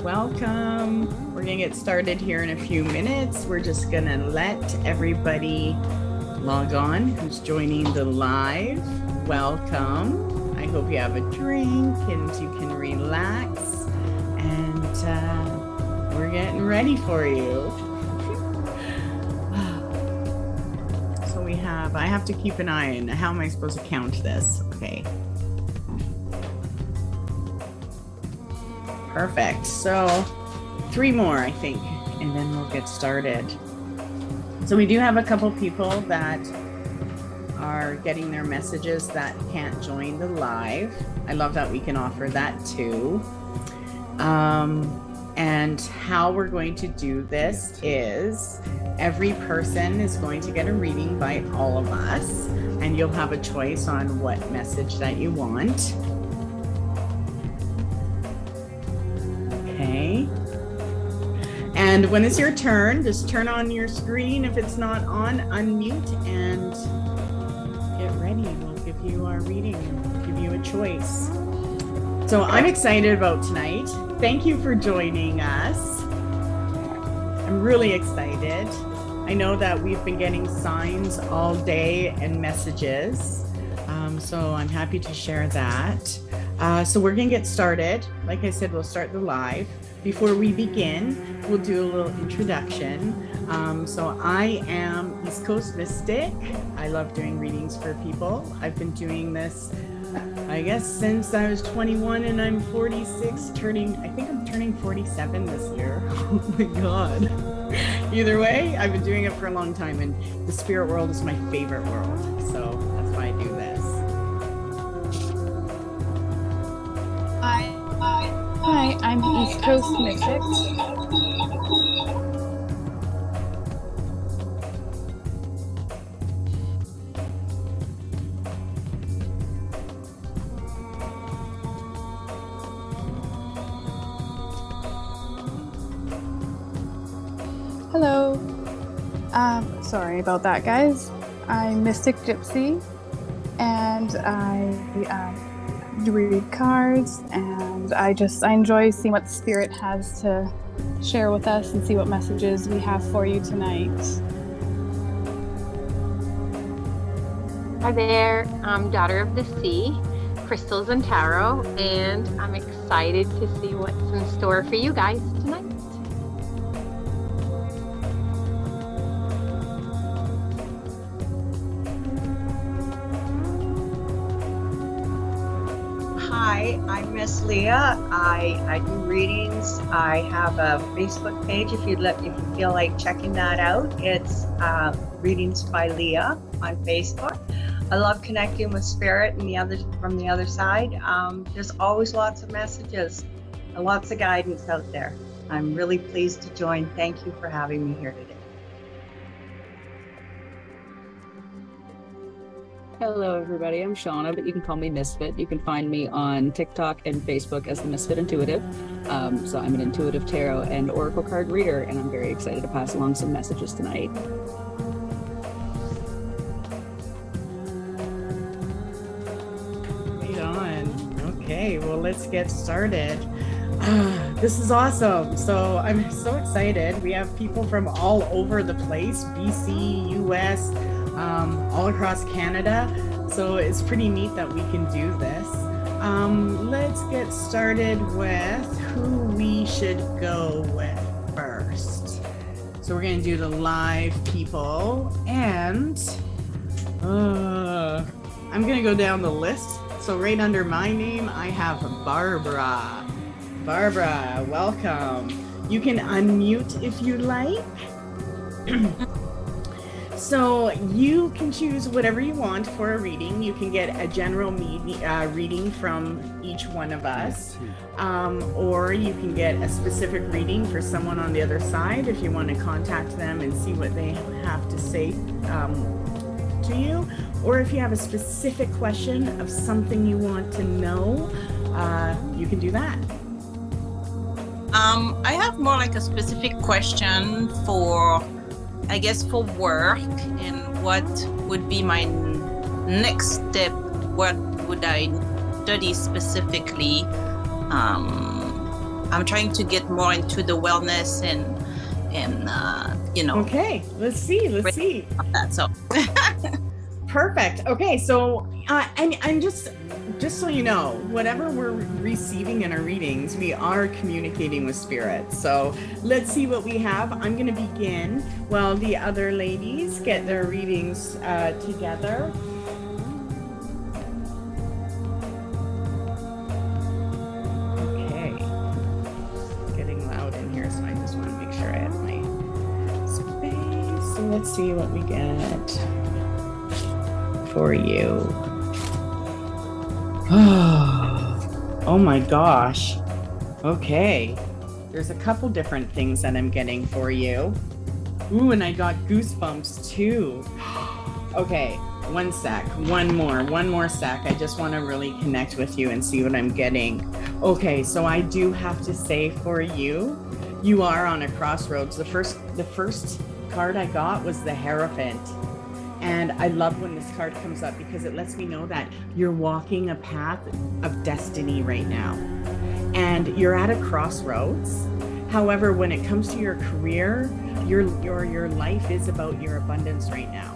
welcome. We're gonna get started here in a few minutes. We're just gonna let everybody log on who's joining the live. Welcome. I hope you have a drink and you can relax, and we're getting ready for you. So I have to keep an eye on how am I supposed to count this? Okay. Perfect. So 3 more, I think, and then we'll get started. So we do have a couple people that are getting their messages that can't join the live. I love that we can offer that too. And how we're going to do this is every person is going to get a reading by all of us, and you'll have a choice on what message that you want. Okay. And when it's your turn, just turn on your screen. If it's not on, unmute and get ready. We'll give you our reading, give you a choice. So I'm excited about tonight. Thank you for joining us. I'm really excited. I know that we've been getting signs all day and messages. So I'm happy to share that. So we're gonna get started. Like I said, we'll start the live. Before we begin, we'll do a little introduction. So I am East Coast Mystic. I love doing readings for people. I've been doing this, I guess, since I was 21, and I'm 46, I think I'm turning 47 this year. Oh my God. Either way, I've been doing it for a long time, and the spirit world is my favorite world. So that's why I do this. Hi, I'm East Coast Mystic. Hello. Sorry about that, guys. I'm Mystic Gypsy, and I read cards, and I enjoy seeing what the spirit has to share with us and see what messages we have for you tonight. Hi there, I'm Daughter of the Sea, Crystals and Tarot, and I'm excited to see what's in store for you guys tonight. Hi, I'm Miss Leah. I do readings. I have a Facebook page if you feel like checking that out. It's Readings by Leah on Facebook. I love connecting with spirit and from the other side. There's always lots of messages and lots of guidance out there. I'm really pleased to join. Thank you for having me here today. Hello everybody, I'm Shauna, but you can call me Misfit. You can find me on TikTok and Facebook as the Misfit Intuitive. So I'm an intuitive tarot and oracle card reader, and I'm very excited to pass along some messages tonight. Right on. Okay, well, let's get started. This is awesome. So I'm so excited. We have people from all over the place, BC, US, all across Canada. So it's pretty neat that we can do this. Let's get started with who we should go with first. So we're going to do the live people, and I'm going to go down the list. So right under my name, I have Barbara. Barbara, welcome. You can unmute if you like. So you can choose whatever you want for a reading. You can get a general reading from each one of us, or you can get a specific reading for someone on the other side if you want to contact them and see what they have to say to you, or if you have a specific question of something you want to know, you can do that. I have more like a specific question for, I guess, for work, and what would be my next step? What would I study specifically? I'm trying to get more into the wellness and you know. Okay, let's see. That, so. Perfect. Okay, so I'm just so you know, whatever we're receiving in our readings, we are communicating with spirit. So let's see what we have. I'm going to begin while the other ladies get their readings together. Okay, it's getting loud in here, so I just want to make sure I have my space. So let's see what we get for you. Oh my gosh. Okay. There's a couple different things that I'm getting for you. Ooh, and I got goosebumps too. Okay, one sec. One more sec. I just want to really connect with you and see what I'm getting. Okay, so I do have to say for you, you are on a crossroads. The first card I got was the Hierophant. And I love when this card comes up because it lets me know that you're walking a path of destiny right now. And you're at a crossroads. However, when it comes to your career, your life is about your abundance right now.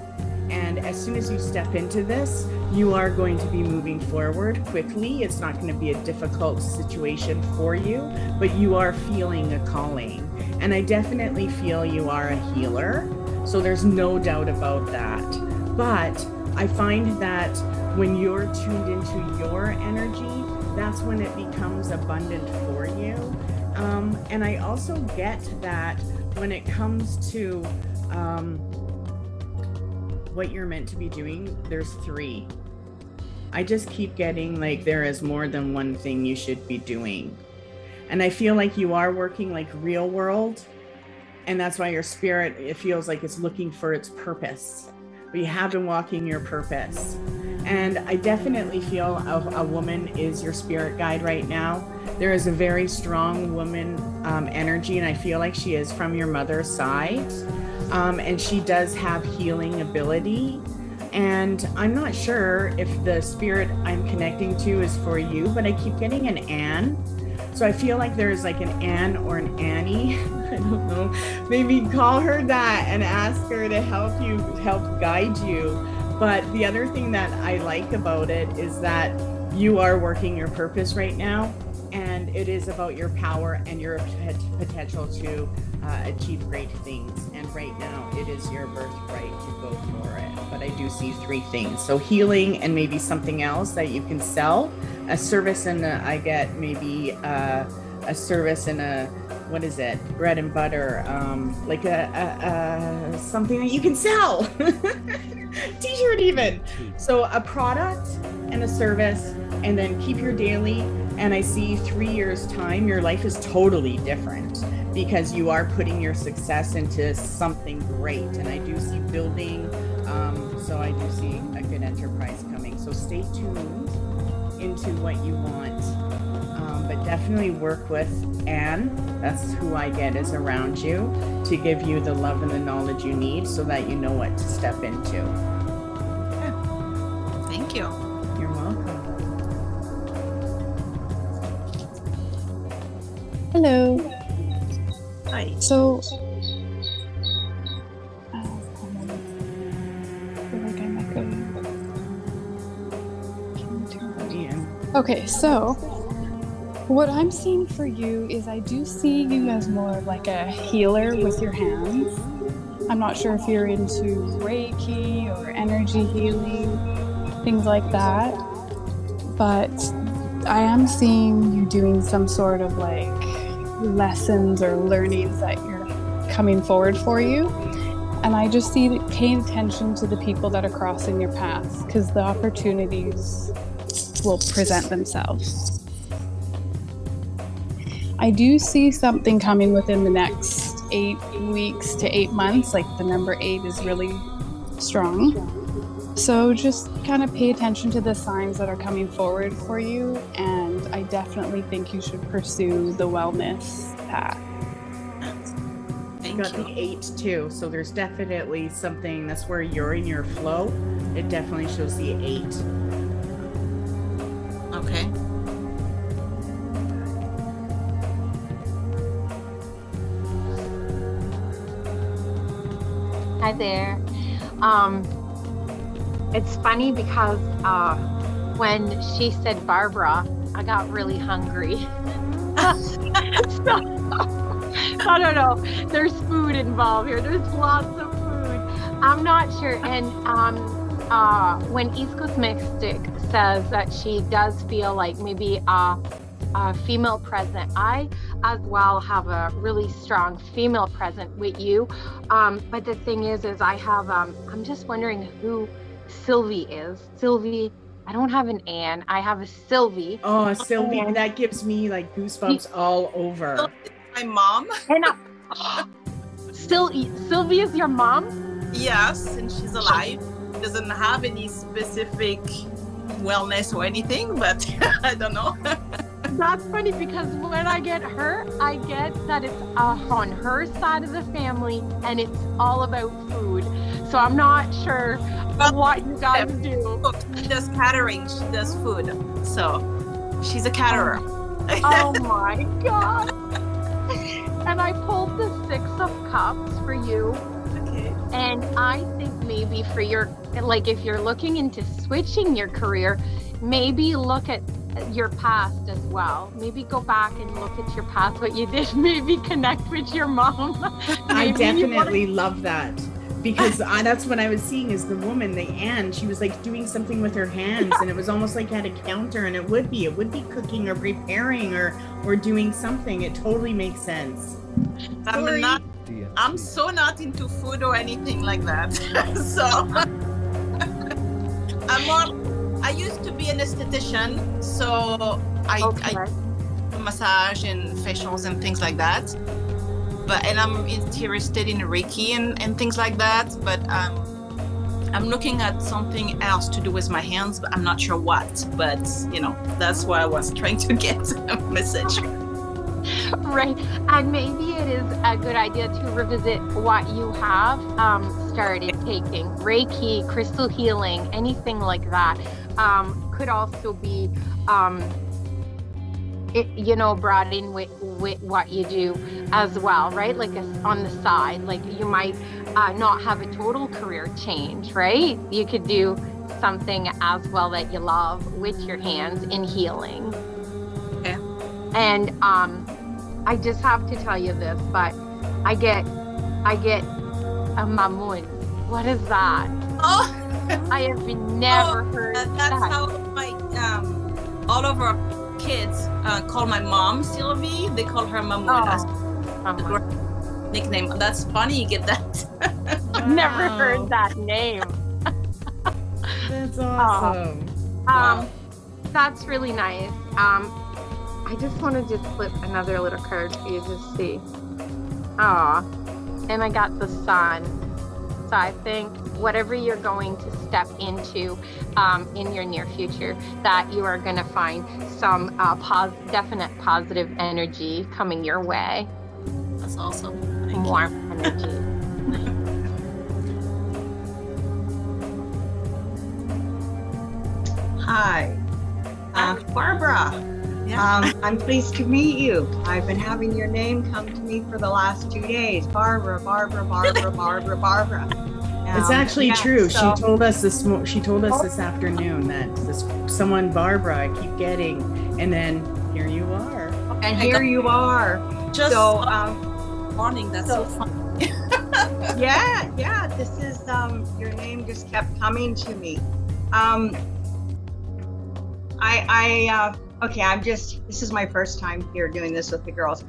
And as soon as you step into this, you are going to be moving forward quickly. It's not going to be a difficult situation for you, but you are feeling a calling. And I definitely feel you are a healer. So there's no doubt about that. But I find that when you're tuned into your energy, that's when it becomes abundant for you. And I also get that when it comes to what you're meant to be doing, there's 3. I just keep getting like there is more than one thing you should be doing. And I feel like you are working like real world. And that's why your spirit, it feels like it's looking for its purpose. But you have been walking your purpose. And I definitely feel a woman is your spirit guide right now. There is a very strong woman energy, and I feel like she is from your mother's side. And she does have healing ability. And I'm not sure if the spirit I'm connecting to is for you, but I keep getting an Anne. So I feel like there's like an Anne or an Annie. I don't know. Maybe call her that and ask her to help guide you. But the other thing that I like about it is that you are working your purpose right now. And it is about your power and your potential to achieve great things. And right now it is your birthright to go for it. But I do see 3 things. So healing and maybe something else that you can sell. A service and I get maybe a service and a, what is it? Bread and butter, like a something that you can sell. T-shirt even. So a product and a service, and then keep your daily. And I see 3 years time, your life is totally different because you are putting your success into something great. And I do see building. So I do see a good enterprise coming. So stay tuned into what you want, but definitely work with Anne. That's who I get is around you to give you the love and the knowledge you need so that you know what to step into. Yeah. Thank you. You're welcome. Hello. Hi. So okay, so what I'm seeing for you is I do see you as more of like a healer with your hands. I'm not sure if you're into Reiki or energy healing, things like that, but I am seeing you doing some sort of like lessons or learnings that you're coming forward for you. And I just see that paying attention to the people that are crossing your path because the opportunities will present themselves. I do see something coming within the next 8 weeks to 8 months, like the number 8 is really strong. So just kind of pay attention to the signs that are coming forward for you, and I definitely think you should pursue the wellness path. You got the 8 too, so there's definitely something that's where you're in your flow. It definitely shows the 8. Okay. Hi there. It's funny because when she said Barbara, I got really hungry. So, I don't know. There's food involved here. There's lots of food. I'm not sure. And when East Coast Mystic says that she does feel like maybe a female present, I as well have a really strong female present with you. But the thing is I have, I'm just wondering who Sylvie is. Sylvie, I don't have an Anne. I have a Sylvie. Oh, Sylvie, that gives me like goosebumps all over. My mom. And Sylvie is your mom? Yes, and she's alive. Doesn't have any specific wellness or anything, but I don't know. That's funny because when I get her, I get that it's on her side of the family and it's all about food. So I'm not sure what you guys do. She does catering, she does food. So she's a caterer. Oh my God. And I pulled the 6 of Cups for you. Okay. And I think maybe for your, like if you're looking into switching your career, maybe look at your past as well. Maybe go back and look at your past, what you did, maybe connect with your mom. I definitely love that. Because that's what I was seeing is the woman, the Anne, she was like doing something with her hands and it was almost like at a counter, and it would be cooking or preparing or doing something. It totally makes sense. I'm so not into food or anything like that. So I used to be an esthetician, so I do massage and facials and things like that. And I'm interested in Reiki and things like that. But I'm looking at something else to do with my hands, but I'm not sure what. But that's why I was trying to get a message. Right, and maybe it is a good idea to revisit what you have started taking. Reiki, crystal healing, anything like that could also be brought in with what you do as well, right? Like on the side, like you might not have a total career change, right? You could do something as well that you love with your hands in healing. Okay. And I just have to tell you this, but I get a mamun. What is that? Oh, I have never heard that's that. how my all of our kids call my mom Sylvie. They call her Mamun. That's nickname. That's funny. You get that. I've never heard that name. That's awesome. Wow. That's really nice. I just want to just flip another little card for you to see. Aw, and I got the sun. So I think whatever you're going to step into in your near future, that you are going to find some definite positive energy coming your way. That's awesome. Thank Warm energy. Hi, Barbara. Yeah. I'm pleased to meet you. I've been having your name come to me for the last 2 days. Barbara, Barbara, Barbara, Barbara, Barbara. It's actually true. So, she told us this afternoon that someone Barbara I keep getting, and then here you are. and here you are. Just So, morning. That's so fun. yeah. This is your name just kept coming to me. This is my first time here doing this with the girls.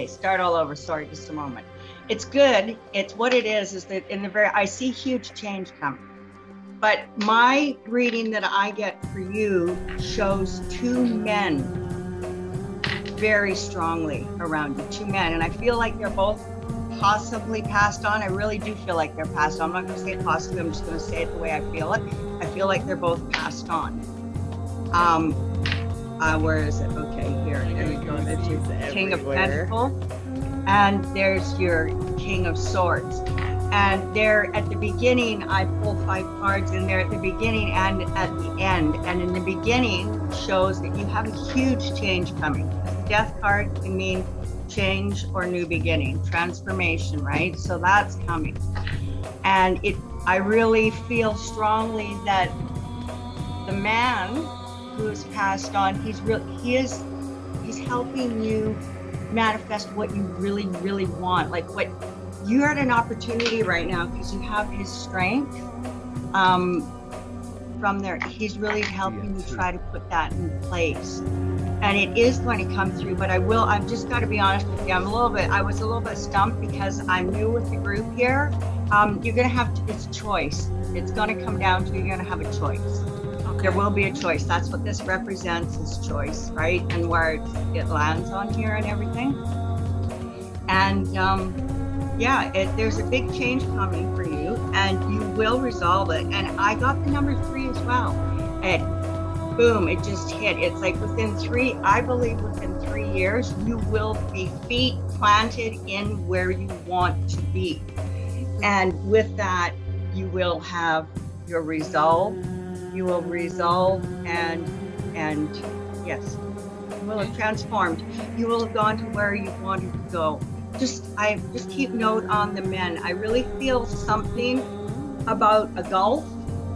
Start all over. Sorry, just a moment. It's good. It's what it is that I see huge change coming. But my reading that I get for you shows 2 men very strongly around you, 2 men. And I feel like they're both possibly passed on. I really do feel like they're passed on. I'm not going to say possibly, I'm just going to say it the way I feel it. I feel like they're both passed on. Where is it? Okay, here. There you go. There's your King of Pentacles. And there's your King of Swords. And they're at the beginning, I pull 5 cards, and they're at the beginning and at the end. And in the beginning shows that you have a huge change coming. The Death card can mean change or new beginning, transformation, right? So that's coming. And I really feel strongly that the man who has passed on, he's helping you manifest what you really, really want. Like what you're at an opportunity right now because you have his strength. From there, he's really helping you try to put that in place. And it is going to come through, but I've just got to be honest with you. I was a little bit stumped because I'm new with the group here. You're going to have it's choice. It's going to come down to, you're going to have a choice. Okay. There will be a choice. That's what this represents, is choice, right? And where it lands on here and everything. And there's a big change coming for you, and you will resolve it. And I got the number 3 as well. And boom, it just hit. It's like within 3 years, you will be feet planted in where you want to be. And with that, you will have your resolve. You will resolve and yes, you will have transformed. You will have gone to where you wanted to go. I just keep note on the men. I really feel something about a golf.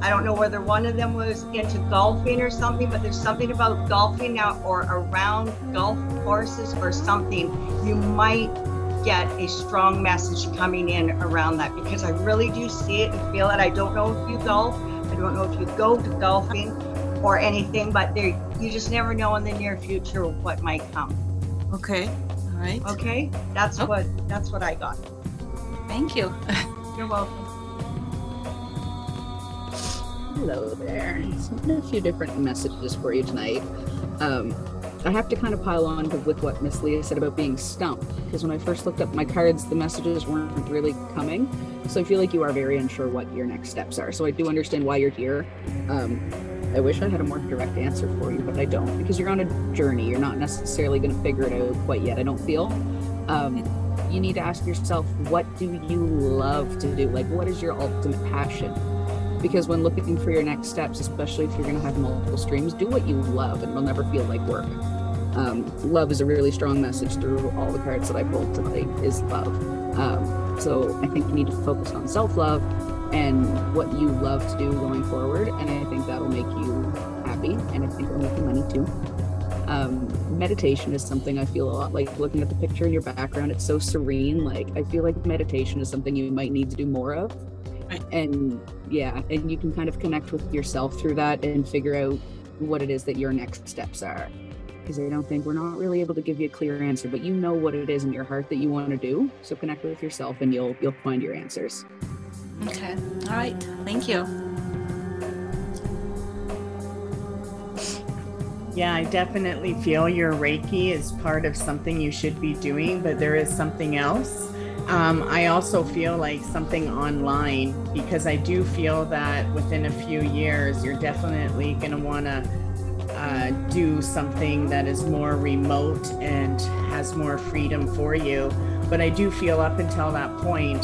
I don't know whether one of them was into golfing or something, but there's something about golfing now or around golf courses or something. You might get a strong message coming in around that, because I really do see it and feel it. I don't know if you golf. I don't know if you go to golfing or anything, but you just never know in the near future what might come. Okay. All right. Okay. That's what I got. Thank you. You're welcome. Hello there. A few different messages for you tonight. I have to kind of pile on with what Miss Leah said about being stumped, because when I first looked up my cards, the messages weren't really coming. So I feel like you are very unsure what your next steps are. So I do understand why you're here. I wish I had a more direct answer for you, but I don't, because you're on a journey. You're not necessarily going to figure it out quite yet, I don't feel. You need to ask yourself, what do you love to do? Like, what is your ultimate passion? Because when looking for your next steps, especially if you're going to have multiple streams, do what you love, and it'll never feel like work. Love is a really strong message through all the cards that I pulled tonight, is love. So I think you need to focus on self-love and what you love to do going forward. And I think that'll make you happy, and I think it'll make you money too. Meditation is something I feel a lot like. Looking at the picture in your background, it's so serene. Like, I feel like meditation is something you might need to do more of. And and you can kind of connect with yourself through that and figure out what it is that your next steps are. Because I don't think we're not really able to give you a clear answer, but you know what it is in your heart that you want to do. So connect with yourself and you'll find your answers. Okay. All right. Thank you. Yeah, I definitely feel your Reiki is part of something you should be doing, but there is something else. I also feel like something online, because I do feel that within a few years, you're definitely going to want to do something that is more remote and has more freedom for you. But I do feel up until that point,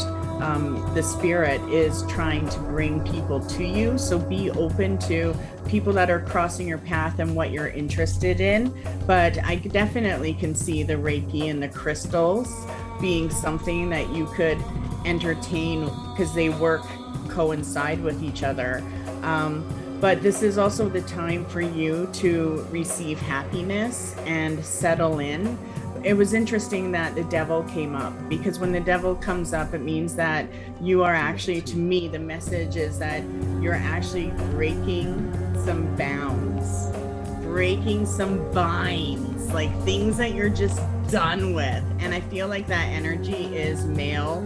the spirit is trying to bring people to you. So be open to people that are crossing your path and what you're interested in. But I definitely can see the Reiki and the crystals being something that you could entertain, because they coincide with each other. But this is also the time for you to receive happiness and settle in. It was interesting that the devil came up, because when the devil comes up, it means that you are actually, to me, the message is that you're actually breaking some bounds, breaking some binds, like things that you're just done with. And I feel like that energy is male.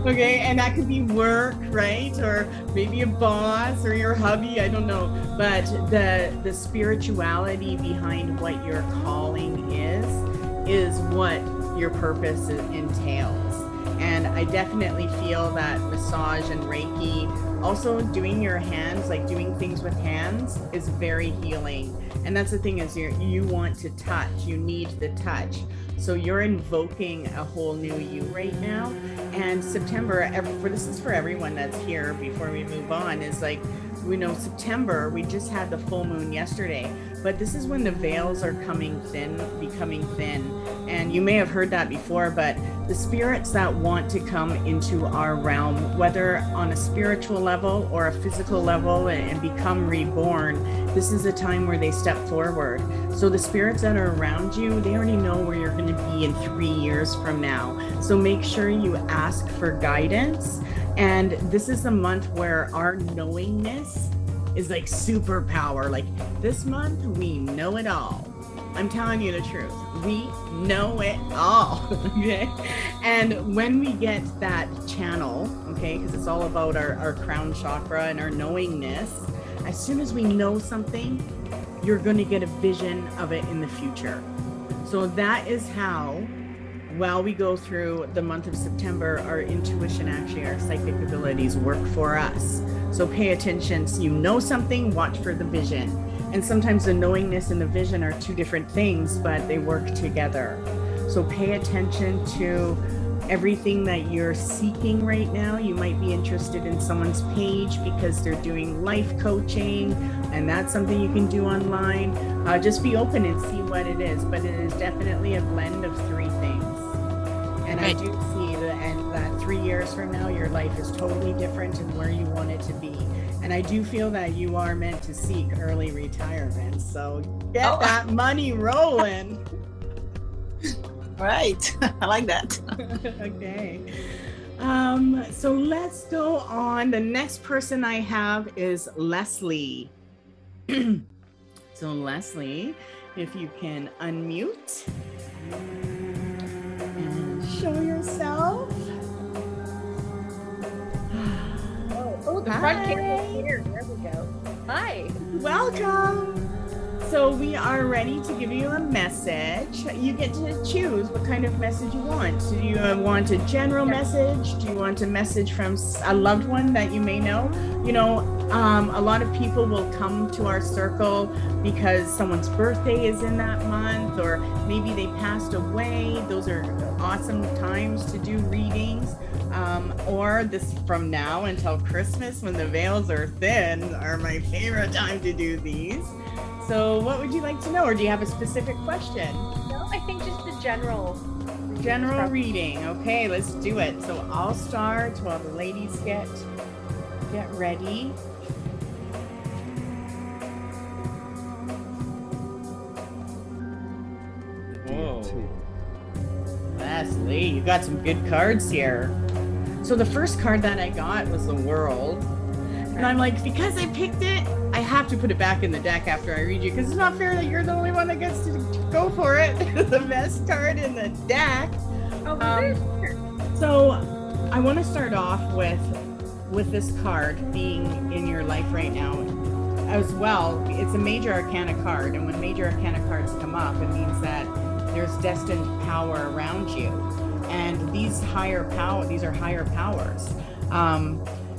Okay, and that could be work, right? Or maybe a boss or your hubby, I don't know. But the spirituality behind what your calling is what your purpose entails. And I definitely feel that massage and Reiki, also doing your hands, like doing things with hands, is very healing. And that's the thing, is you want to touch, you need the touch. So you're invoking a whole new you right now. And September, this is for everyone that's here before we move on, is like we know September, we just had the full moon yesterday, but this is when the veils are becoming thin. And you may have heard that before, but the spirits that want to come into our realm, whether on a spiritual level or a physical level, and become reborn, this is a time where they step forward. So the spirits that are around you, they already know where you're going to be in 3 years from now. So make sure you ask for guidance. And this is the month where our knowingness is like superpower. Like this month, we know it all. I'm telling you the truth. We know it all, okay? And when we get that channel, okay, because it's all about our crown chakra and our knowingness, as soon as we know something, you're going to get a vision of it in the future. So that is how, while we go through the month of September, our intuition, actually our psychic abilities work for us. So pay attention. So you know something, watch for the vision. And sometimes the knowingness and the vision are two different things, but they work together. So pay attention to everything that you're seeking right now. You might be interested in someone's page because they're doing life coaching, and that's something you can do online. Just be open and see what it is, but it is definitely a blend of three things. And I do see that 3 years from now, your life is totally different and where you want it to be. And I do feel that you are meant to seek early retirement. So get that money rolling. Right. I like that. Okay. So let's go on. The next person I have is Leslie. So Leslie, if you can unmute and show yourself. Oh, the front camera here. There we go. Hi. Welcome. So we are ready to give you a message. You get to choose what kind of message you want. Do you want a general message? Do you want a message from a loved one that you may know? You know, a lot of people will come to our circle because someone's birthday is in that month, or maybe they passed away. Those are awesome times to do readings. Or this from now until Christmas, when the veils are thin, are my favorite time to do these. So what would you like to know? Or do you have a specific question? No, I think just the general reading. Okay, let's do it. So I'll start while the ladies get ready. Whoa. Leslie, you got some good cards here. So the first card that I got was the World. And I'm like, because I picked it, I have to put it back in the deck after I read you, because it's not fair that you're the only one that gets to go for it. The best card in the deck. So I want to start off with this card being in your life right now as well. It's a major arcana card, and when major arcana cards come up, it means that there's destined power around you. And these are higher powers.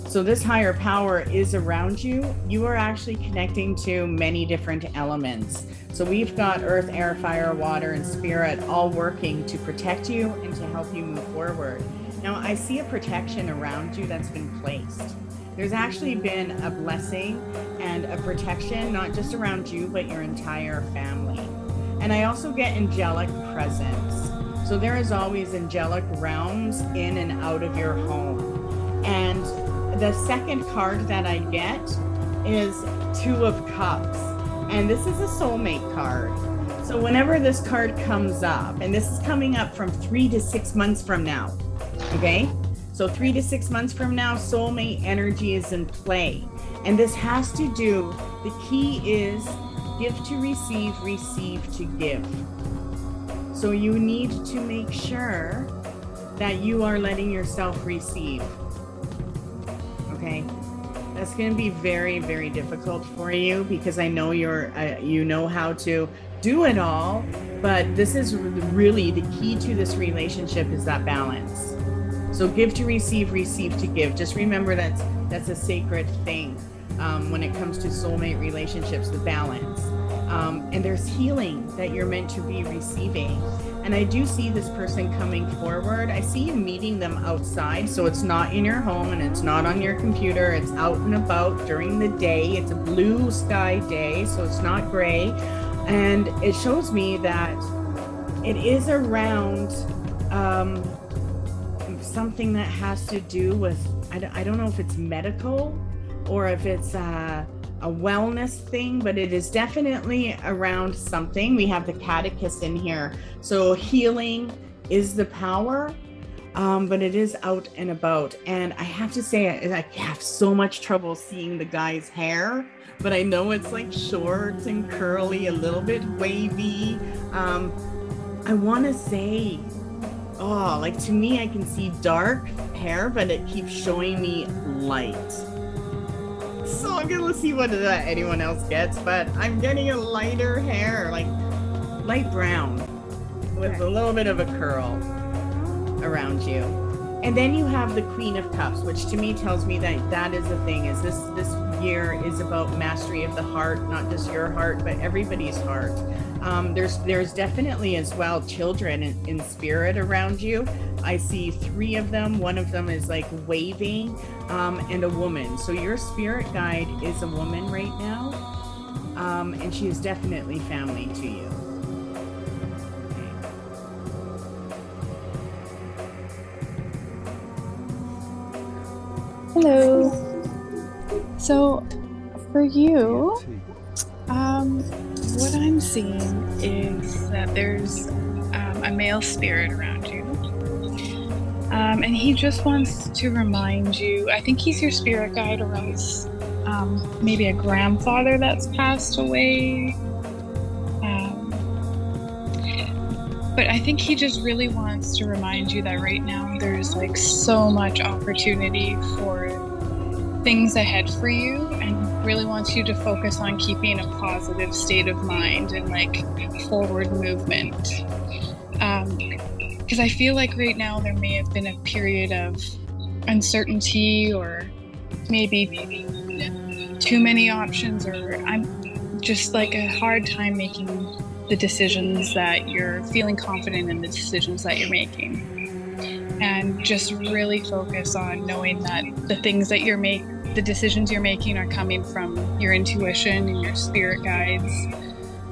So this higher power is around you. You are actually connecting to many different elements. So we've got earth, air, fire, water, and spirit all working to protect you and to help you move forward. Now, I see a protection around you that's been placed. There's actually been a blessing and a protection, not just around you, but your entire family. And I also get angelic presence. So there is always angelic realms in and out of your home. And the second card that I get is Two of Cups. And this is a soulmate card. So whenever this card comes up, and this is coming up from 3 to 6 months from now, okay? So 3 to 6 months from now, soulmate energy is in play. And this has to do, the key is give to receive, receive to give. So you need to make sure that you are letting yourself receive. Okay, that's going to be very, very difficult for you, because I know you know how to do it all, but this is really the key to this relationship, is that balance. So give to receive, receive to give. Just remember that's a sacred thing when it comes to soulmate relationships, the balance. and there's healing that you're meant to be receiving. And I do see this person coming forward. I see you meeting them outside, so it's not in your home and it's not on your computer. It's out and about during the day. It's a blue sky day, so it's not gray. And it shows me that it is around something that has to do with, I don't know if it's medical or if it's a wellness thing, but it is definitely around something. We have the catechist in here. So healing is the power, but it is out and about. And I have to say, I have so much trouble seeing the guy's hair, but I know it's like short and curly, a little bit wavy. I want to say, like to me, I can see dark hair, but it keeps showing me light. So I'm gonna see what anyone else gets, but I'm getting a lighter hair, like light brown with a little bit of a curl around you. And then you have the Queen of Cups, which to me tells me that that is the thing, is this year is about mastery of the heart, not just your heart, but everybody's heart. There's definitely as well children in spirit around you. I see 3 of them. One of them is like waving, and a woman. So your spirit guide is a woman right now, and she is definitely family to you. Hello. So, for you, what I'm seeing is that there's a male spirit around you. And he just wants to remind you, I think he's your spirit guide, or else maybe a grandfather that's passed away. But I think he just really wants to remind you that right now there's like so much opportunity for things ahead for you, and really wants you to focus on keeping a positive state of mind and like forward movement. Because I feel like right now there may have been a period of uncertainty, or maybe too many options, or I'm just like a hard time making the decisions that you're feeling confident in, the decisions that you're making. And just really focus on knowing that the things that the decisions you're making are coming from your intuition and your spirit guides,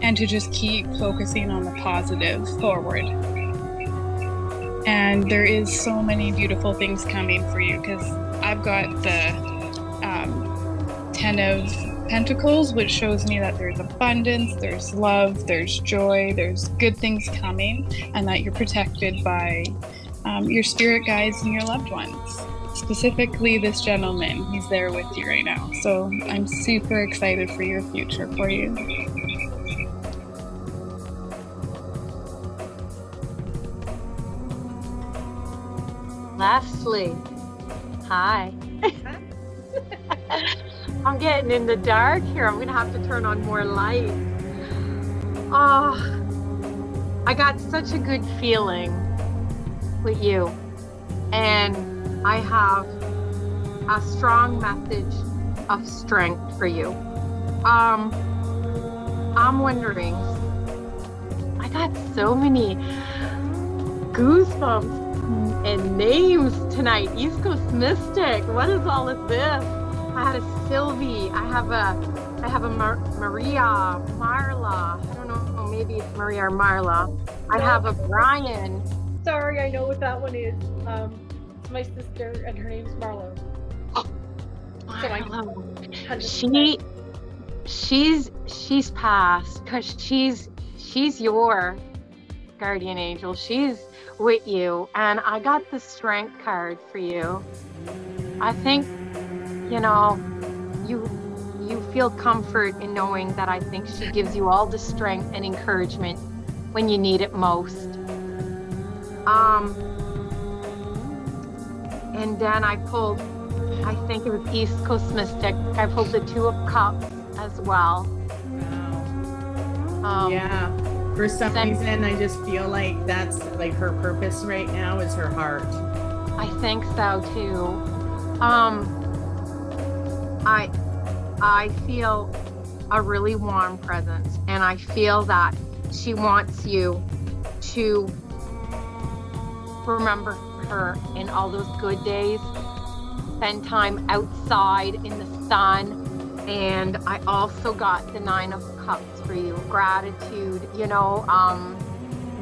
and to just keep focusing on the positive forward. And there is so many beautiful things coming for you, because I've got the 10 of Pentacles, which shows me that there's abundance, there's love, there's joy, there's good things coming, and that you're protected by your spirit guides and your loved ones. Specifically this gentleman, he's there with you right now. So I'm super excited for your future for you. Leslie, hi. I'm getting in the dark here. I'm gonna have to turn on more light. Oh, I got such a good feeling with you, and I have a strong message of strength for you. I'm wondering, I got so many goosebumps and names tonight. East Coast Mystic, what is all of this? I had a Sylvie, I have a Maria, Marla, I don't know, maybe it's Maria or Marla. I have a Brian. Sorry, I know what that one is. It's my sister, and her name's Marlo. So she's passed, because she's your guardian angel. She's with you, and I got the strength card for you. I think, you know, you feel comfort in knowing that I think she gives you all the strength and encouragement when you need it most. And then I pulled, I think it was East Coast Mystic, I pulled the 2 of Cups as well. Yeah, for some reason I just feel like that's like her purpose right now is her heart. I think so too. I feel a really warm presence. And I feel that she wants you to remember her in all those good days, spend time outside in the sun. And I also got the 9 of Cups for you, gratitude, you know,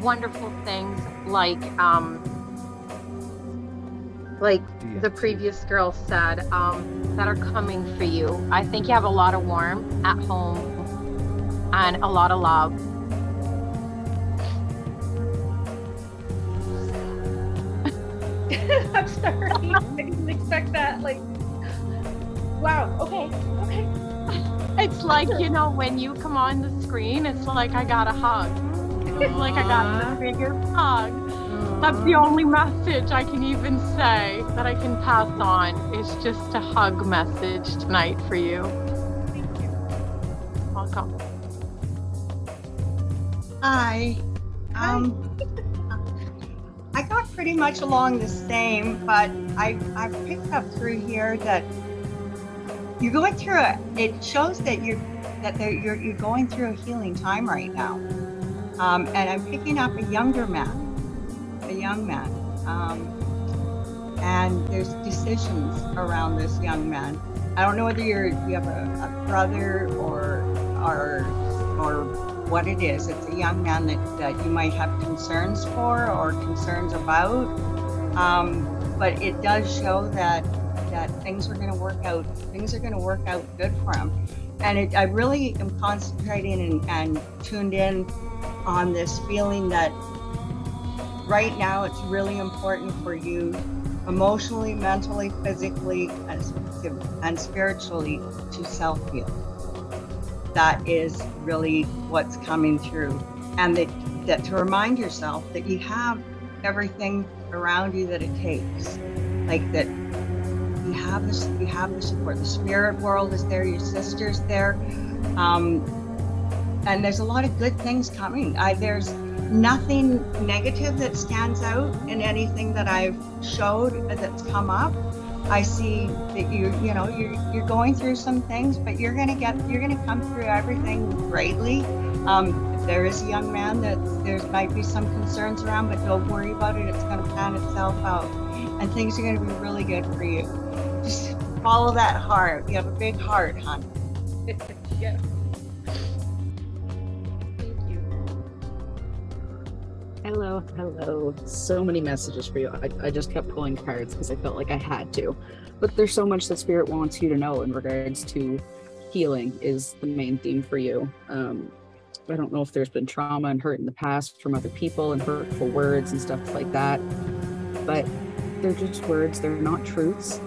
wonderful things like the previous girl said, that are coming for you. I think you have a lot of warmth at home and a lot of love. I'm sorry. I didn't expect that. Like, wow. Okay. It's like, you know, when you come on the screen, it's like I got a hug. It's like I got the biggest hug. That's the only message I can even say that I can pass on. It's just a hug message tonight for you. Thank you. Welcome. Hi. I got pretty much along the same, but I've picked up through here that you're going through it shows that you're going through a healing time right now. And I'm picking up a young man. And there's decisions around this young man. I don't know whether you have a brother or what it is. It's a young man that you might have concerns for or concerns about. But it does show that things are going to work out. Things are going to work out good for him. And I really am concentrating and tuned in on this feeling that right now it's really important for you emotionally, mentally, physically, and spiritually to self-heal. That is really what's coming through. And that to remind yourself that you have everything around you that it takes. Like that you have the support. The spirit world is there, your sister's there. And there's a lot of good things coming. There's nothing negative that stands out in anything that I've showed that's come up. I see that you're going through some things, but you're gonna come through everything greatly. There is a young man that there might be some concerns around, but don't worry about it. It's gonna pan itself out, and things are gonna be really good for you. Just follow that heart. You have a big heart, hon. Yeah. Hello. So many messages for you. I just kept pulling cards because I felt like I had to. But there's so much that Spirit wants you to know in regards to healing is the main theme for you. I don't know if there's been trauma and hurt in the past from other people and hurtful words and stuff like that. But they're just words. They're not truths.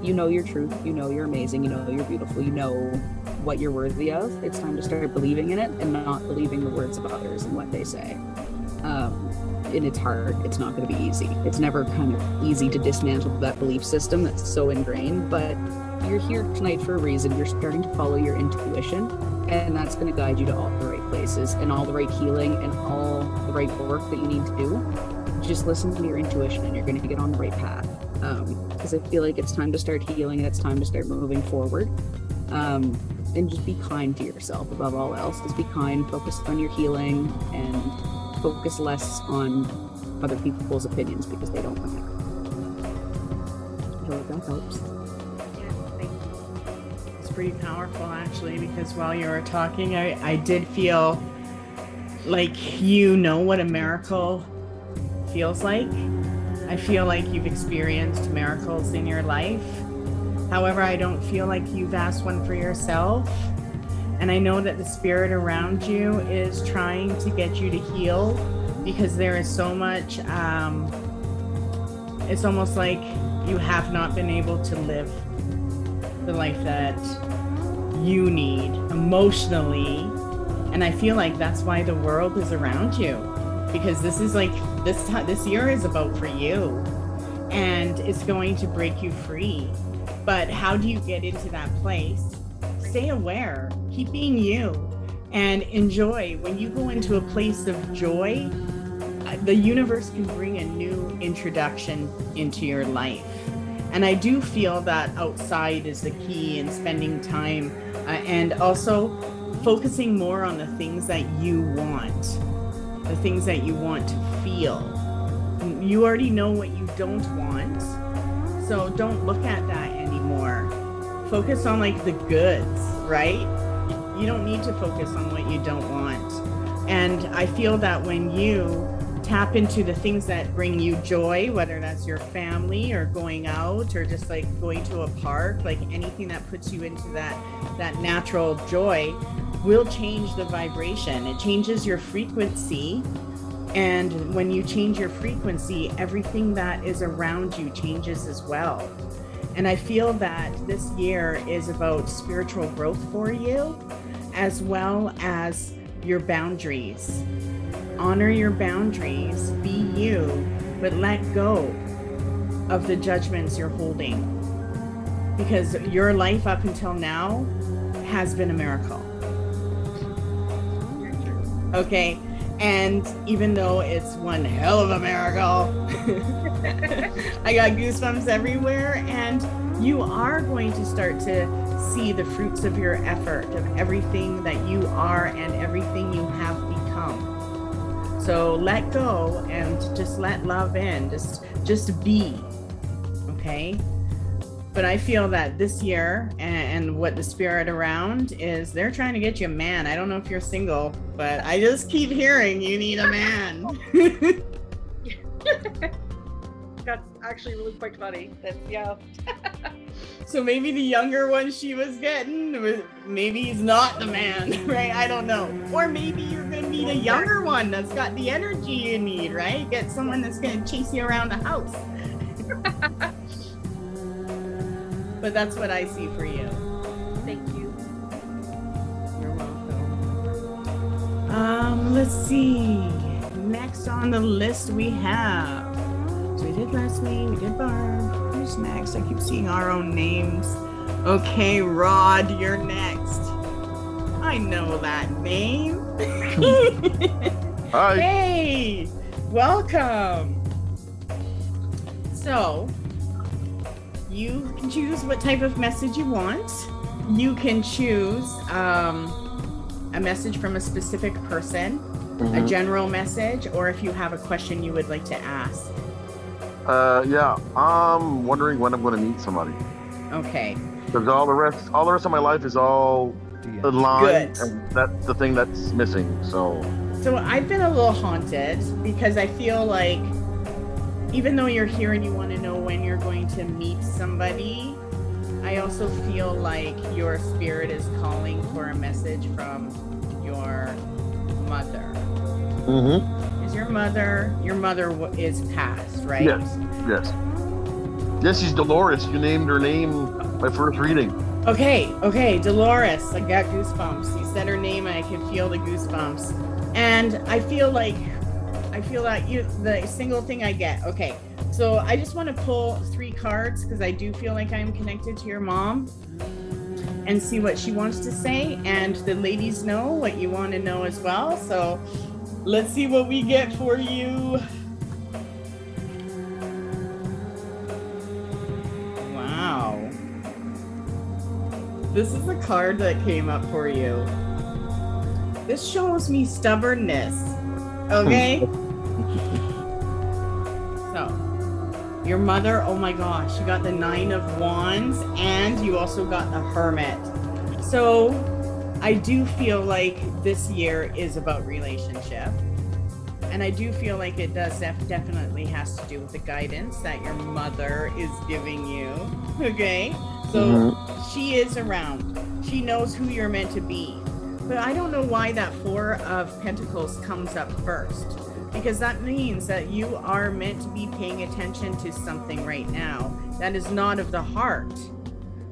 You know your truth. You know you're amazing. You know you're beautiful. You know what you're worthy of. It's time to start believing in it and not believing the words of others and what they say. And it's hard. It's not going to be easy. It's never kind of easy to dismantle that belief system that's so ingrained, but you're here tonight for a reason. You're starting to follow your intuition, and that's going to guide you to all the right places and all the right healing and all the right work that you need to do. Just listen to your intuition and you're going to get on the right path. Because I feel like it's time to start healing and it's time to start moving forward. And just be kind to yourself above all else. Just be kind, focus on your healing, and focus less on other people's opinions because they don't matter. I hope that helps. Yeah, thank you. It's pretty powerful actually, because while you were talking, I did feel like you know what a miracle feels like. I feel like you've experienced miracles in your life. However, I don't feel like you've asked one for yourself. And I know that the spirit around you is trying to get you to heal, because there is so much, it's almost like you have not been able to live the life that you need emotionally. And I feel like that's why the world is around you, because this is like, this year is about for you, and it's going to break you free. But how do you get into that place? Stay aware, keep being you, and enjoy. When you go into a place of joy, the universe can bring a new introduction into your life. And I do feel that outside is the key in spending time, and also focusing more on the things that you want, the things that you want to feel. You already know what you don't want, so don't look at that anymore. Focus on like the goods, right? You don't need to focus on what you don't want. And I feel that when you tap into the things that bring you joy, whether that's your family or going out or just like going to a park, like anything that puts you into that natural joy will change the vibration. It changes your frequency. And when you change your frequency, everything that is around you changes as well. And I feel that this year is about spiritual growth for you, as well as your boundaries. Honor your boundaries, be you, but let go of the judgments you're holding. Because your life up until now has been a miracle. Okay, and even though it's one hell of a miracle, I got goosebumps everywhere, and you are going to start to see the fruits of your effort, of everything that you are and everything you have become. So let go and just let love in, just be, okay? But I feel that this year and what the spirit around is, they're trying to get you a man. I don't know if you're single, but I just keep hearing you need a man. That's actually really quite funny. That's, yeah. So maybe the younger one she was getting, maybe he's not the man, right? I don't know. Or maybe you're going to meet a younger one that's got the energy you need, right? Get someone that's going to chase you around the house. But that's what I see for you. Thank you. You're welcome. Let's see. Next on the list we have. So we did Leslie, we did Barb. Who's next? I keep seeing our own names. Okay, Rod, you're next. I know that name. Hi. Hey, welcome. So, you can choose what type of message you want. You can choose a message from a specific person, a general message, or if you have a question you would like to ask. Yeah, I'm wondering when I'm going to meet somebody. Okay. Because all the rest of my life is all in line, Good. and that's the thing that's missing. So I've been a little haunted because I feel like even though you're here and you want to know when you're going to meet somebody, I also feel like your spirit is calling for a message from your mother. Is your mother is passed, right? Yes, she's Dolores. You named her name my first reading. Okay, Dolores. I got goosebumps. You said her name and I can feel the goosebumps. And I feel like the single thing I get. Okay, so I just want to pull 3 cards because I do feel like I'm connected to your mom and see what she wants to say. And the ladies know what you want to know as well. So let's see what we get for you. Wow. This is the card that came up for you. This shows me stubbornness. Okay? So, your mother, oh my gosh, you got the 9 of Wands and you also got the Hermit. So, I do feel like this year is about relationship. And I do feel like it does definitely has to do with the guidance that your mother is giving you. Okay? So she is around. She knows who you're meant to be. But I don't know why that 4 of Pentacles comes up first. Because that means that you are meant to be paying attention to something right now that is not of the heart,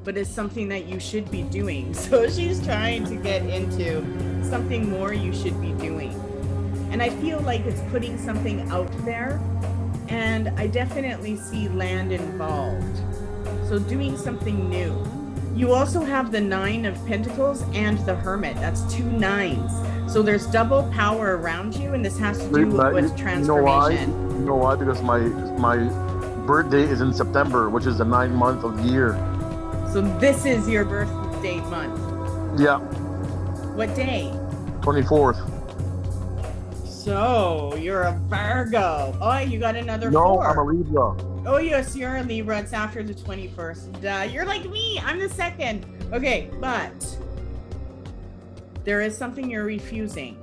but is something that you should be doing. So she's trying to get into something more you should be doing. And I feel like it's putting something out there, and I definitely see land involved. So doing something new. You also have the 9 of Pentacles and the Hermit. That's 2 9s. So there's double power around you, and this has to do with transformation. You know why? Because my birthday is in September, which is the 9th month of the year. So this is your birth date month. Yeah. What day? 24th. So you're a Virgo. Oh, you got another No, 4. I'm a Libra. Oh, yes, you're a Libra. It's after the 21st. Duh, you're like me. I'm the 2nd. Okay, but there is something you're refusing.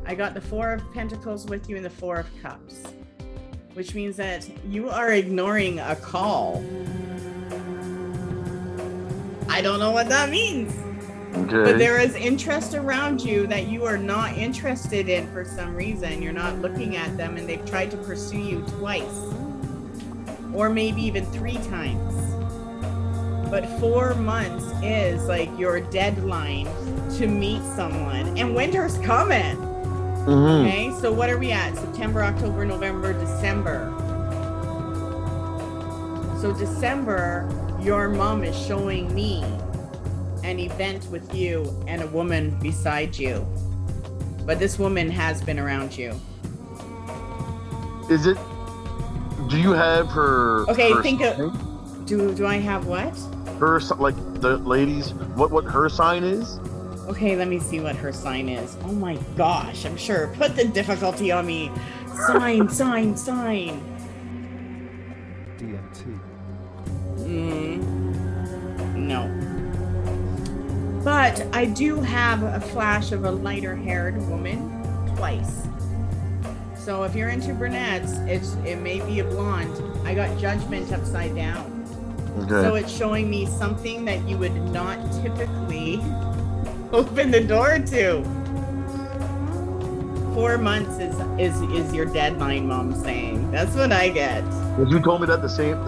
I got the 4 of Pentacles with you and the 4 of Cups, which means that you are ignoring a call. I don't know what that means. Okay. But there is interest around you that you are not interested in for some reason. You're not looking at them, and they've tried to pursue you twice. Or maybe even 3 times. But 4 months is like your deadline to meet someone. And winter's coming. Mm-hmm. Okay, so what are we at? September, October, November, December. So December, your mom is showing me an event with you and a woman beside you. But this woman has been around you. Is it? Do you have her? Okay, her think sign? of. Do I have what? Her, like the ladies. What her sign is? Okay, let me see what her sign is. Oh my gosh, I'm sure. Put the difficulty on me. Sign. DMT. No. But I do have a flash of a lighter-haired woman twice. So if you're into brunettes, it may be a blonde. I got Judgment upside down. Okay. So it's showing me something that you would not typically open the door to. 4 months is your deadline, Mom's saying. That's what I get. You told me that the same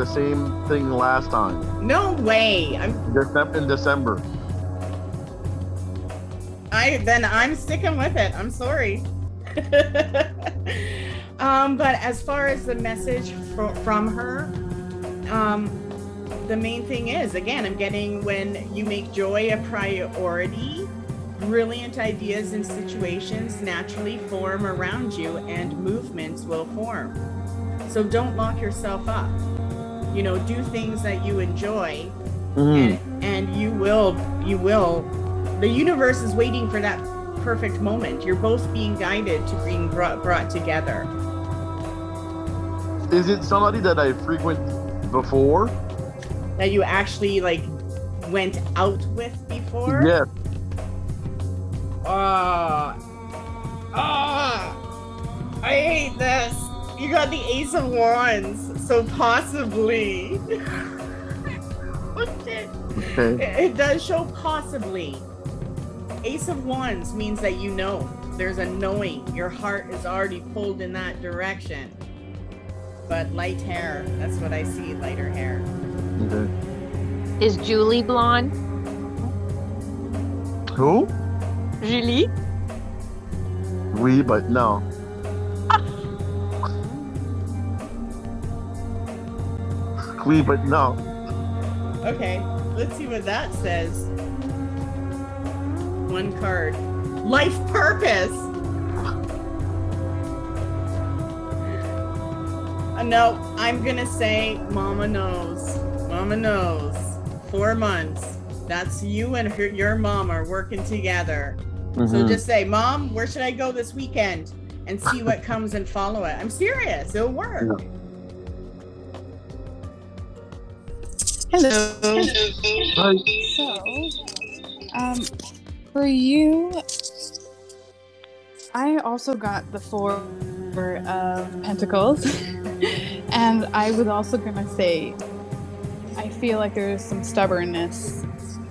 thing last time. No way. In December. I'm sticking with it. I'm sorry. But as far as the message from her, the main thing is, again, I'm getting when you make joy a priority, brilliant ideas and situations naturally form around you and movements will form. So don't lock yourself up. You know, do things that you enjoy, and you will. The universe is waiting for that perfect moment. You're both being guided to being brought together. Is it somebody that I frequent before? That you actually like went out with before? Yes. I hate this. You got the Ace of Wands, so possibly. Okay. It does show possibly. Ace of Wands means that you know. There's a knowing. Your heart is already pulled in that direction. But light hair, that's what I see, lighter hair. Okay. Is Julie blonde? Who? Julie? We, but no. We, but no. Okay, let's see what that says. One card. Life purpose! No, I'm gonna say Mama knows. Mama knows. 4 months. That's you and your mom are working together. So just say, Mom, where should I go this weekend? And see what comes and follow it. I'm serious. It'll work. Yeah. Hello. Hi. So, for you, I also got the 4 of Pentacles. And I was also going to say, I feel like there's some stubbornness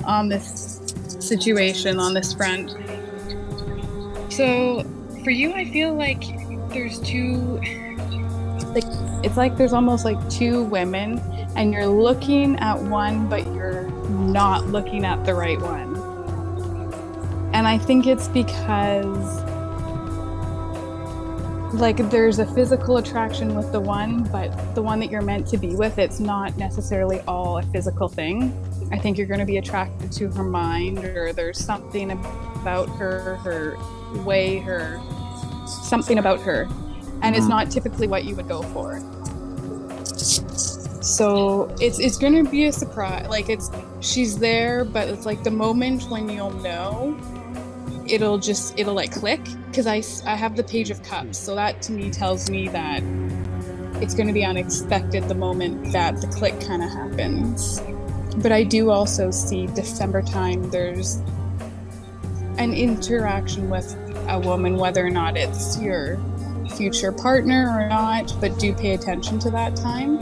on this situation, on this front. So, for you, I feel like there's it's like there's almost like 2 women, and you're looking at one, but you're not looking at the right one. And I think it's because like there's a physical attraction with the one, but the one that you're meant to be with, it's not necessarily all a physical thing. I think you're going to be attracted to her mind, or there's something about her way, something about her. And it's not typically what you would go for. So it's gonna be a surprise. Like she's there, but it's like the moment when you'll know, it'll like click, because I have the Page of Cups, so that to me tells me that it's going to be unexpected the moment that the click kind of happens. But I do also see December time, there's an interaction with a woman, whether or not it's your future partner or not, but do pay attention to that time.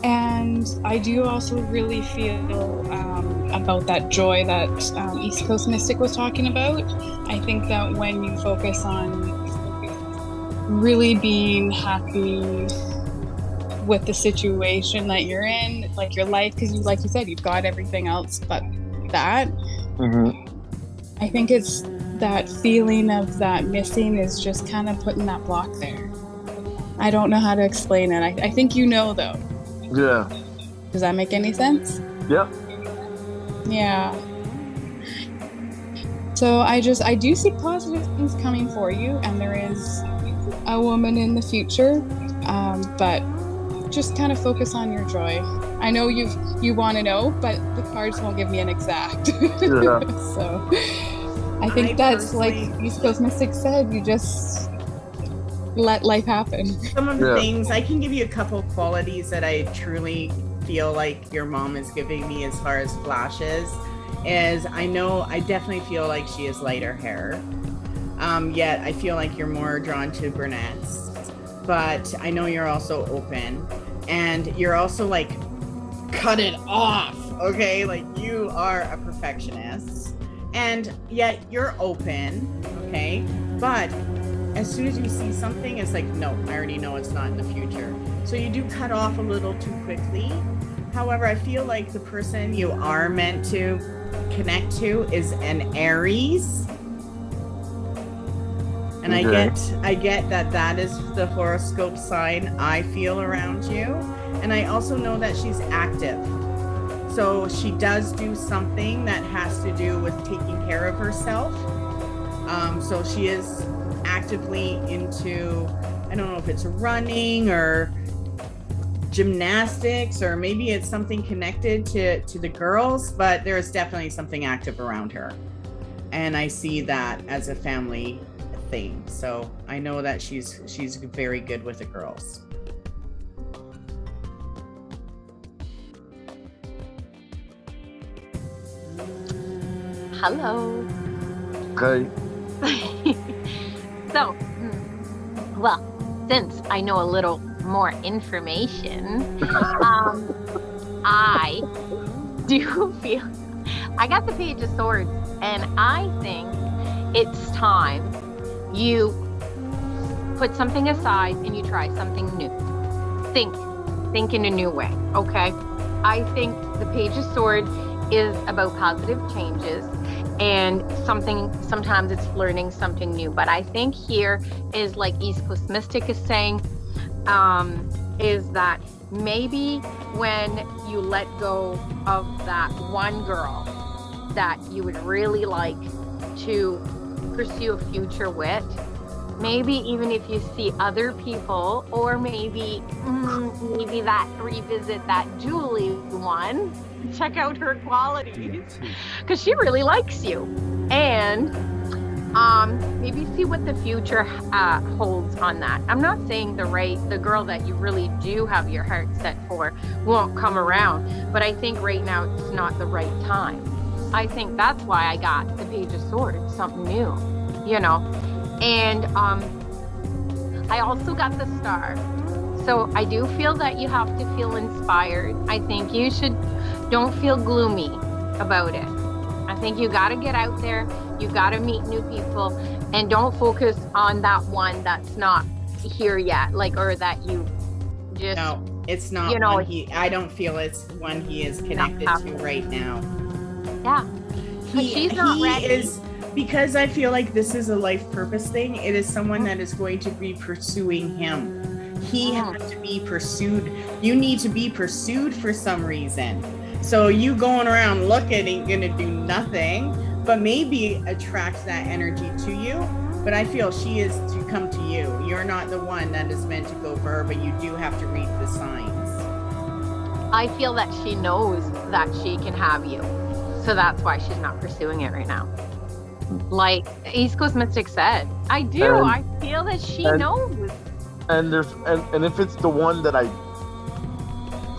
And I do also really feel about that joy that East Coast Mystic was talking about. I think that when you focus on really being happy with the situation that you're in, like your life, because like you said, you've got everything else but that. I think it's that feeling of that missing is just kind of putting that block there. I don't know how to explain it. I think you know, though. Yeah. Does that make any sense? Yep. Yeah. So I do see positive things coming for you, and there is a woman in the future, but just kind of focus on your joy. I know you want to know, but the cards won't give me an exact. Yeah. So I think that's like East Coast Mystic said, you just let life happen. Some of the things, I can give you a couple qualities that I truly feel like your mom is giving me as far as flashes, is I definitely feel like she has lighter hair. Yet I feel like you're more drawn to brunettes, but I know you're also open, and you're also like, cut it off, okay? Like, you are a perfectionist, and yet you're open, okay? But as soon as you see something, it's like, no, I already know it's not in the future. So you do cut off a little too quickly. However, I feel like the person you are meant to connect to is an Aries. And I get that is the horoscope sign I feel around you. And I also know that she's active. So she does do something that has to do with taking care of herself. So she is actively into, I don't know if it's running or gymnastics, or maybe it's something connected to the girls, but there is definitely something active around her. And I see that as a family thing. So I know that she's very good with the girls. Hello. Okay. So, well, since I know a little more information, I do feel I got the Page of Swords, and I think it's time you put something aside and you try something new. Think in a new way, okay? I think the Page of Swords is about positive changes, and sometimes it's learning something new. But I think here is, like East Coast Mystic is saying, is that maybe when you let go of that one girl that you would really like to pursue a future with, maybe even if you see other people, or maybe that revisit that Julie one, check out her qualities, because she really likes you, and maybe see what the future holds on that. I'm not saying the girl that you really do have your heart set for won't come around, but I think right now it's not the right time. I think that's why I got the Page of Swords, something new, you know. And I also got the Star. So I do feel that you have to feel inspired. I think you don't feel gloomy about it. I think you got to get out there. You got to meet new people, and don't focus on that one that's not here yet, or that you just. No, it's not. You know, I don't feel it's one he is connected to right now. Yeah, she's not ready. Because I feel like this is a life purpose thing. It is someone that is going to be pursuing him. He has to be pursued. You need to be pursued for some reason. So you going around looking ain't gonna do nothing, but maybe attract that energy to you. But I feel she is to come to you. You're not the one that is meant to go for her, but you do have to read the signs. I feel that she knows that she can have you. So that's why she's not pursuing it right now. Like East Coast Mystic said, I do. I feel that she knows. And if it's the one that I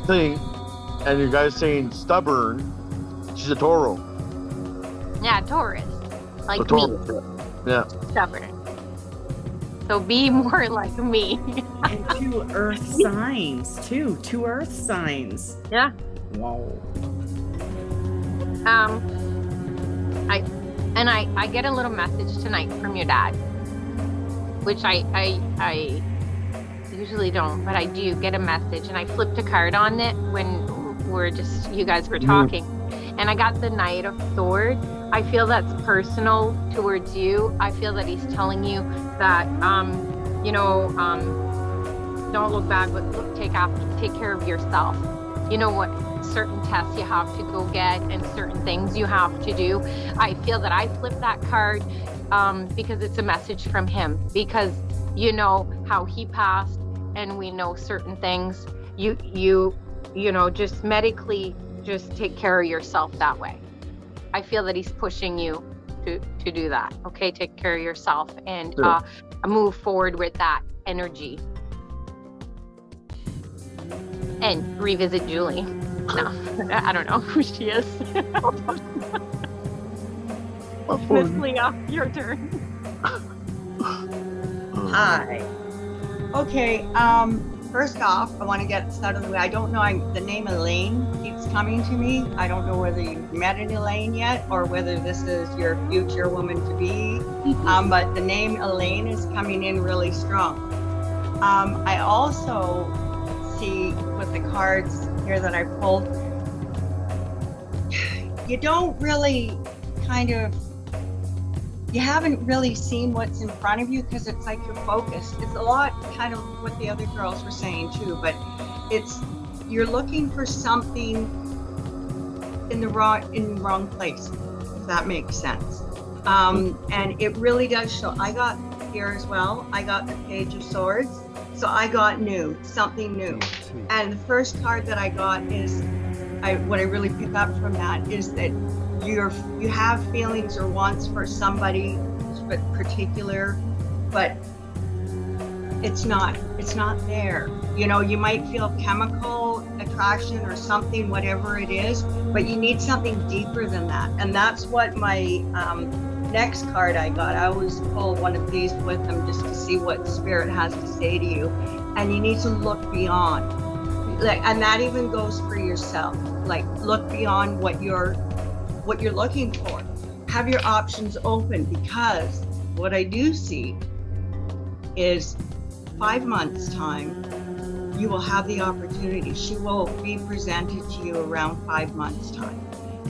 think, and you guys saying stubborn, she's a Tauruo. Yeah, Taurus. Like A Tauruo. me. Yeah. Stubborn. So be more like me. And 2 earth signs, too. 2 earth signs. Yeah. Wow. I get a little message tonight from your dad, which I usually don't, but I do get a message, and I flipped a card on it when you guys were talking, and I got the Knight of Swords. I feel that's personal towards you. I feel that he's telling you that, don't look back, but take care of yourself. You know what? Certain tests you have to go get and certain things you have to do. I feel that I flipped that card because it's a message from him, because you know how he passed, and we know certain things. You know, just medically, just take care of yourself that way. I feel that he's pushing you to do that. Okay, take care of yourself and move forward with that energy. And revisit Julie. No, I don't know who she is. Miss Leah, your turn. Hi. Okay, first off, I want to get this out of the way. I don't know, the name Elaine keeps coming to me. I don't know whether you've met an Elaine yet or whether this is your future woman to be, but the name Elaine is coming in really strong. I also see with the cards here that I pulled, you don't really you haven't really seen what's in front of you because it's like you're focused. It's a lot kind of what the other girls were saying too, but you're looking for something in the wrong place, if that makes sense. And it really does show. I got here as well. I got the Page of Swords. So I got something new. And the first card that I got is, what I really pick up from that is that you have feelings or wants for somebody particular, but it's not there. You know, you might feel chemical attraction or something, whatever it is, but you need something deeper than that. And that's what my next card I got. I always pull one of these with them just to see what Spirit has to say to you. And you need to look beyond. And that even goes for yourself. Like, look beyond what you're looking for. Have your options open, because what I do see is 5 months time, you will have the opportunity. She will be presented to you around 5 months time.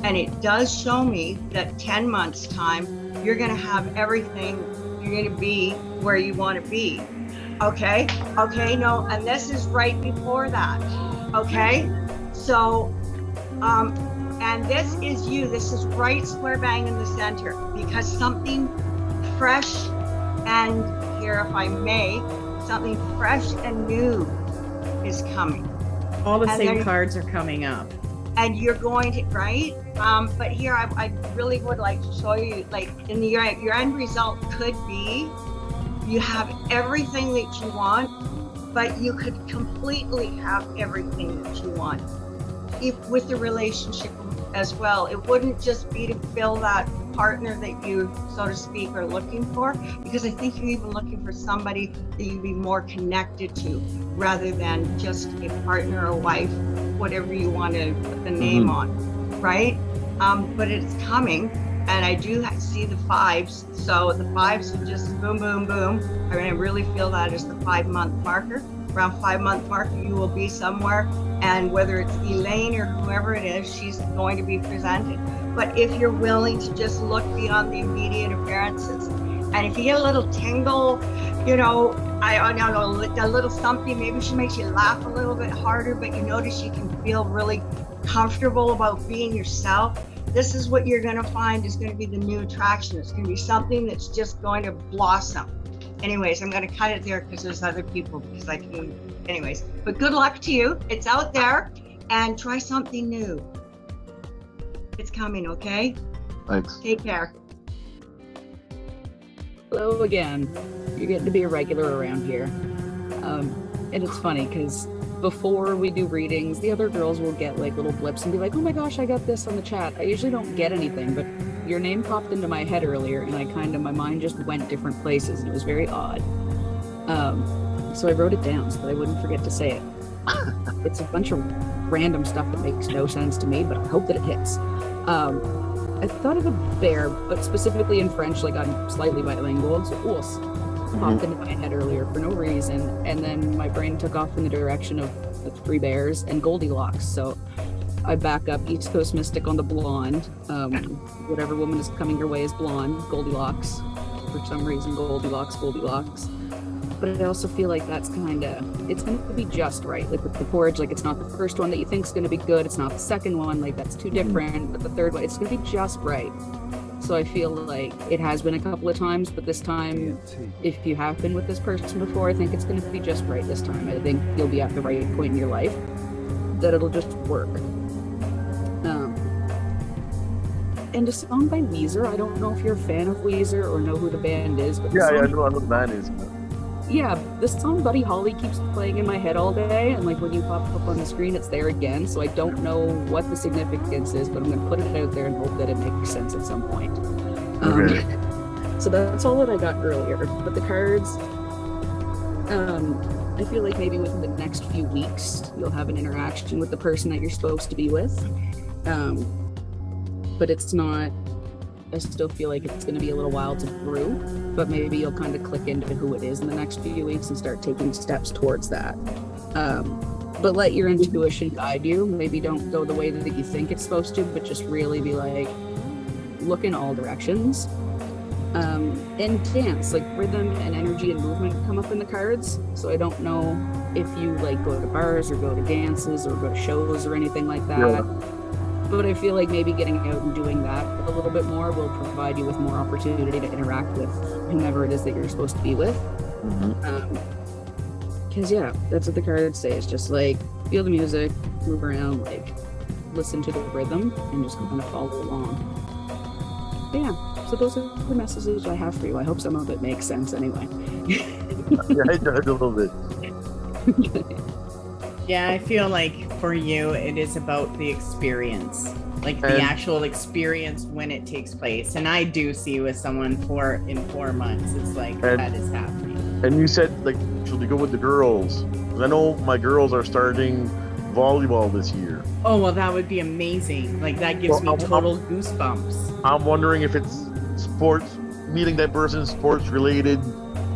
And it does show me that 10 months time, you're gonna have everything. You're gonna be where you wanna be. Okay, no, and this is right before that. Okay, so, and this is you. This is right square bang in the center, because something fresh, and here, if I may, something fresh and new is coming. All the same cards are coming up. And you're going to, right? But here, I really would like to show you, like, in your end result could be, you have everything that you want, but you could completely have everything that you want. If with the relationship as well, it wouldn't just be to fill that partner that you, so to speak, are looking for, because I think you're even looking for somebody that you'd be more connected to, rather than just a partner or wife, whatever you want to put the name on, right? But it's coming, and I do see the 5s. So the 5s are just boom, boom, boom. I mean, I really feel that is the 5-month marker. Around 5-month marker, you will be somewhere, and whether it's Elaine or whoever it is, she's going to be presented. But if you're willing to just look beyond the immediate appearances, and if you get a little tingle, you know, I don't know, a little something, maybe she makes you laugh a little bit harder, but you notice you can feel really comfortable about being yourself, this is what you're going to find is going to be the new attraction. It's going to be something that's just going to blossom. Anyways, I'm going to cut it there because there's other people, because I can, anyways, but good luck to you. It's out there. and try something new. It's coming, okay? Thanks. Take care. Hello again. You're getting to be a regular around here. And it's funny because before we do readings, the other girls will get like little blips and be like, oh my gosh, I got this on the chat. I usually don't get anything, but your name popped into my head earlier and my mind just went different places and it was very odd. So I wrote it down so that I wouldn't forget to say it. It's a bunch of random stuff that makes no sense to me, but I hope that it hits. I thought of a bear, but specifically in French, like I'm slightly bilingual, so ours popped into my head earlier for no reason, and then my brain took off in the direction of the three bears and Goldilocks, so I back up East Coast Mystic on the blonde. Whatever woman is coming your way is blonde, Goldilocks. For some reason, Goldilocks. But I also feel like that's it's going to be just right. Like with the porridge, like it's not the first one that you think is going to be good. It's not the second one, like that's too different. But the third one, it's going to be just right. So I feel like it has been a couple of times, but this time, if you have been with this person before, I think it's going to be just right this time. I think you'll be at the right point in your life that it'll just work. And a song by Weezer. I don't know if you're a fan of Weezer or know who the band is, but I know who the band is. Yeah, this song Buddy Holly keeps playing in my head all day, and like when you pop up on the screen, it's there again. So I don't know what the significance is, but I'm going to put it out there and hope that it makes sense at some point. Okay. So that's all that I got earlier. But the cards, I feel like maybe within the next few weeks, you'll have an interaction with the person that you're supposed to be with. But it's not, I still feel like it's going to be a little while to brew, but maybe you'll kind of click into who it is in the next few weeks and start taking steps towards that. But let your intuition guide you. Maybe don't go the way that you think it's supposed to, but just really be like, look in all directions. And dance, like rhythm and energy and movement come up in the cards. So I don't know if you like go to bars or go to dances or go to shows or anything like that. Yeah. But I feel like maybe getting out and doing that a little bit more will provide you with more opportunity to interact with whomever it is that you're supposed to be with. Because that's what the cards say. It's just like feel the music, move around, like listen to the rhythm, and just kind of follow along. But yeah, so those are the messages I have for you. I hope some of it makes sense anyway. Yeah, I heard a little bit. Yeah, I feel like for you, it is about the experience, like the actual experience when it takes place. And I do see with someone in 4 months, it's like that is happening. And you said, like, should we go with the girls? I know my girls are starting volleyball this year. Oh, well, that would be amazing. Like, that gives me total goosebumps. I'm wondering if it's sports, meeting that person sports related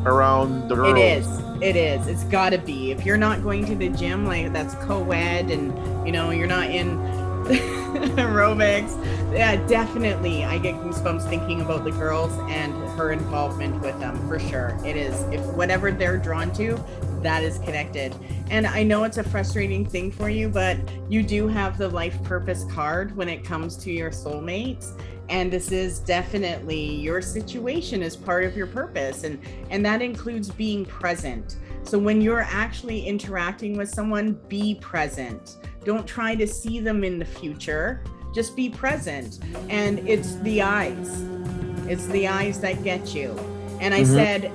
around the girls. It is. It's got to be. If you're not going to the gym, like that's co-ed and, you're not in aerobics. Yeah, definitely. I get goosebumps thinking about the girls and her involvement with them, for sure. It is. If whatever they're drawn to, that is connected. And I know it's a frustrating thing for you, but you do have the life purpose card when it comes to your soulmates. And this is definitely your situation as part of your purpose. And that includes being present. So when you're actually interacting with someone, be present. Don't try to see them in the future. Just be present. And it's the eyes. It's the eyes that get you. And I said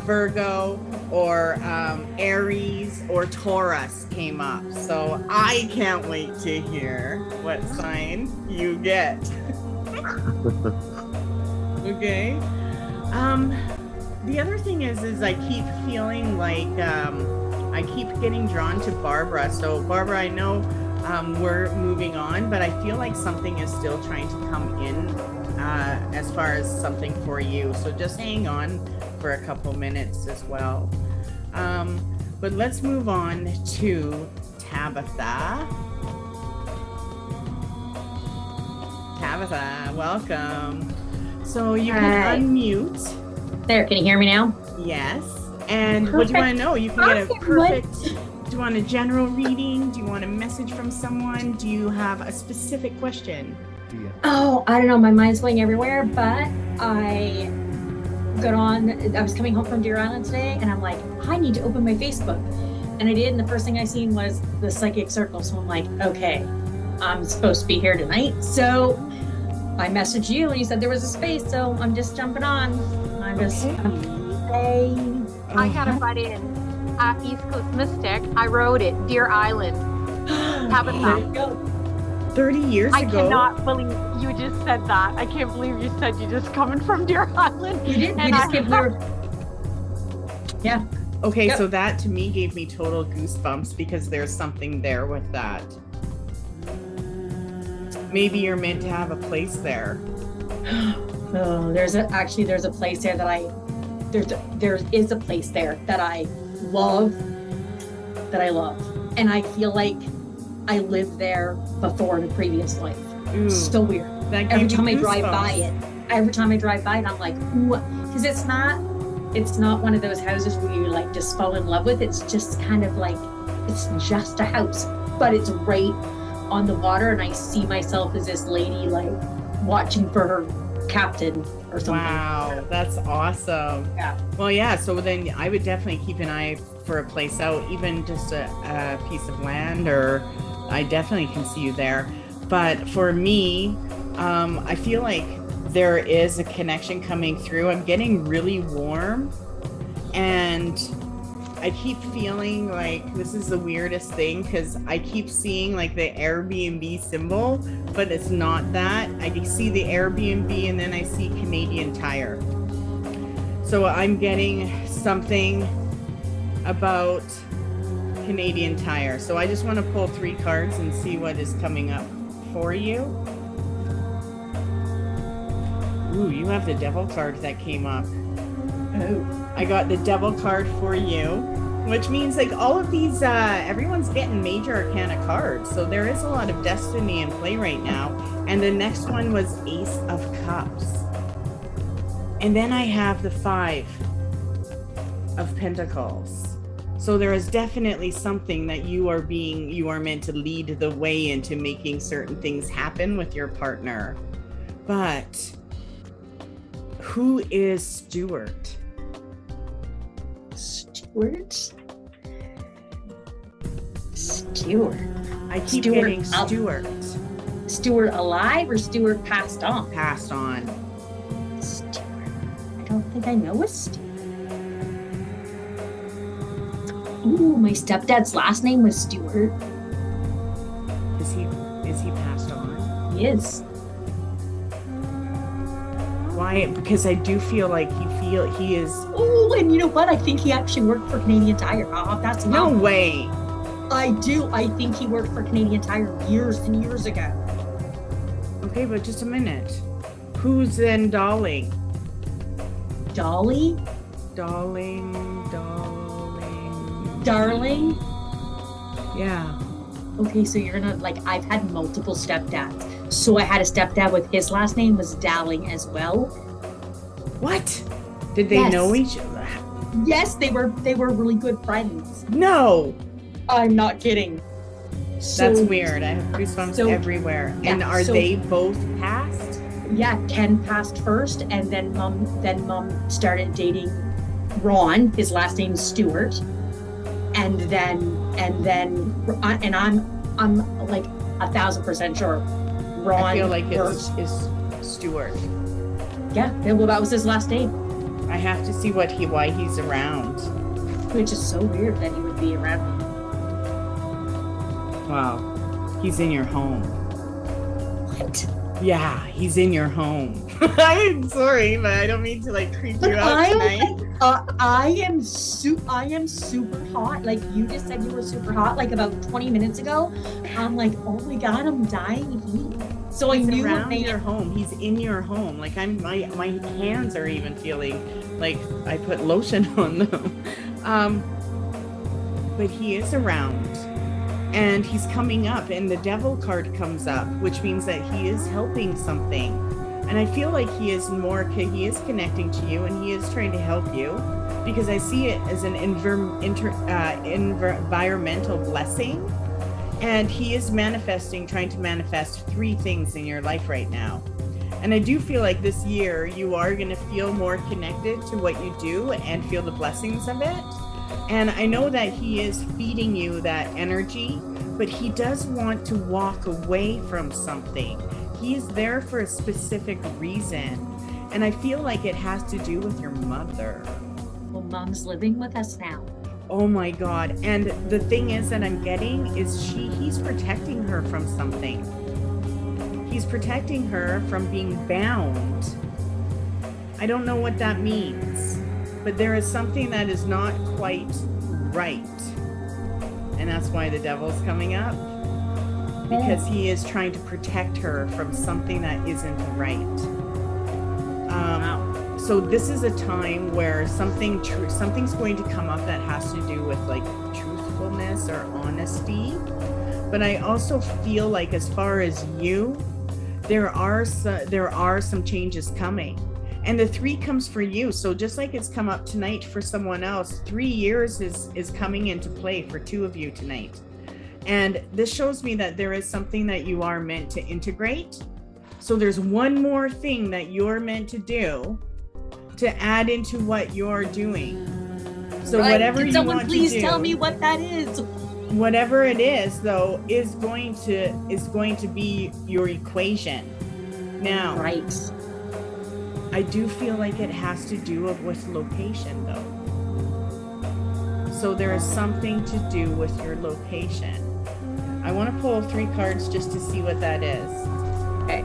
Virgo or Aries or Taurus came up. So I can't wait to hear what sign you get. Okay. The other thing is I keep feeling like I keep getting drawn to Barbara. So Barbara, I know we're moving on, but I feel like something is still trying to come in as far as something for you. So just hang on for a couple minutes as well. But let's move on to Tabitha. Tabitha, welcome. So you can unmute. There, can you hear me now? Yes. And what do you want to know? You can get a perfect... Do you want a general reading? Do you want a message from someone? Do you have a specific question? Oh, I don't know. My mind's going everywhere, but I was coming home from Deer Island today, and I'm like, I need to open my Facebook. And I did, and the first thing I seen was the psychic circle. So I'm like, okay, I'm supposed to be here tonight. So I messaged you and you said there was a space, so I'm just jumping on. I'm just I got to butt in. East Coast Mystic, I wrote it, Deer Island. There you go. 30 years I ago. cannot believe you just said that. I can't believe you said you just coming from Deer Island. We did. We just gave her. Yeah. Okay, Yep. so that to me gave me total goosebumps because there's something there with that. Maybe you're meant to have a place there. Oh, there's a place there that there is a place there that I love, and I feel like I lived there before in a previous life. Ooh, So weird. that Every gave time me I drive by goosebumps. it, I'm like, ooh, because it's not one of those houses where you like just fall in love with. It's just kind of like, it's just a house, but it's right on the water, and I see myself as this lady like watching for her captain or something. Wow, that's awesome. Yeah. Well, yeah, so then I would definitely keep an eye for a place out, even just a piece of land, or I definitely can see you there. But for me, I feel like there is a connection coming through. I'm getting really warm, and I keep feeling like this is the weirdest thing because I keep seeing like the Airbnb symbol, but it's not that. I see the Airbnb and then I see Canadian Tire. So I'm getting something about Canadian Tire. So I just want to pull 3 cards and see what is coming up for you. Ooh, you have the Devil card that came up. Oh, I got the Devil card for you, which means like all of these, everyone's getting major arcana cards. So there is a lot of destiny in play right now. And the next one was Ace of Cups. And then I have the 5 of Pentacles. So there is definitely something that you are meant to lead the way into making certain things happen with your partner. But who is Stuart? Stuart. I keep getting Stuart. Stuart alive or Stuart passed on? Passed on. Stuart. I don't think I know a Stuart. Ooh, my stepdad's last name was Stuart. Is he passed on? He is. Why? Because I do feel like he is. Oh, and you know what? I think he actually worked for Canadian Tire. Oh, that's no way. I do. I think he worked for Canadian Tire years and years ago. Okay, but just a minute. Who's then Darling? Dolly? Darling. Yeah. Okay, so you're gonna like, I've had multiple stepdads. So I had a stepdad with his last name was Dowling as well. What? Did they know each other? Yes, they were really good friends. No. I'm not kidding. That's weird. I have goosebumps everywhere. Yeah, and are they both passed? Yeah, Ken passed first, and then mom started dating Ron. His last name's Stewart. And I'm like 1,000% sure Ron. I feel like it's Stewart. Yeah, well, that was his last name. I have to see why he's around. Which is so weird that he would be around. Wow, he's in your home. What? Yeah, he's in your home. I'm sorry, but I don't mean to like creep you out tonight. I am super hot. Like you just said you were super hot like about 20 minutes ago. I'm like, oh my god, I'm dying of heat. So he's I knew around your home. He's in your home. Like my hands are even feeling like I put lotion on them. But he is around. And he's coming up, and the Devil card comes up, which means that he is helping something. And I feel like he is connecting to you, and he is trying to help you, because I see it as an environmental blessing. And he is trying to manifest 3 things in your life right now. And I do feel like this year you are going to feel more connected to what you do and feel the blessings of it. And I know that he is feeding you that energy, but he does want to walk away from something. He is there for a specific reason. And I feel like it has to do with your mother. Well, Mom's living with us now. Oh my God. And the thing is that I'm getting is he's protecting her from something. He's protecting her from being bound. I don't know what that means, but there is something that is not quite right. And that's why the devil's coming up, because he is trying to protect her from something that isn't right. So this is a time where something's going to come up that has to do with like truthfulness or honesty. But I also feel like as far as you, there are some changes coming. And the 3 comes for you. So just like it's come up tonight for someone else, 3 years is coming into play for 2 of you tonight. And this shows me that there is something that you are meant to integrate. So there's one more thing that you're meant to do to add into what you're doing. So whatever you want to do. Please tell me what that is. Whatever it is, though, is going to be your equation. Now, right. I do feel like it has to do with location, though. So there is something to do with your location. I want to pull 3 cards just to see what that is. Okay.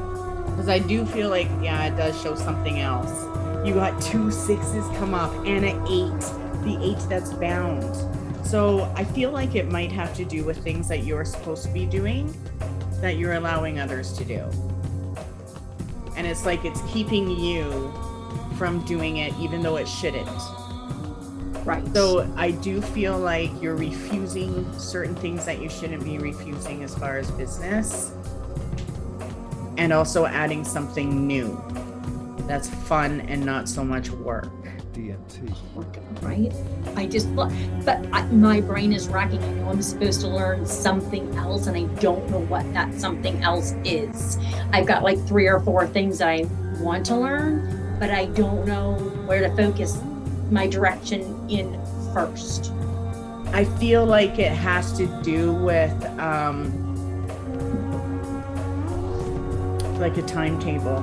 Because I do feel like, yeah, it does show something else. You got 2 6s come up and an 8. The 8 that's bound. So I feel like it might have to do with things that you're supposed to be doing that you're allowing others to do. And it's like it's keeping you from doing it even though it shouldn't. Right. So I do feel like you're refusing certain things that you shouldn't be refusing as far as business. And also adding something new that's fun and not so much work. DMT. Right? My brain is racking. I know I'm supposed to learn something else, and I don't know what that something else is. I've got like 3 or 4 things that I want to learn, but I don't know where to focus my direction in first. I feel like it has to do with like a timetable.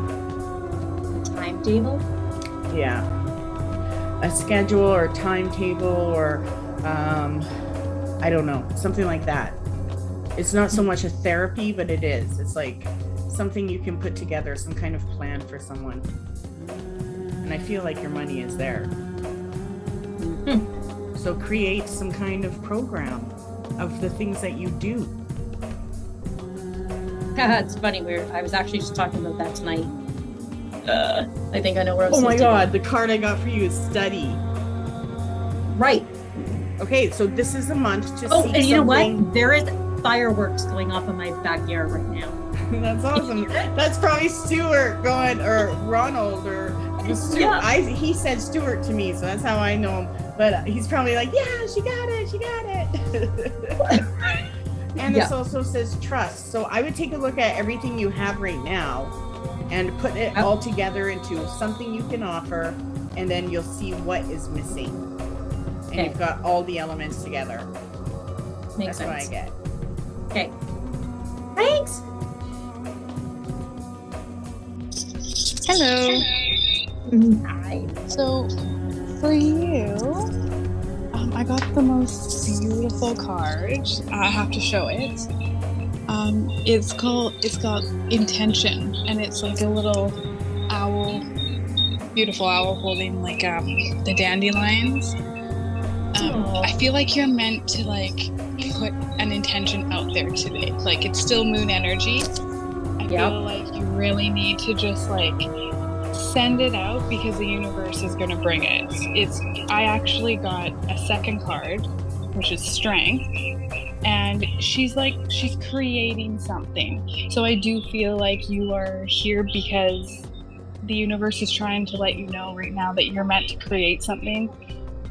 Timetable? Yeah. A schedule or timetable or I don't know, something like that. It's not so much a therapy, but it is. It's like something you can put together, some kind of plan for someone. And I feel like your money is there. So create some kind of program of the things that you do. It's funny. I was actually just talking about that tonight. I think I know where I'm Oh my supposed to God, go. the card I got for you is study. Right. Okay, so this is a month to see and you know something. what? There is fireworks going off in my backyard right now. That's awesome. That's probably Stuart going, or Ronald, or Stuart. Yeah. He said Stuart to me, so that's how I know him. But he's probably like, yeah, she got it. And this also says trust. So I would take a look at everything you have right now and put it all together into something you can offer, and then you'll see what is missing. And you've got all the elements together. Makes That's what I sense. get. Okay. Thanks. Hello. Hi. So, for you, I got the most beautiful card. I have to show it. It's got intention, and it's like a little owl, beautiful owl holding like the dandelions. I feel like you're meant to like put an intention out there today. Like it's still moon energy. I feel like you really need to just like send it out because the universe is going to bring it. I actually got a second card, which is strength, and she's creating something. So I do feel like you are here because the universe is trying to let you know right now that you're meant to create something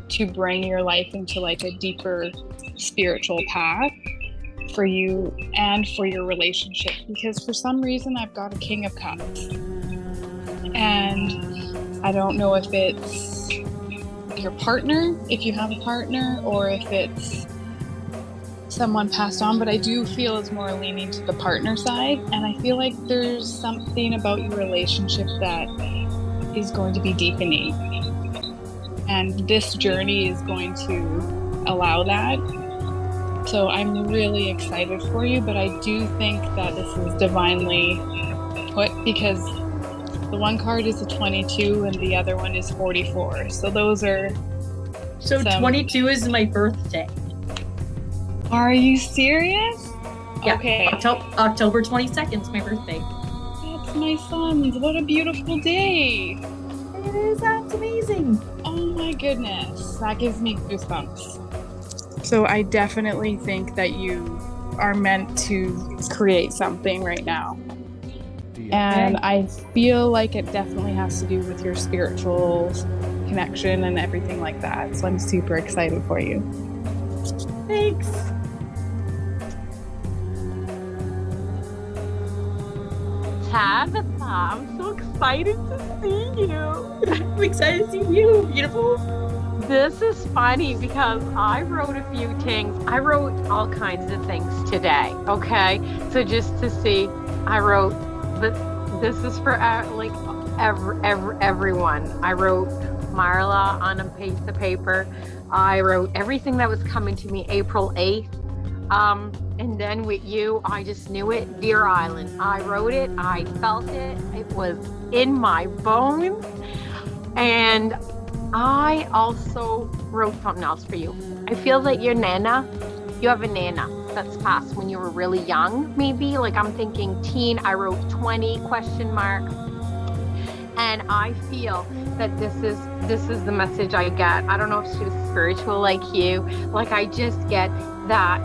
to bring your life into like a deeper spiritual path for you and for your relationship, because for some reason I've got a King of Cups, and I don't know if it's your partner, if you have a partner, or if it's someone passed on, but I do feel it's more leaning to the partner side. And I feel like there's something about your relationship that is going to be deepening. And this journey is going to allow that. So I'm really excited for you, but I do think that this is divinely put, because the one card is a 22 and the other one is 44. So those are... So 22 is my birthday. Are you serious? Yeah. Okay. October 22nd is my birthday. That's my son's. What a beautiful day. It is. That's amazing. Oh my goodness. That gives me goosebumps. So I definitely think that you are meant to create something right now. And I feel like it definitely has to do with your spiritual connection and everything like that. So I'm super excited for you. Thanks. Tabitha, I'm so excited to see you. I'm excited to see you, beautiful. This is funny because I wrote a few things. I wrote all kinds of things today, okay? So just to see, I wrote, but this is for like everyone. I wrote Marla on a piece of paper. I wrote everything that was coming to me April 8th. And then with you, I just knew it. Deer Island. I wrote it. I felt it. It was in my bones. And I also wrote something else for you. I feel that your Nana, you have a Nana that's passed when you were really young, maybe. Like I'm thinking teen. I wrote 20 question mark. And I feel that this is the message I get. I don't know if she was spiritual like you. Like I just get that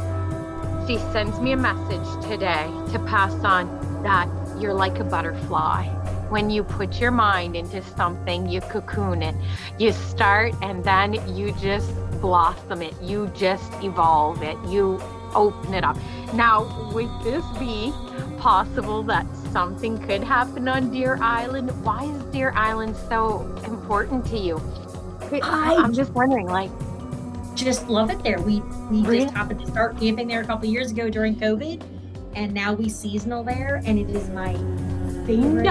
she sends me a message today to pass on that you're like a butterfly. When you put your mind into something, you cocoon it. You start and then you just blossom it. You just evolve it. You open it up. Now, would this be possible that something could happen on Deer Island? Why is Deer Island so important to you? I'm just wondering, like, just love it there. We just happened to start camping there a couple of years ago during COVID, and now we seasonal there, and it is my favorite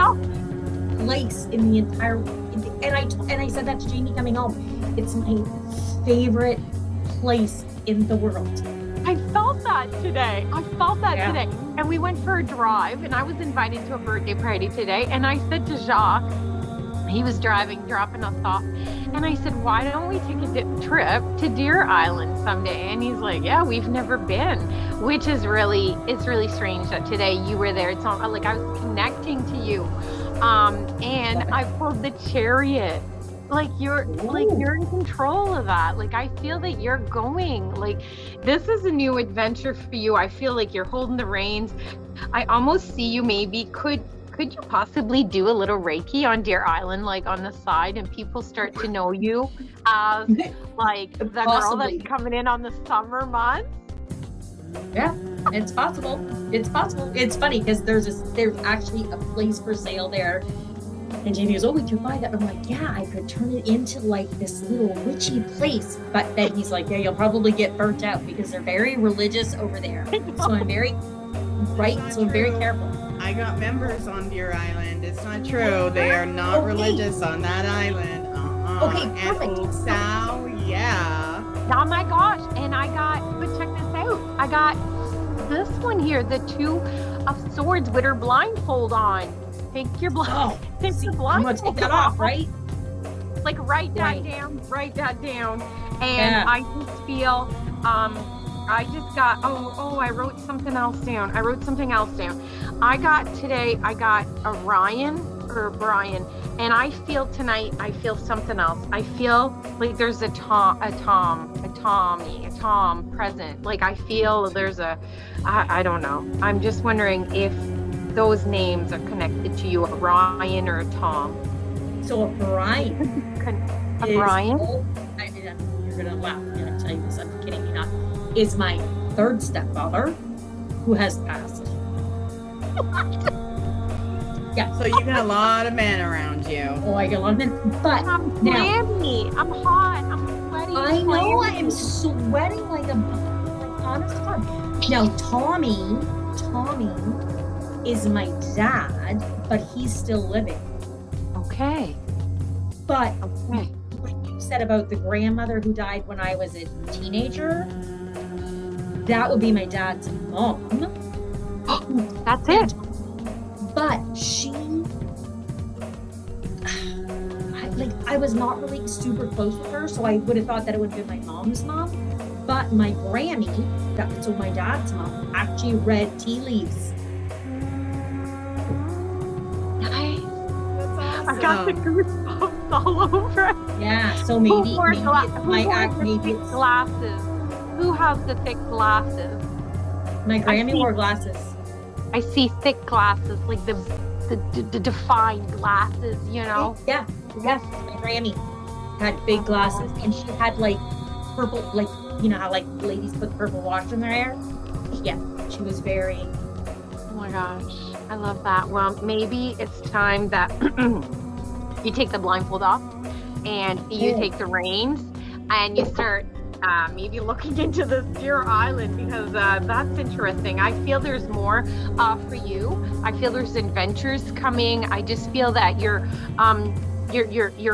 place in the entire. And I said that to Jamie coming home. It's my favorite place in the world. I felt that today. Today. And we went for a drive, and I was invited to a birthday party today. And I said to Jacques, he was dropping us off, and I said, why don't we take a trip to Deer Island someday? And he's like, yeah, we've never been, which is it's really strange that today you were there. It's not like I was connecting to you. And I pulled the chariot. Like you're in control of that. Like I feel that you're going, like this is a new adventure for you. I feel like you're holding the reins. I almost see you maybe could you possibly do a little Reiki on Deer Island, like on the side, and people start to know you as like the girl that's coming in on the summer months? Yeah, it's possible. It's possible. It's funny because there's actually a place for sale there. And Jamie goes, oh, we could buy that. I'm like, yeah, I could turn it into like this little witchy place. But then he's like, yeah, you'll probably get burnt out because they're very religious over there. So I'm very careful. I got members on Deer Island. It's not true. They are not religious on that island. Okay, perfect. And Sal, yeah. Oh my gosh. And but check this out. I got this one here, the Two of Swords with her blindfold on. Take your blindfold. Take your blindfold. I'm gonna take that off, right? Like write that down. And I just feel I just got I wrote something else down. I got Brian, and I feel tonight I feel something else. I feel like there's a Tom present. Like I feel there's I don't know. I'm just wondering if those names are connected to you, a Ryan or a Tom. So a Brian. Brian? You're gonna laugh. I'm gonna tell you this. I'm kidding you not. Is my third stepfather, who has passed. Yeah. So you got a lot of men around you. Oh, I got a lot of men. But I'm now, clammy. I'm hot. I'm sweaty. I know I am clammy. sweating like honest to God. Now, Tommy is my dad, but he's still living. Okay. But Okay. what you said about the grandmother who died when I was a teenager, that would be my dad's mom. That's it. But I was not really super close with her, so I would have thought that it would have been my mom's mom. But my Grammy, so my dad's mom, actually read tea leaves. Nice. That's awesome. I got the goosebumps all over. Yeah, so maybe Who wore it's thick glasses? Who has the thick glasses? my Grammy wore glasses. I see thick glasses, like the defined glasses, you know? Yeah, yes, my Grammy had big glasses, and she had like purple, like, you know how like ladies put purple wash in their hair? Yeah, she was very. Oh my gosh, I love that. Well, maybe it's time that you take the blindfold off and you take the reins and you start maybe looking into this deer island, because that's interesting. I feel there's more for you. I feel there's adventures coming. I just feel that you're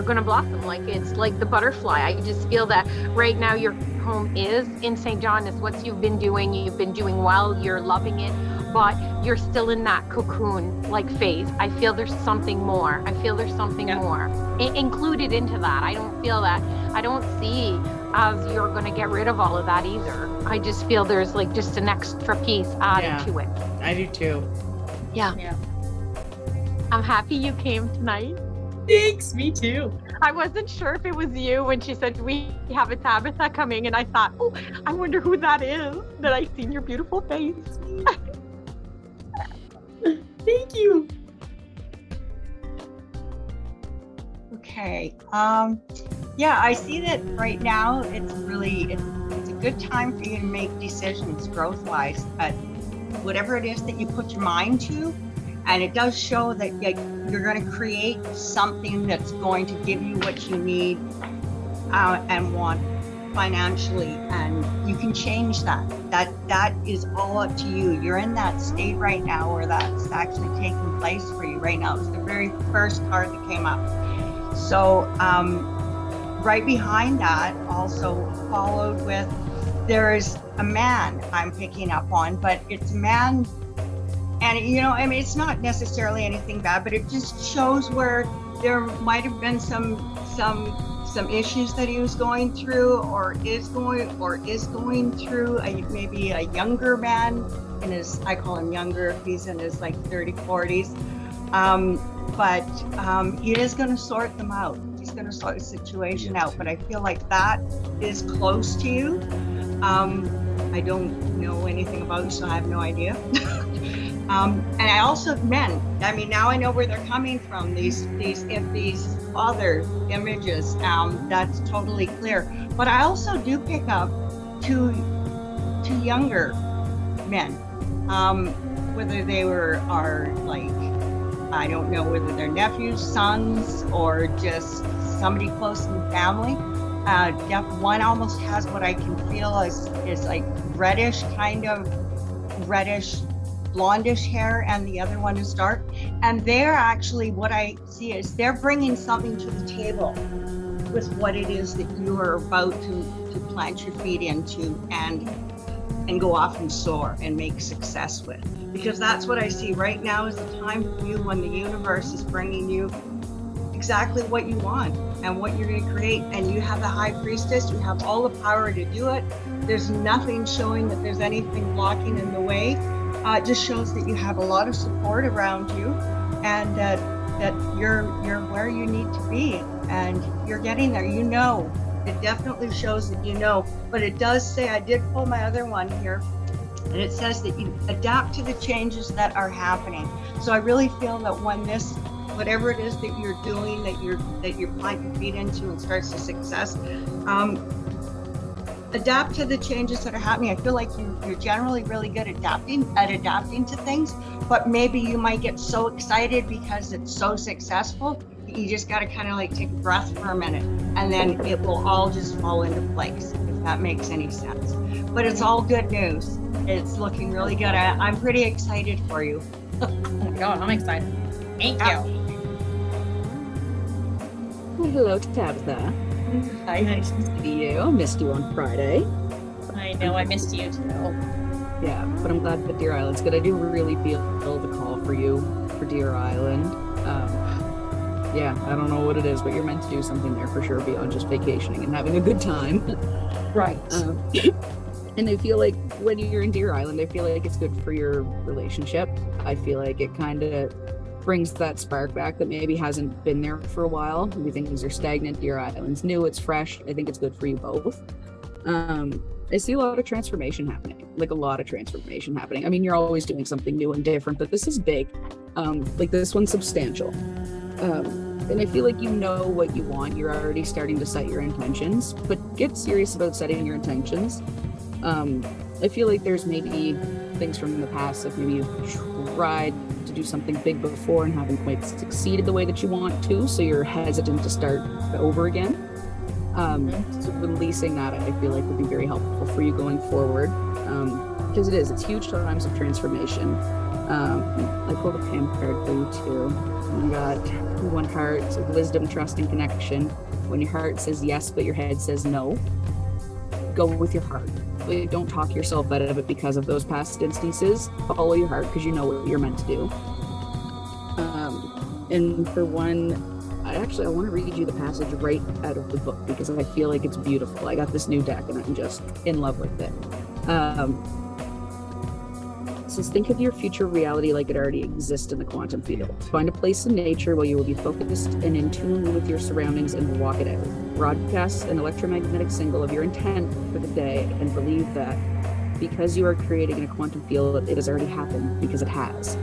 gonna blossom, like it's like the butterfly. I just feel that right now your home is in St. John. Is what you've been doing. You've been doing well. You're loving it, but you're still in that cocoon like phase. I feel there's something more. I feel there's something more included into that. I don't feel that. I don't see as you're going to get rid of all of that either. I just feel there's like just an extra piece added to it. I do too. Yeah. I'm happy you came tonight. Thanks, me too. I wasn't sure if it was you when she said we have a Tabitha coming, and I thought, oh, I wonder who that is. That I seen your beautiful face. Thank you. Okay. Yeah, I see that right now it's a good time for you to make decisions growth-wise. Whatever it is that you put your mind to, and it does show that you're going to create something that's going to give you what you need and want financially, and you can change that. That is all up to you. You're in that state right now where that's actually taking place for you right now. It's the very first card that came up. So right behind that, also followed with, there is a man I'm picking up on, but it's a man, and you know, I mean, it's not necessarily anything bad, but it just shows where there might have been some issues that he was going through, or is going through. Maybe a younger man in his, I call him younger, he's in his like 30s, 40s. But he is going to sort them out. He's going to sort the situation out. But I feel like that is close to you. I don't know anything about you, so I have no idea. And I also, men, I mean, now I know where they're coming from, these father images. That's totally clear. But I also do pick up two younger men, whether they are like, I don't know whether they're nephews, sons, or just somebody close in the family. One almost has what I can feel is like reddish, blondish hair, and the other one is dark. And they're actually, what I see is they're bringing something to the table with what it is that you are about to plant your feet into and go off and soar and make success with. Because that's what I see right now is the time for you when the universe is bringing you exactly what you want and what you're going to create. And you have the High Priestess, you have all the power to do it. There's nothing showing that there's anything blocking in the way. It just shows that you have a lot of support around you, and that you're where you need to be, and you're getting there. You know, it definitely shows that you know. But it does say, I did pull my other one here, and it says that you adapt to the changes that are happening. So I really feel that when this, whatever it is that you're doing, that you're planting your feet into and starts to success, adapt to the changes that are happening. I feel like you're generally really good at adapting to things, but maybe you might get so excited because it's so successful. You just got to kind of like take a breath for a minute, and then it will all just fall into place, if that makes any sense. But it's all good news. It's looking really good. I'm pretty excited for you. Oh my God, I'm excited. Thank you. Well, hello, Tabitha. Hi. Nice to see you. I missed you on Friday. I know, I missed you too. Yeah, but I'm glad that Deer Island's good. I do really feel the call for you for Deer Island. Yeah, I don't know what it is, but you're meant to do something there for sure beyond just vacationing and having a good time. Right. And I feel like when you're in Deer Island, I feel like it's good for your relationship. I feel like it kind of brings that spark back that maybe hasn't been there for a while. Maybe things are stagnant. Deer Island's new, it's fresh. I think it's good for you both. I see a lot of transformation happening, like a lot of transformation happening. I mean, you're always doing something new and different, but this is big. Like this one's substantial. And I feel like you know what you want. You're already starting to set your intentions, but get serious about setting your intentions. I feel like there's maybe things from the past, like maybe you've tried to do something big before and haven't quite succeeded the way that you want to, so you're hesitant to start over again. So releasing that, I feel like would be very helpful for you going forward, because it's huge times of transformation. I pulled a Pam card for you too. You got one heart, wisdom, trust, and connection. When your heart says yes, but your head says no, go with your heart. Don't talk yourself out of it because of those past instances. Follow your heart because you know what you're meant to do. And for one, I want to read you the passage right out of the book because I feel like it's beautiful. I got this new deck and I'm just in love with it. It says, think of your future reality like it already exists in the quantum field. Find a place in nature where you will be focused and in tune with your surroundings and walk it out. Broadcast an electromagnetic signal of your intent for the day and believe that because you are creating in a quantum field, it has already happened because it has.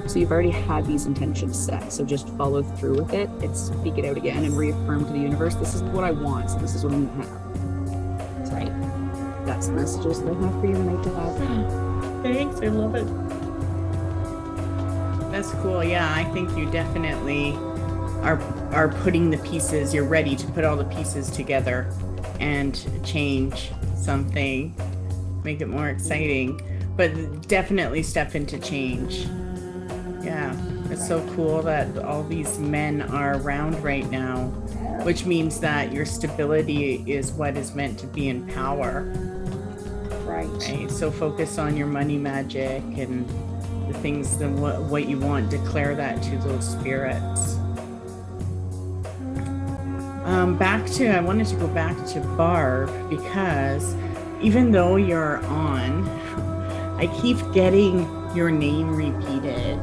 So you've already had these intentions set. So just follow through with it and speak it out again and reaffirm to the universe, this is what I want, so this is what I'm going to have. That's right. That's the messages that I have for you tonight to have. Thanks, I love it. That's cool. Yeah, I think you definitely are putting the pieces. You're ready to put all the pieces together and change something, make it more exciting, but definitely step into change. Yeah, it's so cool that all these men are around right now, which means that your stability is what is meant to be in power. Right. So focus on your money magic and the things that what you want. Declare that to those spirits. I wanted to go back to Barb because even though you're on, I keep getting your name repeated.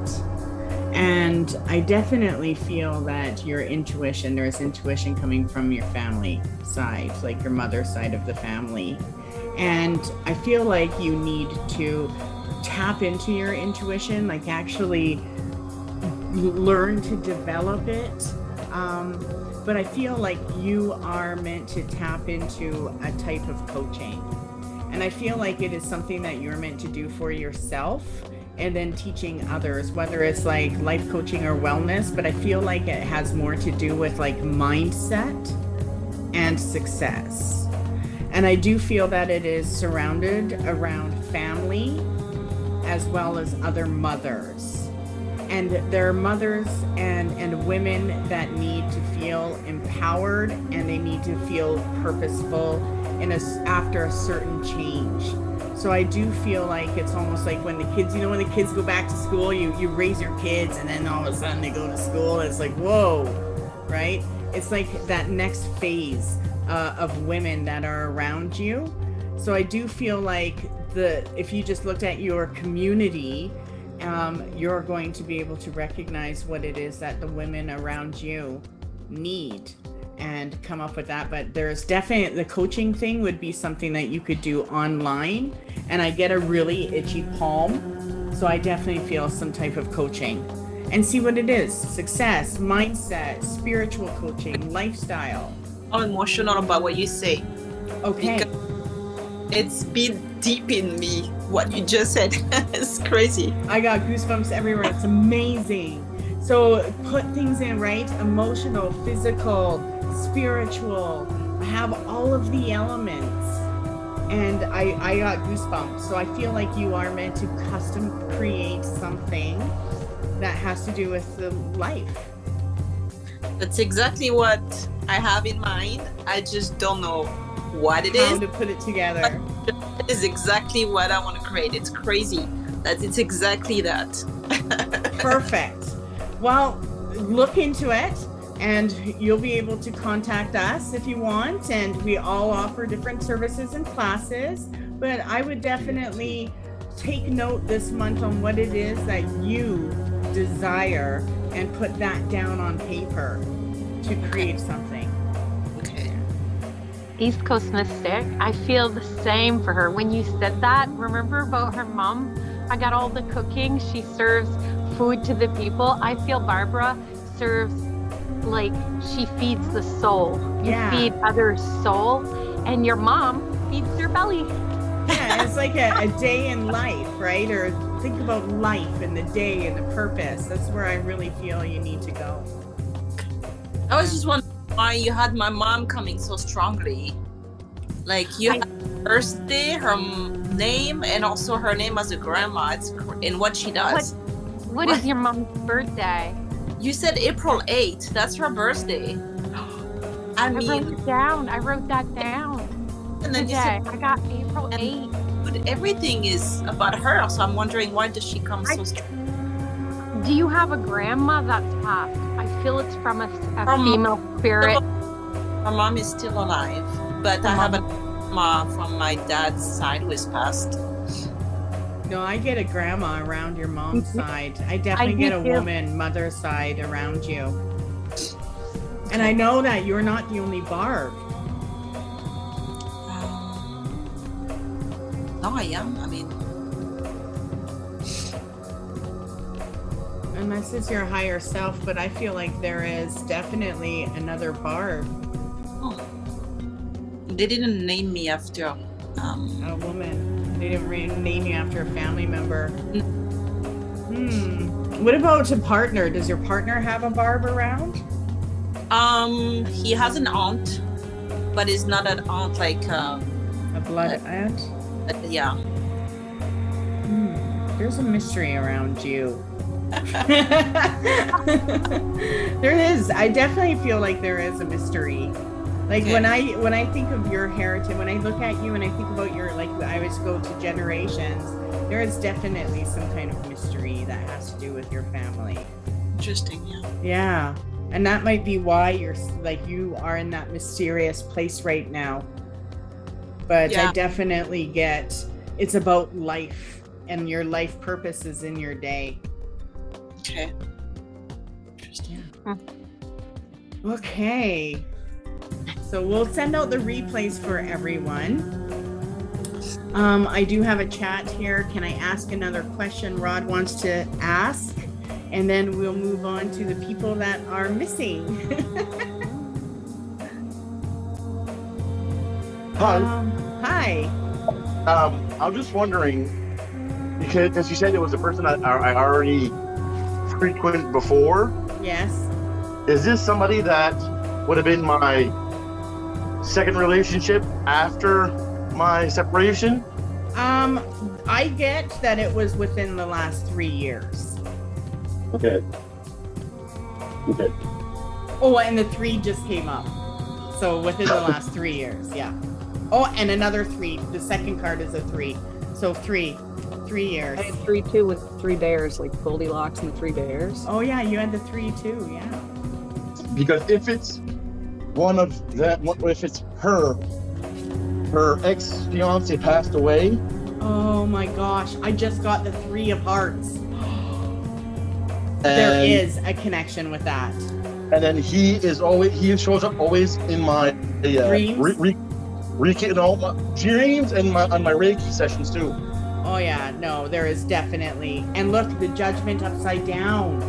And I definitely feel that your intuition, there's intuition coming from your family side, like your mother's side of the family. And I feel like you need to tap into your intuition, like actually learn to develop it. But I feel like you are meant to tap into a type of coaching. And I feel like it is something that you're meant to do for yourself and then teaching others, whether it's like life coaching or wellness, but I feel like it has more to do with like mindset and success. And I do feel that it is surrounded around family as well as other mothers. And there are mothers and women that need to feel empowered and they need to feel purposeful after a certain change. So I do feel like it's almost like when the kids, when the kids go back to school, you raise your kids and then all of a sudden they go to school and it's like, whoa, right? It's like that next phase of women that are around you. So I do feel like if you just looked at your community, you're going to be able to recognize what it is that the women around you need and come up with that. But there's definitely the coaching thing would be something that you could do online. And I get a really itchy palm. So I definitely feel some type of coaching and see what it is. Success, mindset, spiritual coaching, lifestyle. I'm emotional about what you say. Okay. It's been deep in me. What you just said is crazy. I got goosebumps everywhere. It's amazing. So put things in, right? Emotional, physical, spiritual. I have all of the elements. And I got goosebumps. So I feel like you are meant to custom create something that has to do with the life. That's exactly what I have in mind. I just don't know what it is. How to put it together. It is exactly what I want to create. It's crazy that it's exactly that. Perfect. Well, look into it and you'll be able to contact us if you want. And we all offer different services and classes, but I would definitely take note this month on what it is that you desire and put that down on paper to create something. Okay. East Coast Mystic, I feel the same for her. When you said that, remember about her mom? I got all the cooking. She serves food to the people. I feel Barbara serves, like, she feeds the soul. You feed others' soul, and your mom feeds your belly. Yeah, it's like a day in life, right? Or think about life and the day and the purpose. That's where I really feel you need to go. I was just wondering why you had my mom coming so strongly. Like, you had her birthday, her name, and also her name as a grandma. It's in what she does. What is your mom's birthday? You said April 8th. That's her birthday. I wrote it down. I wrote that down. And then you said, I got April 8th. But everything is about her, so I'm wondering, why does she come so strong? Do you have a grandma that's passed? I feel it's from a female spirit. My mom is still alive, but I have a grandma from my dad's side who is passed. No, I get a grandma around your mom's side. I definitely get a woman, mother's side around you. And I know that you're not the only Barb. No, I am. I mean, unless it's your higher self, but I feel like there is definitely another Barb. Oh. They didn't name me after a woman. They didn't name you after a family member. What about a partner? Does your partner have a Barb around? He has an aunt, but it's not an aunt like a blood aunt. Yeah. There's a mystery around you. There is. I definitely feel like there is a mystery. Like when I think of your heritage, when I look at you and I think about your, like, I always go to generations, there is definitely some kind of mystery that has to do with your family. Interesting, yeah. Yeah. And that might be why you're like, you are in that mysterious place right now. But I definitely get, it's about life and your life purpose is in your day. Okay. Interesting. Okay. So we'll send out the replays for everyone. I do have a chat here. Can I ask another question Rod wants to ask? And then we'll move on to the people that are missing. Hi. Hi. I was just wondering, because you said it was a person I already frequented before. Yes. Is this somebody that would have been my second relationship after my separation? I get that it was within the last 3 years. Okay. Okay. Oh, and the 3 just came up. So within the last 3 years, yeah. Oh, and another 3. The second card is a 3. So 3 years. I had 3 too, with 3 bears, like Goldilocks and the 3 bears. Oh yeah, you had the 3 too, yeah. Because if it's one of that, if it's her ex-fiance passed away. Oh my gosh, I just got the 3 of hearts. There is a connection with that. And then he shows up always in my dreams, my dreams and on my Reiki sessions too. Oh yeah, no, there is definitely. And look, the judgment upside down.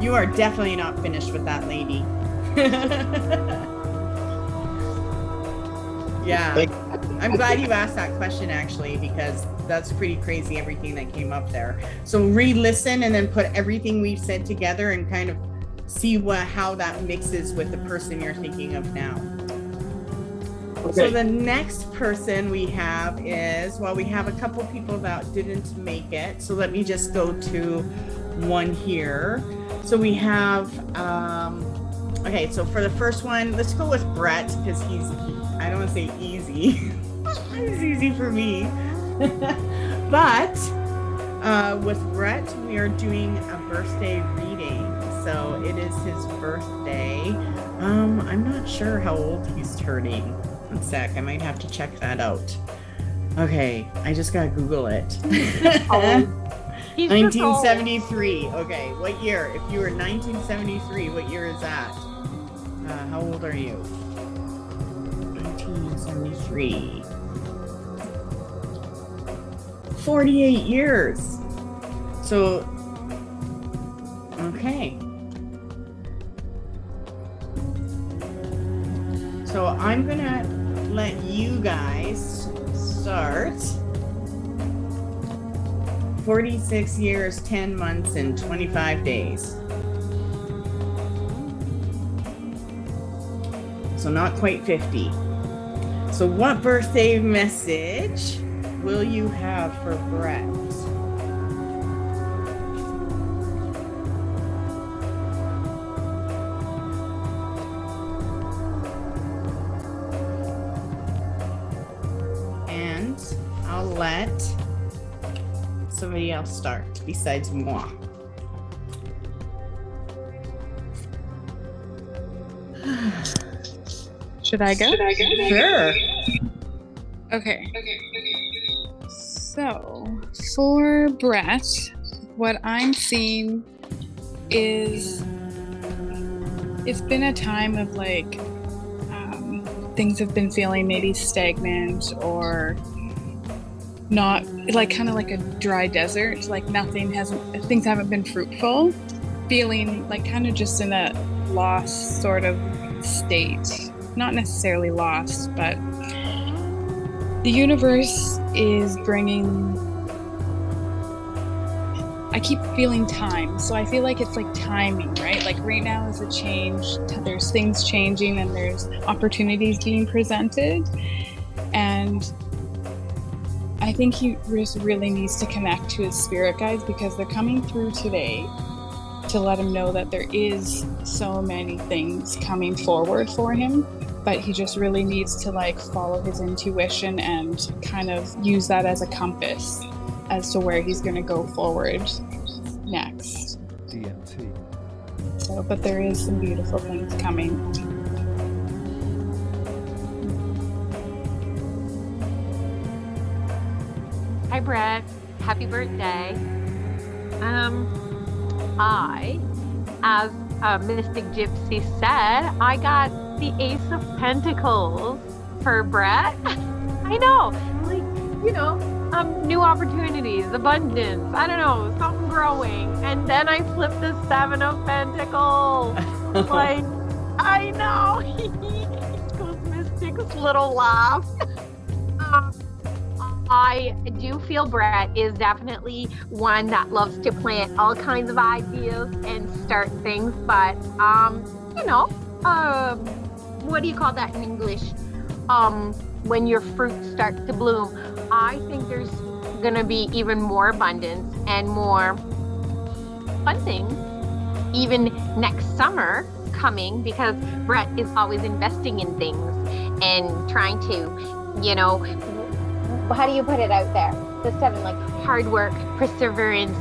You are definitely not finished with that lady. Yeah. I'm glad you asked that question, actually, because that's pretty crazy, everything that came up there. So re-listen and then put everything we've said together and kind of see how that mixes with the person you're thinking of now. Okay. So the next person we have is, well, we have a couple people that didn't make it. So let me just go to one here. So we have, okay, so for the first one, let's go with Brett, because he's, I don't want to say easy. He's easy for me. But with Brett, we are doing a birthday reading. So it is his birthday. I'm not sure how old he's turning. One sec, I might have to check that out. Okay, I just gotta Google it. 1973. Okay, what year? If you were 1973, what year is that? How old are you? 1973. 48 years. So, okay. So I'm gonna let you guys start. 46 years, 10 months, and 25 days. So not quite 50. So what birthday message will you have for Brett? And I'll let somebody else start besides moi. Should I go? Sure. Okay. So for Brett, what I'm seeing is it's been a time of like things have been feeling maybe stagnant or not, like kind of like a dry desert, like things haven't been fruitful, feeling like kind of just in a lost sort of state. Not necessarily lost, but the universe is bringing, I keep feeling time, so I feel like it's like timing, right? Like right now is a change, there's things changing and there's opportunities being presented, and I think he just really needs to connect to his spirit guides because they're coming through today to let him know that there is so many things coming forward for him, but he just really needs to like follow his intuition and kind of use that as a compass as to where he's going to go forward next. DMT. So, but there is some beautiful things coming. Hi, Brett. Happy birthday. As Mystic Gypsy said, I got the Ace of Pentacles for Brett. I know, like, you know, new opportunities, abundance, I don't know, something growing. And then I flipped the Seven of Pentacles. Like, I know. Goes Mystic's little laugh. I do feel Brett is definitely one that loves to plant all kinds of ideas and start things, but you know, what do you call that in English? When your fruit starts to bloom. I think there's gonna be even more abundance and more fun things, even next summer coming, because Brett is always investing in things and trying to, you know, how do you put it out there? The seven, like hard work, perseverance,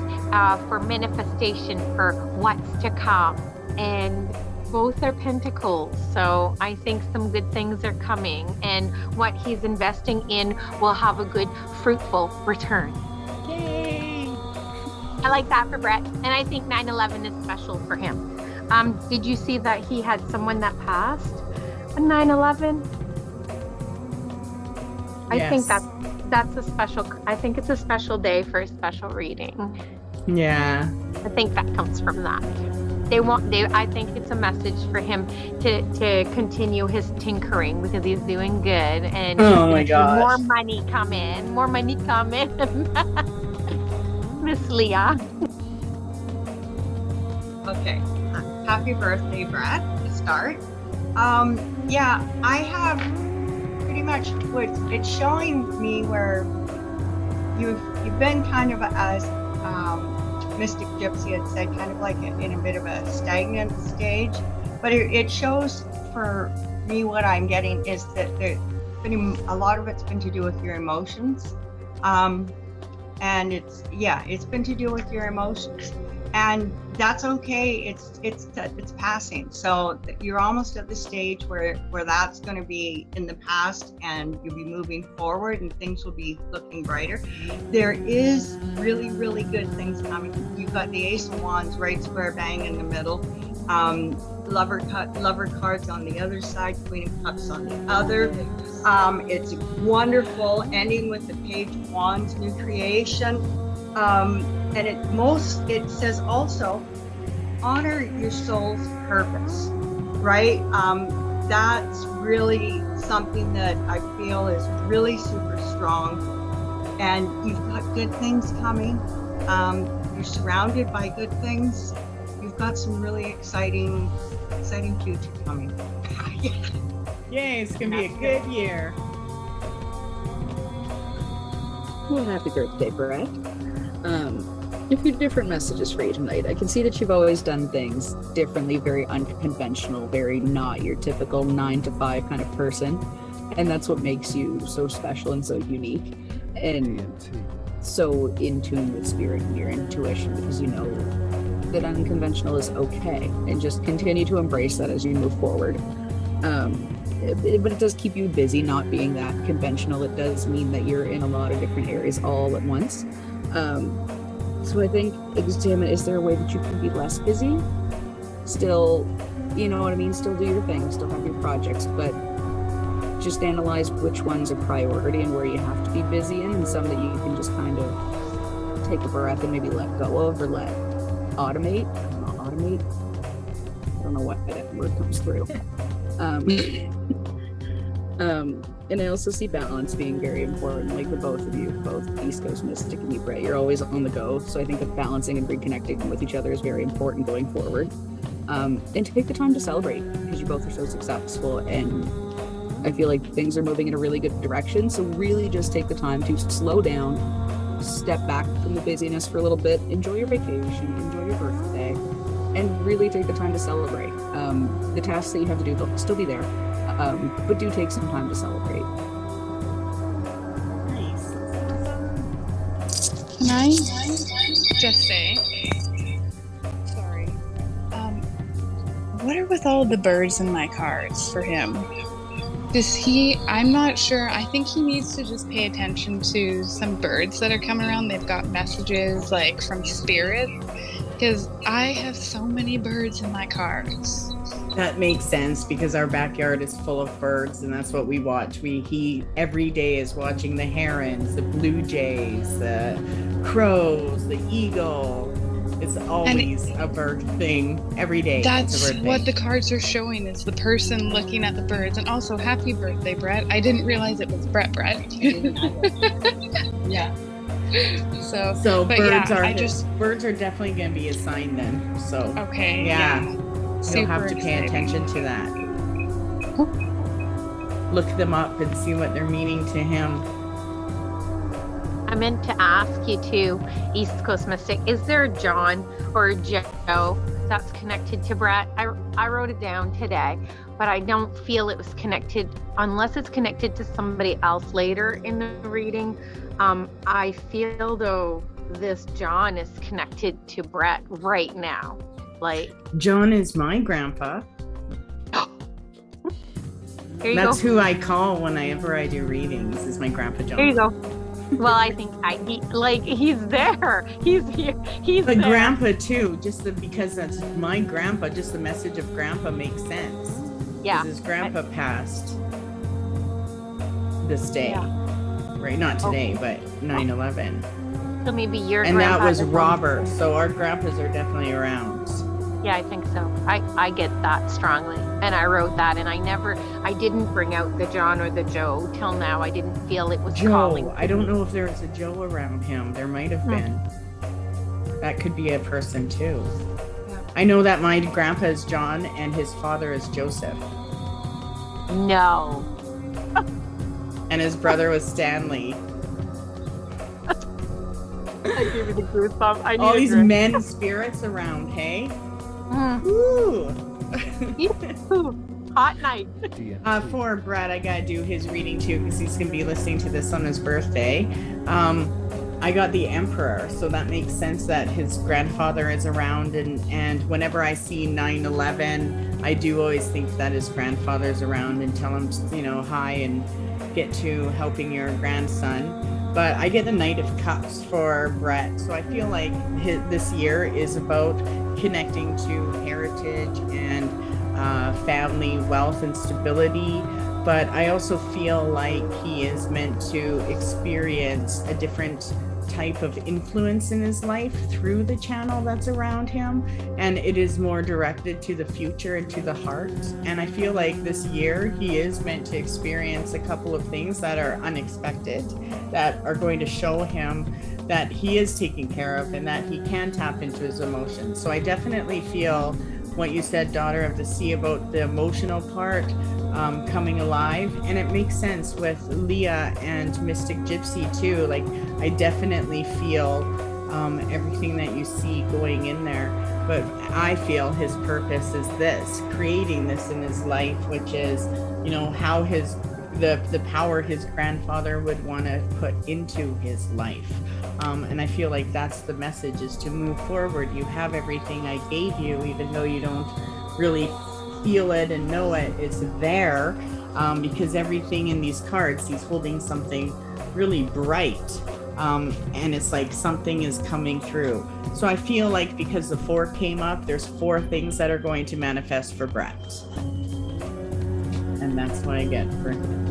for manifestation, for what's to come. And both are pentacles. So I think some good things are coming. And what he's investing in will have a good, fruitful return. Yay! I like that for Brett. And I think 9/11 is special for him. Did you see that he had someone that passed on 9/11? Yes. I think that's a special, I think it's a special day for a special reading. Yeah. I think that comes from that. I think it's a message for him to continue his tinkering because he's doing good and Oh my gosh. more money coming, Miss Leah. Okay. Happy birthday, Brett, to start. Yeah, I have pretty much what it's showing me where you've been kind of as Mystic Gypsy had said, kind of like in a bit of a stagnant stage, but it shows for me what I'm getting is that a lot of it's been to do with your emotions, and it's been to do with your emotions, and that's okay. It's passing. So you're almost at the stage where that's going to be in the past, and you'll be moving forward, and things will be looking brighter. There is really, really good things coming. You've got the Ace of Wands right square bang in the middle. Lover cards on the other side, Queen of Cups on the other. It's wonderful, ending with the Page of Wands, new creation. And it says also, honor your soul's purpose, right? That's really something that I feel is really super strong. And you've got good things coming. You're surrounded by good things. You've got some really exciting future coming. Yay, it's gonna be a good year. Well, happy birthday, Brett. A few different messages for you tonight. I can see that you've always done things differently, very unconventional, very not your typical 9-to-5 kind of person. And that's what makes you so special and so unique. And so in tune with spirit and your intuition, because you know that unconventional is okay. And just continue to embrace that as you move forward. But it does keep you busy not being that conventional. It does mean that you're in a lot of different areas all at once. So I think examine, is there a way that you can be less busy? Still, you know what I mean? Still do your thing, still have your projects, but just analyze which ones are priority and where you have to be busy in, and some that you can just kind of take a breath and maybe let go of or let automate. Not automate. I don't know what that word comes through. And I also see balance being very important, like the both of you, both East Coast Mystic and you, Brett. You're always on the go. So I think that balancing and reconnecting with each other is very important going forward. And to take the time to celebrate, because you both are so successful. And I feel like things are moving in a really good direction. So really just take the time to slow down, step back from the busyness for a little bit, enjoy your vacation, enjoy your birthday, and really take the time to celebrate. The tasks that you have to do, they'll still be there. But do take some time to celebrate. Nice. Can I just say, sorry, what are with all the birds in my cards for him? I'm not sure. I think he needs to just pay attention to some birds that are coming around. They've got messages like from spirit, because I have so many birds in my cards. That makes sense because our backyard is full of birds, and that's what we watch. He every day is watching the herons, the blue jays, the crows, the eagle. It's always a bird thing every day. That's what the cards are showing, is the person looking at the birds. And also, happy birthday, Brett. I didn't realize it was Brett. Yeah. So birds are definitely going to be a sign then. So okay. Yeah. You'll have to pay attention to that. Look them up and see what they're meaning to him. I meant to ask you too, East Coast Mystic, is there a John or a Joe that's connected to Brett? I wrote it down today, but I don't feel it was connected, unless it's connected to somebody else later in the reading. I feel though this John is connected to Brett right now. Like, John is my grandpa. That's who I call whenever I do readings, is my grandpa John. There you go. Well, I think he's there. He's here. He's but there. Grandpa too, because that's my grandpa, just the message of grandpa makes sense. Yeah. His grandpa passed this day. Yeah. Right, not today, but 9/11. So maybe your and grandpa. And that was Robert. So our grandpas are definitely around. Yeah, I think so. I get that strongly. And I wrote that, and I didn't bring out the John or the Joe till now. I didn't feel it was calling. Joe. I don't know if there's a Joe around him. There might have been. That could be a person too. Yeah. I know that my grandpa is John and his father is Joseph. No. And his brother was Stanley. I gave me the goosebumps. I All these drink. men spirits around, hey? Ooh. Hot night. For Brad, I gotta do his reading too because he's gonna be listening to this on his birthday. I got the Emperor, so that makes sense that his grandfather is around, and whenever I see 9/11, I do always think that his grandfather's around and tell him, you know, hi and get to helping your grandson. But I get the Knight of Cups for Brett, so I feel like this year is about connecting to heritage and family wealth and stability. But I also feel like he is meant to experience a different type of influence in his life through the channel that's around him, and it is more directed to the future and to the heart. And I feel like this year he is meant to experience a couple of things that are unexpected, that are going to show him that he is taken care of and that he can tap into his emotions. So I definitely feel what you said, Daughter of the Sea, about the emotional part coming alive, and it makes sense with Leah and Mystic Gypsy too. Like, I definitely feel everything that you see going in there, but I feel his purpose is this, creating this in his life, which is, you know, how the power his grandfather would want to put into his life. And I feel like that's the message, is to move forward. You have everything I gave you, even though you don't really feel it and know it, it's there, because everything in these cards, he's holding something really bright, and it's like something is coming through. So I feel like because the 4 came up, there's 4 things that are going to manifest for Brett, and that's what I get for him.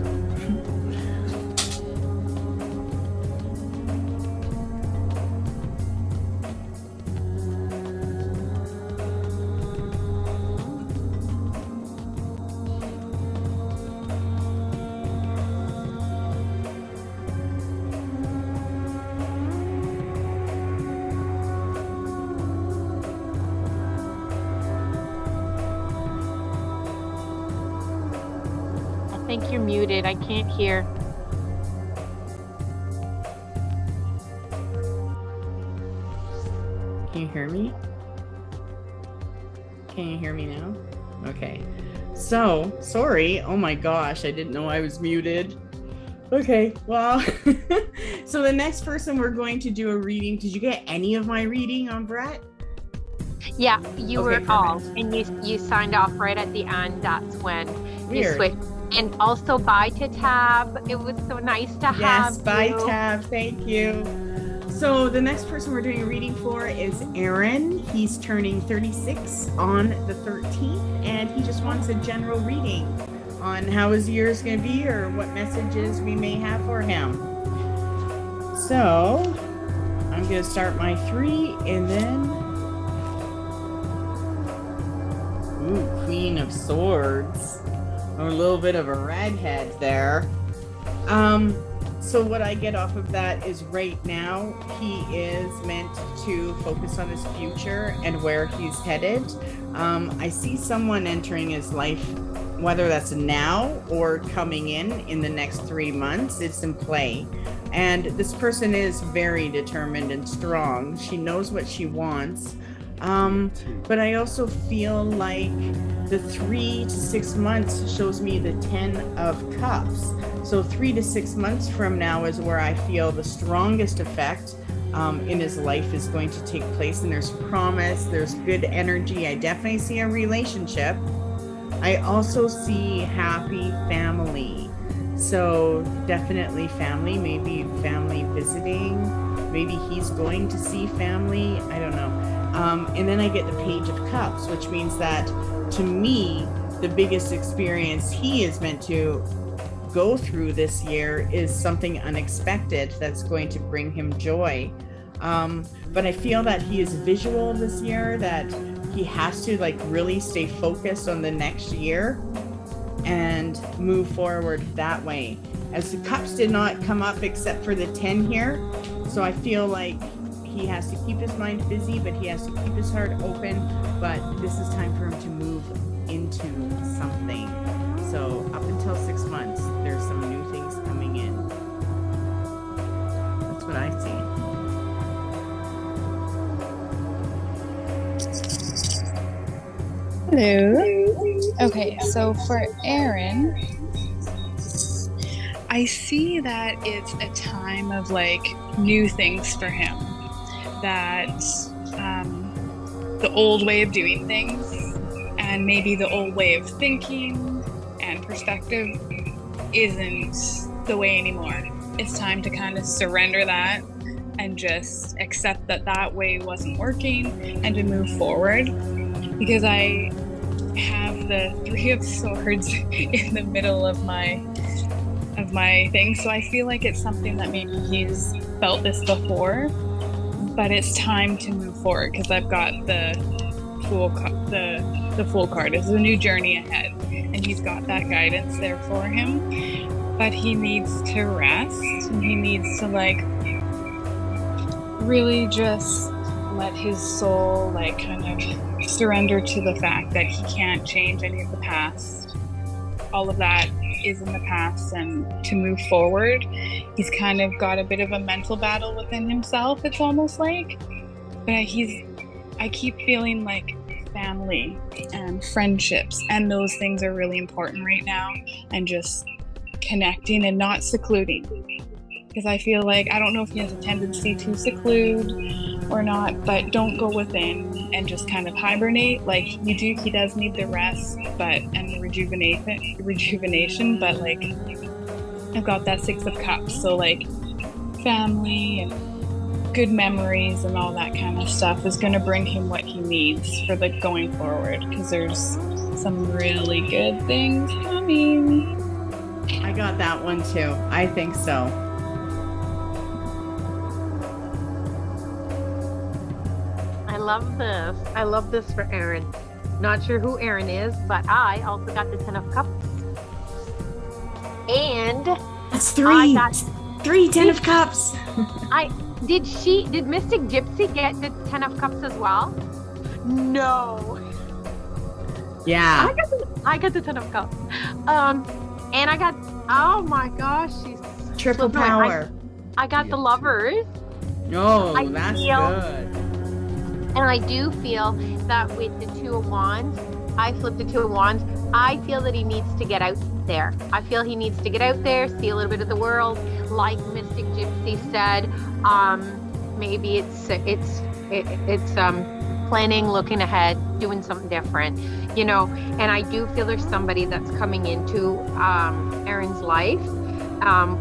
I think you're muted. I can't hear. Can you hear me? Can you hear me now? Okay. So, sorry. Oh my gosh, I didn't know I was muted. Okay, well, so the next person we're going to do a reading. Did you get any of my reading on Brett? Yeah, you Okay, were all, perfect. and you signed off right at the end. That's when you Weird. switched. And also bye to Tab. It was so nice to have Yes, bye, you. Tab. Thank you. So the next person we're doing a reading for is Aaron. He's turning 36 on the 13th, and he just wants a general reading on how his year is going to be or what messages we may have for him. So I'm going to start my 3, and then ooh, Queen of Swords. A little bit of a redhead there. So what I get off of that is right now he is meant to focus on his future and where he's headed. I see someone entering his life, whether that's now or coming in the next 3 months. It's in play. And this person is very determined and strong. She knows what she wants. But I also feel like the 3 to 6 months shows me the 10 of Cups. So 3 to 6 months from now is where I feel the strongest effect in his life is going to take place. And there's promise, there's good energy. I definitely see a relationship. I also see happy family. So definitely family, maybe family visiting. Maybe he's going to see family. I don't know. And then I get the Page of Cups, which means that to me, the biggest experience he is meant to go through this year is something unexpected that's going to bring him joy. But I feel that he is visual this year, that he has to like really stay focused on the next year and move forward that way. As the cups did not come up except for the 10 here, so I feel like he has to keep his mind busy, but he has to keep his heart open. But this is time for him to move into something. So up until 6 months, there's some new things coming in. That's what I see. Hello. Okay, so for Aaron, I see that it's a time of like new things for him. That the old way of doing things and maybe the old way of thinking and perspective isn't the way anymore. It's time to kind of surrender that and just accept that that way wasn't working and to move forward. Because I have the 3 of Swords in the middle of my thing, so I feel like it's something that maybe he's felt this before, but it's time to move forward because I've got the Fool card. It's a new journey ahead, and he's got that guidance there for him. But he needs to rest, and he needs to like really just let his soul like kind of surrender to the fact that he can't change any of the past. All of that is in the past, and to move forward, he's kind of got a bit of a mental battle within himself, it's almost like. But I keep feeling like family and friendships and those things are really important right now, and just connecting and not secluding. Because I feel like, I don't know if he has a tendency to seclude or not, but don't go within and just kind of hibernate. Like he does need the rest, and the rejuvenation, but like I've got that 6 of Cups, so like family and good memories and all that kind of stuff is going to bring him what he needs for the going forward, because there's some really good things coming. I got that one too. I think so. I love this for Aaron. Not sure who Aaron is, but I also got the 10 of Cups. And that's 3. 10 of Cups. Did Mystic Gypsy get the 10 of Cups as well? No. Yeah. I got the 10 of Cups. And I got, oh my gosh, she's triple power. I got the Lovers. Oh, that's good. And I do feel that with the 2 of Wands, I flipped the 2 of Wands. I feel that he needs to get out there. I feel he needs to get out there, see a little bit of the world, like Mystic Gypsy said. Maybe it's planning, looking ahead, doing something different, you know. And I do feel there's somebody that's coming into Aaron's life.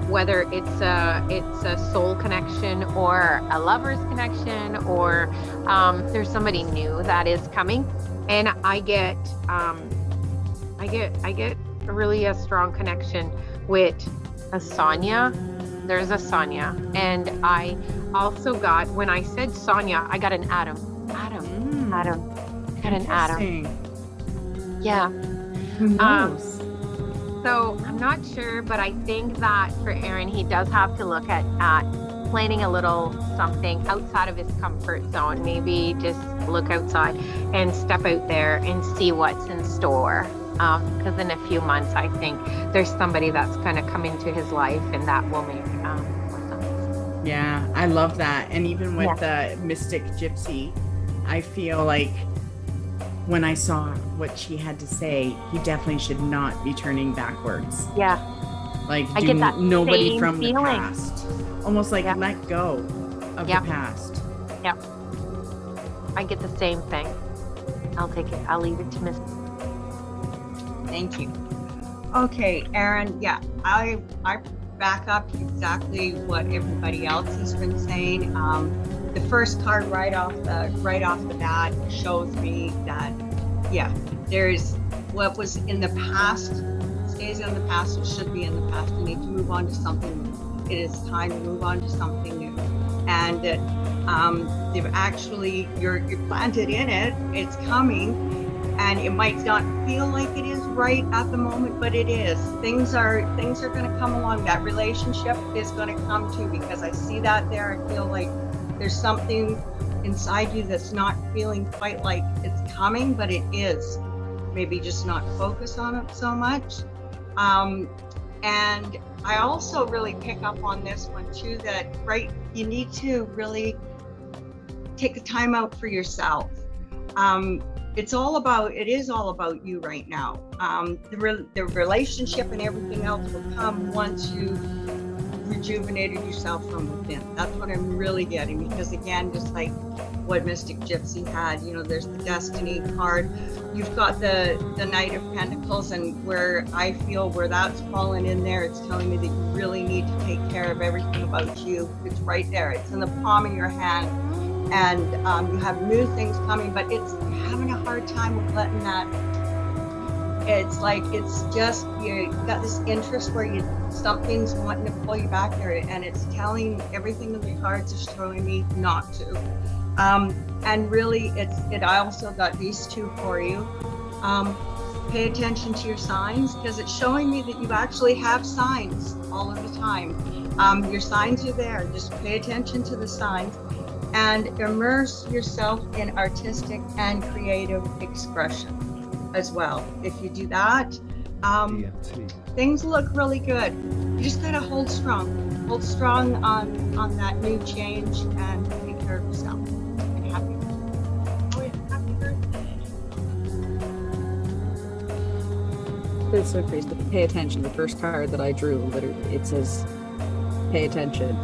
Whether it's a soul connection or a lover's connection, or there's somebody new that is coming, and I get really a strong connection with a Sonia. There's a Sonia, and I also got, when I said Sonia, I got an Adam. Got an Adam. Yeah. Who knows? So I'm not sure, but I think that for Aaron, he does have to look at planning a little something outside of his comfort zone. Maybe just look outside and step out there and see what's in store. Because in a few months, I think there's somebody that's going to come into his life, and that will make more sense. Yeah, I love that. And even with the Mystic Gypsy, I feel like when I saw what she had to say, he definitely should not be turning backwards. Yeah. Like, I get that nobody from feeling. the past. Almost like let go of the past. Yep. I get the same thing. I'll take it. I'll leave it to Miss. Thank you. Okay, Aaron, yeah, I back up exactly what everybody else has been saying. The first card right off the bat shows me that, yeah, there's what was in the past stays in the past. It should be in the past. You need to move on to something new. It is time to move on to something new. and that they've actually, you're planted in it, it's coming, and it might not feel like it is right at the moment, but it is. Things are going to come along. That relationship is going to come too, because I see that there. I feel like there's something inside you that's not feeling quite like it's coming, but it is. Maybe just not focus on it so much. And I also really pick up on this one too, that you need to really take the time out for yourself. It is all about you right now. The relationship and everything else will come once you rejuvenated yourself from within. That's what I'm really getting, because again, just like what Mystic Gypsy had, there's the Destiny card. You've got the Knight of Pentacles, and where I feel where that's fallen in there, it's telling me that you really need to take care of everything about you. It's right there. It's in the palm of your hand, and you have new things coming, but you're having a hard time with letting that. It's like, it's just, you got this interest where something's wanting to pull you back there, and it's telling everything in the cards is showing me not to. And really, I also got these two for you. Pay attention to your signs, because it's showing me that you actually have signs all of the time. Your signs are there. Just pay attention to the signs and immerse yourself in artistic and creative expression as well. If you do that, things look really good. You just gotta hold strong on that new change and take care of yourself. And happy birthday. It's so crazy. Pay attention. The first card that I drew, literally, it says, "Pay attention."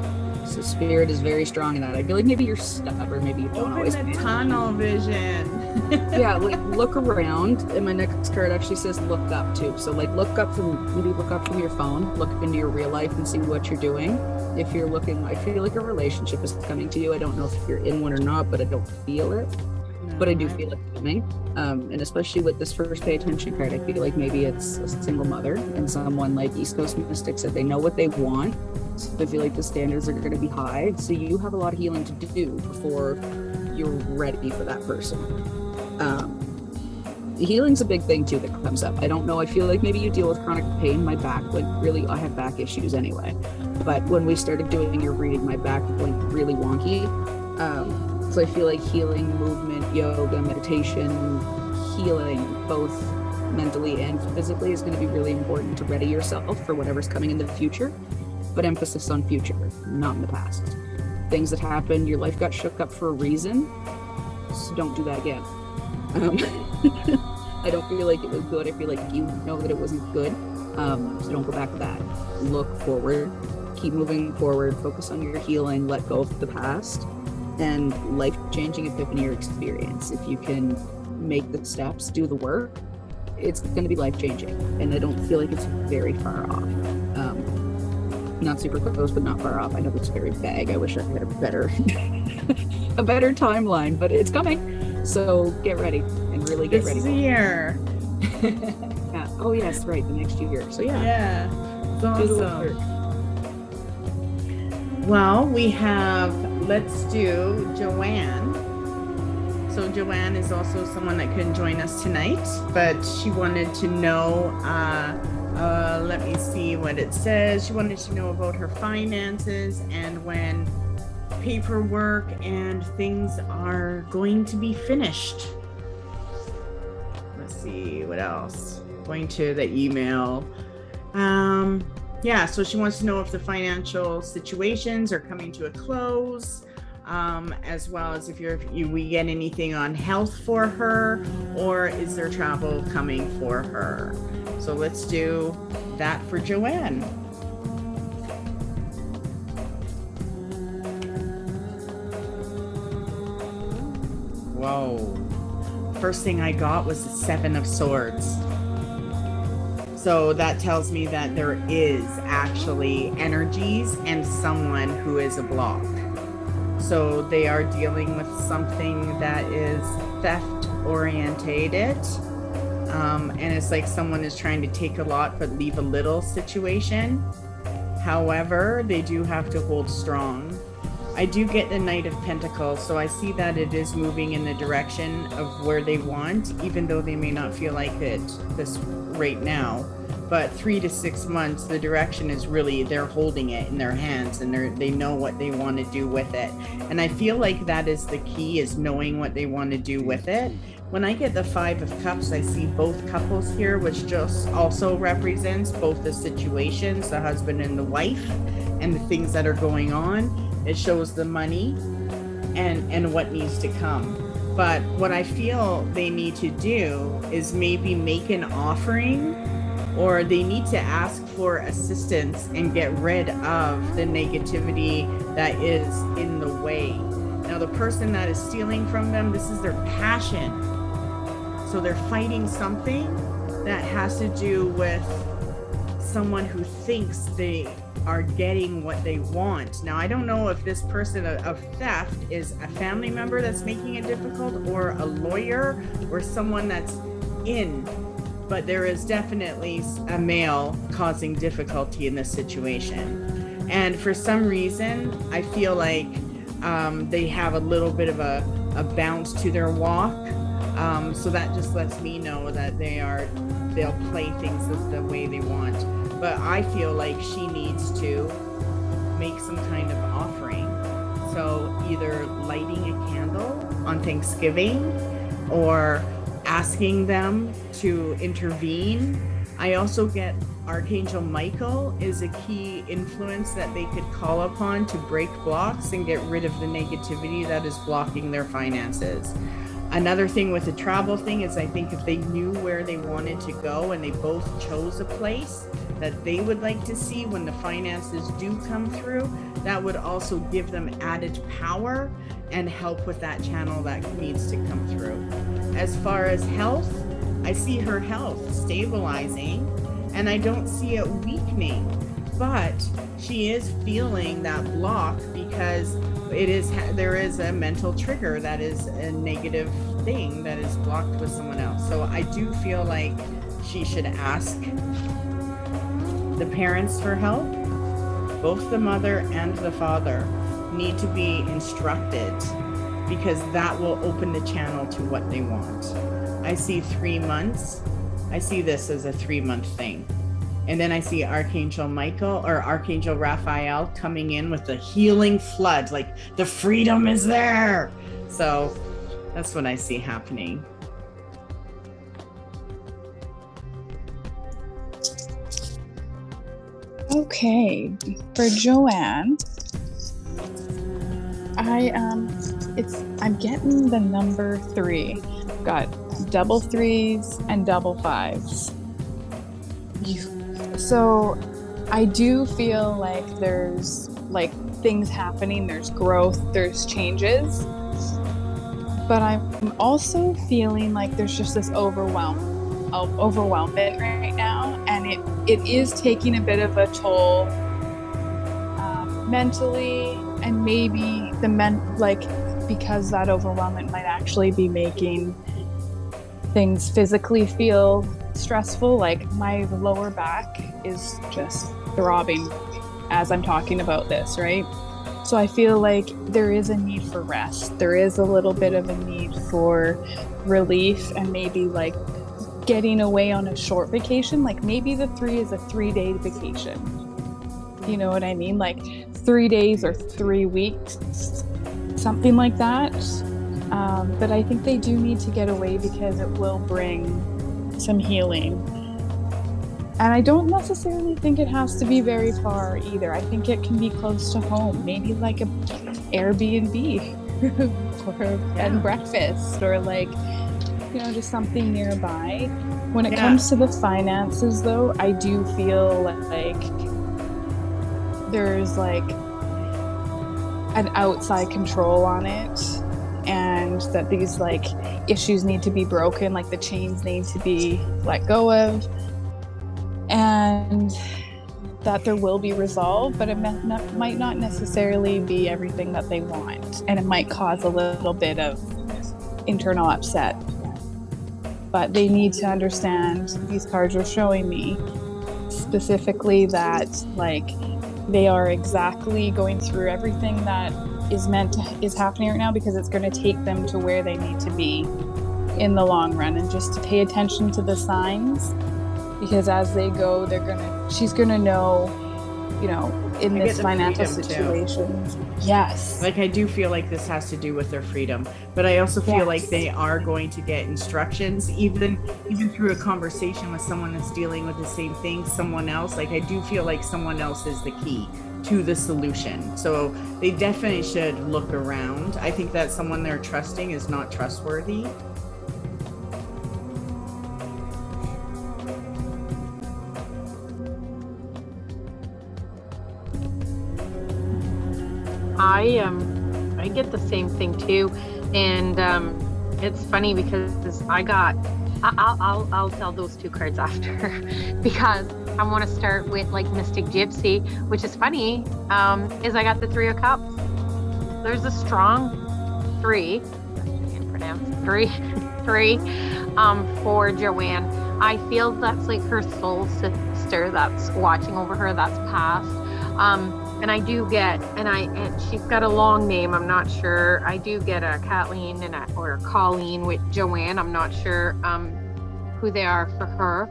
So spirit is very strong in that. I feel like maybe you're stubborn, maybe you don't always pay tunnel vision. Yeah, like look around, and my next card actually says look up too. So like look up from your phone, look into your real life and see what you're doing. If you're looking, I feel like a relationship is coming to you. I don't know if you're in one or not, but I don't feel it. But I do feel it coming. And especially with this first pay attention card, I feel like maybe it's a single mother and someone like East Coast Mystic said they know what they want. So I feel like the standards are going to be high. So you have a lot of healing to do before you're ready for that person. Healing's a big thing too that comes up. I don't know. I feel like maybe you deal with chronic pain. My back, like really, I have back issues anyway. But when we started doing your reading, my back went really wonky. So I feel like healing, movement, yoga, meditation, healing, both mentally and physically, is going to be really important to ready yourself for whatever's coming in the future. But emphasis on future, not in the past. Things that happened, your life got shook up for a reason, so don't do that again. I don't feel like it was good. I feel like you know that it wasn't good, so don't go back to that. Look forward, keep moving forward, focus on your healing, let go of the past, and life-changing epiphany or experience. If you can make the steps, do the work, it's going to be life-changing, and I don't feel like it's very far off. Not super close, but not far off. I know it's very vague. I wish I had a better timeline, but it's coming. So get ready and really get ready. This is a year. Yeah. Oh yes, right. The next year. So yeah. Yeah. It's awesome. Well, we have. Let's do Joanne. So Joanne is also someone that couldn't join us tonight, but she wanted to know. Let me see what it says. She wanted to know about her finances and when paperwork and things are going to be finished. Let's see what else. Going to the email. Yeah, so she wants to know if the financial situations are coming to a close, as well as if we get anything on health for her, or is there travel coming for her? So let's do that for Joanne. Whoa. First thing I got was the Seven of Swords. So that tells me that there is actually energies and someone who is a block. So they are dealing with something that is theft orientated. And it's like someone is trying to take a lot but leave a little situation. However, they do have to hold strong. I do get the Knight of Pentacles, so I see that it is moving in the direction of where they want, even though they may not feel like it this right now. But 3 to 6 months, the direction is really, they're holding it in their hands, and they know what they want to do with it. And I feel like that is the key, is knowing what they want to do with it. When I get the 5 of Cups, I see both couples here, which just also represents both the situations, the husband and the wife, and the things that are going on. It shows the money and what needs to come. But what I feel they need to do is maybe make an offering, or they need to ask for assistance and get rid of the negativity that is in the way. Now, the person that is stealing from them, this is their passion. So they're fighting something that has to do with someone who thinks they are getting what they want. Now, I don't know if this person of theft is a family member that's making it difficult, or a lawyer, or someone that's in, but there is definitely a male causing difficulty in this situation. And for some reason, I feel like they have a little bit of a bounce to their walk. So that just lets me know that they'll play things the way they want. But I feel like she needs to make some kind of offering. So either lighting a candle on Thanksgiving, or asking them to intervene. I also get Archangel Michael is a key influence that they could call upon to break blocks and get rid of the negativity that is blocking their finances. Another thing with the travel thing is, I think if they knew where they wanted to go and they both chose a place that they would like to see when the finances do come through, that would also give them added power and help with that channel that needs to come through. As far as health, I see her health stabilizing, and I don't see it weakening, but she is feeling that block because there is a mental trigger that is a negative thing that is blocked with someone else. So I do feel like she should ask the parents for help. Both the mother and the father need to be instructed, because that will open the channel to what they want. I see 3 months. I see this as a 3-month thing. And then I see Archangel Michael or Archangel Raphael coming in with the healing flood, like the freedom is there. So that's what I see happening. Okay, for Joanne, I'm getting the number 3. Got double 3s and double 5s. So I do feel like there's like things happening, there's growth, there's changes, but I'm also feeling like there's just this overwhelmment right now, and it is taking a bit of a toll mentally, and maybe because that overwhelmment might actually be making things physically feel stressful. Like my lower back is just throbbing as I'm talking about this, right? So I feel like there is a need for rest. There is a little bit of a need for relief, and maybe like getting away on a short vacation. Like maybe the 3 is a 3-day vacation. You know what I mean? Like 3 days or 3 weeks, something like that. But I think they do need to get away because it will bring some healing. And I don't necessarily think it has to be very far either. I think it can be close to home, maybe like a Airbnb or a bed and breakfast, or like, you know, just something nearby. When it comes to the finances though, I do feel like there's like an outside control on it, and that these like issues need to be broken, like the chains need to be let go of, and that there will be resolve, but it might not necessarily be everything that they want, and it might cause a little bit of internal upset. But they need to understand, these cards are showing me specifically that like they are exactly going through everything that is happening right now, because it's going to take them to where they need to be in the long run, and just to pay attention to the signs, because as they go, she's gonna know, you know, in this financial situation. Yes. Like, I do feel like this has to do with their freedom, but I also feel like they are going to get instructions, even through a conversation with someone that's dealing with the same thing, someone else. Like, I do feel like someone else is the key to the solution. So they definitely should look around. I think that someone they're trusting is not trustworthy. I get the same thing too, and it's funny because I'll tell those two cards after because I want to start with like Mystic Gypsy, which is funny, is I got the Three of Cups. There's a strong three for Joanne. I feel that's like her soul sister that's watching over her, that's passed. And I do get, and she's got a long name, I'm not sure. I do get a Kathleen or Colleen with Joanne. I'm not sure who they are for her.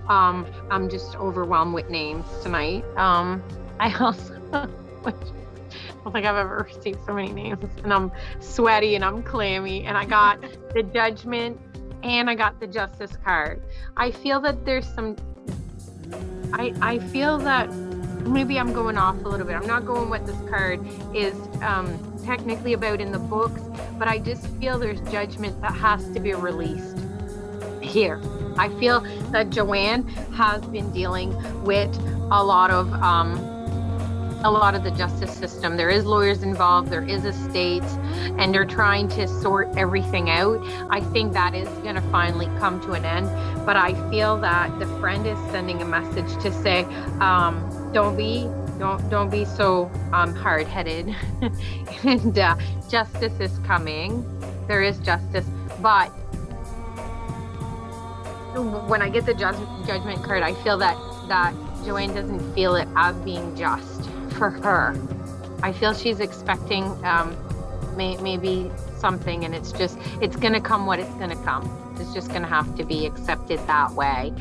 I'm just overwhelmed with names tonight. I also, I don't think I've ever received so many names, and I'm sweaty and I'm clammy, and I got the Judgment and I got the Justice card. I feel that there's some, I feel that maybe I'm going off a little bit. I'm not going what this card is technically about in the books, but I just feel there's judgment that has to be released here. I feel that Joanne has been dealing with a lot of the justice system. There is lawyers involved, there is estates, and they're trying to sort everything out. I think that is going to finally come to an end, but I feel that the friend is sending a message to say, don't be so hard-headed, and justice is coming. There is justice, but when I get the judgment card, I feel that Joanne doesn't feel it as being just for her. I feel she's expecting maybe something, and it's gonna come what it's gonna come. It's just gonna have to be accepted that way.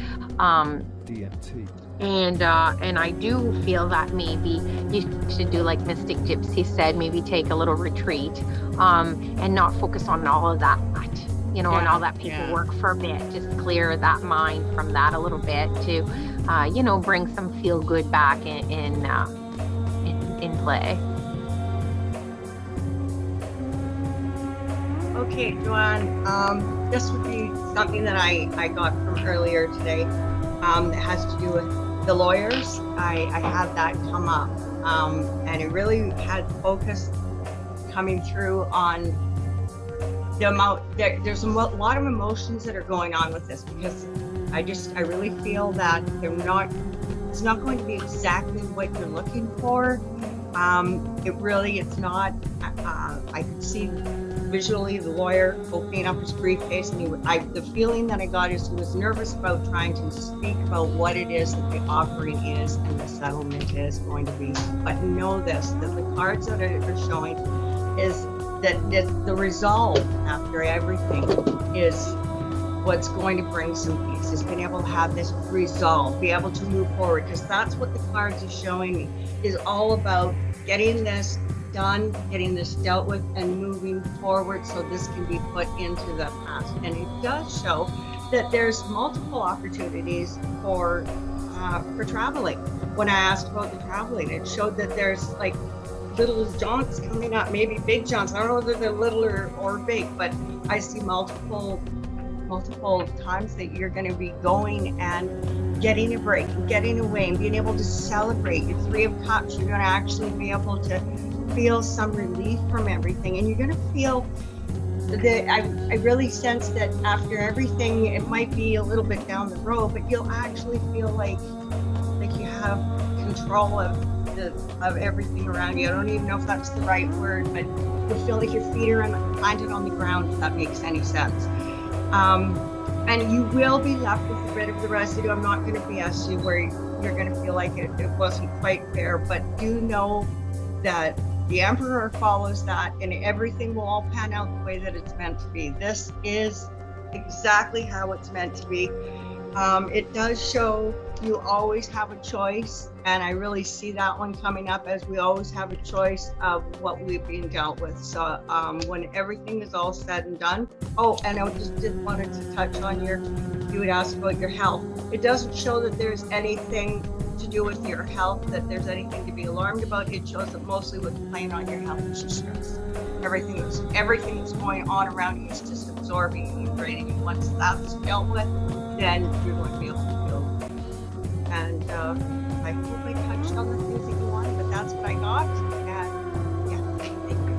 DMT. And I do feel that maybe you should do like Mystic Gypsy said, maybe take a little retreat, and not focus on all of that, you know, and all that paperwork for a bit. Just clear that mind from that a little bit to, you know, bring some feel good back in play. Okay, Joanne, this would be something that I got from earlier today. That has to do with the lawyers. I had that come up, and it really had focus coming through on the amount. There's a lot of emotions that are going on with this, because I really feel that it's not going to be exactly what you're looking for. It's not. I could see visually the lawyer opening up his briefcase, and the feeling that I got is he was nervous about trying to speak about what it is that the offering is and the settlement is going to be. But know this, that the cards that are showing is that the resolve after everything is what's going to bring some peace, is being able to have this resolve, be able to move forward, because that's what the cards are showing me, is all about getting this done, getting this dealt with, and moving forward so this can be put into the past. And it does show that there's multiple opportunities for traveling. When I asked about the traveling, it showed that there's like little jaunts coming up, maybe big jaunts. I don't know whether they're little or big, but I see multiple times that you're going to be going and getting a break and getting away and being able to celebrate. Your Three of Cups, you're going to actually be able to feel some relief from everything, and you're going to feel that I really sense that after everything, it might be a little bit down the road, but you'll actually feel like you have control of everything around you. I don't even know if that's the right word, but you'll feel like your feet are planted on the ground, if that makes any sense. And you will be left with a bit of the residue. I'm not going to BS you where you're going to feel like it wasn't quite fair, but do know that The Emperor follows that, and everything will all pan out the way that it's meant to be. This is exactly how it's meant to be. It does show you always have a choice, and I really see that one coming up, as we always have a choice of what we've been dealt with. So when everything is all said and done, oh, and I just wanted to touch on you would ask about your health. It doesn't show that there's anything to do with your health, that there's anything to be alarmed about. It shows that mostly what's playing on your health is your stress. Everything that's going on around you is just absorbing and draining, and once that's dealt with, then you're going to be able to feel. And I hope I touched on the things that you wanted, but that's what I got. And yeah, thank you.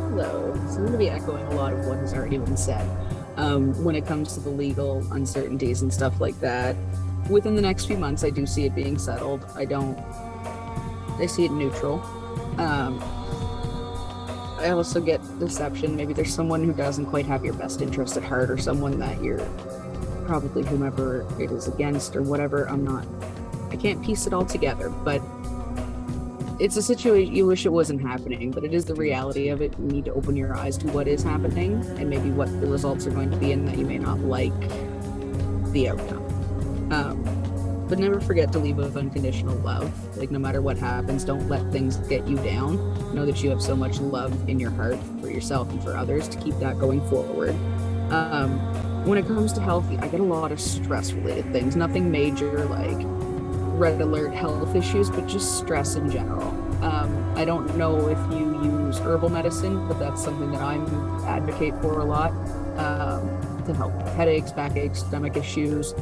Hello. So I'm going to be echoing a lot of what has already been said. When it comes to the legal uncertainties and stuff like that, within the next few months, I do see it being settled. I see it neutral. I also get deception. Maybe there's someone who doesn't quite have your best interest at heart, or someone that you're probably whomever it is against or whatever. I can't piece it all together, but it's a situation you wish it wasn't happening, but it is the reality of it. You need to open your eyes to what is happening and maybe what the results are going to be, and that you may not like the outcome. But never forget to leave with unconditional love. Like, no matter what happens, don't let things get you down. Know that you have so much love in your heart for yourself and for others to keep that going forward. When it comes to health, I get a lot of stress-related things. Nothing major like red alert health issues, but just stress in general. I don't know if you use herbal medicine, but that's something that I advocate for a lot to help with headaches, backaches, stomach issues.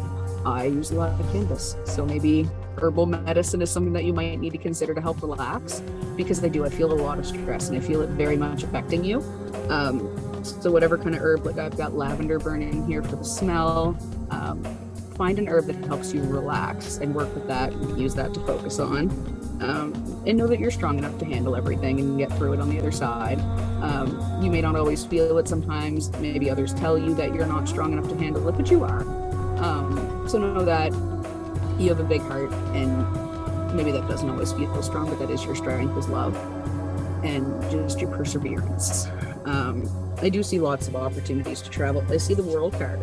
I use a lot of cannabis, so maybe herbal medicine is something that you might need to consider to help relax, because I feel a lot of stress, and I feel it very much affecting you. So whatever kind of herb, like I've got lavender burning here for the smell. Find an herb that helps you relax and work with that and use that to focus on. And know that you're strong enough to handle everything and get through it on the other side. You may not always feel it sometimes. Maybe others tell you that you're not strong enough to handle it, but you are. So know that you have a big heart, and maybe that doesn't always feel strong, but that is your strength, is love and just your perseverance. I do see lots of opportunities to travel. I see the world card.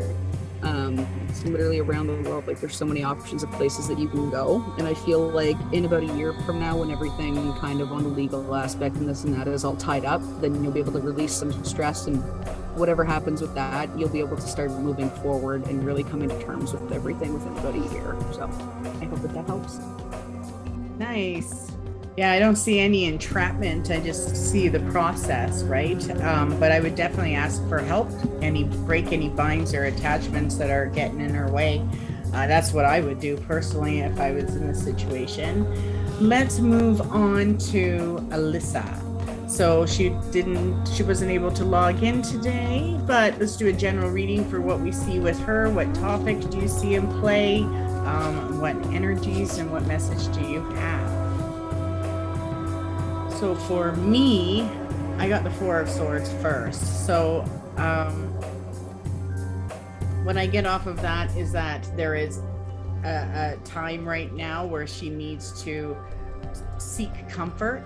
It's literally around the world. Like, there's so many options of places that you can go, and I feel like in about a year from now, when everything kind of on the legal aspect and this and that is all tied up, then you'll be able to release some stress, and whatever happens with that, you'll be able to start moving forward and really coming to terms with everything within about a year. So I hope that helps. Nice. Yeah, I don't see any entrapment. I just see the process, right? But I would definitely ask for help. Break any binds or attachments that are getting in her way. That's what I would do personally if I was in this situation. Let's move on to Alyssa. So she wasn't able to log in today, but let's do a general reading for what we see with her. What topic do you see in play? What energies and what message do you have? So for me, I got the Four of Swords first. So what I get off of that is that there is a time right now where she needs to seek comfort,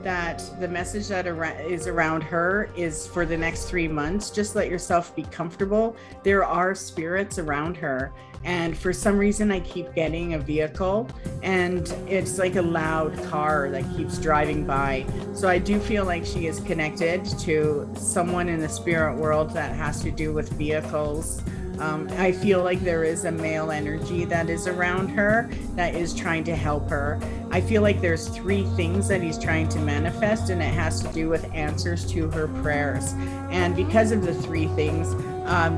that the message that is around her is for the next 3 months. Just let yourself be comfortable. There are spirits around her. And for some reason, I keep getting a vehicle, and it's like a loud car that keeps driving by. So I do feel like she is connected to someone in the spirit world that has to do with vehicles. I feel like there is a male energy that is around her that is trying to help her. I feel like there's 3 things that he's trying to manifest, and it has to do with answers to her prayers. And because of the 3 things,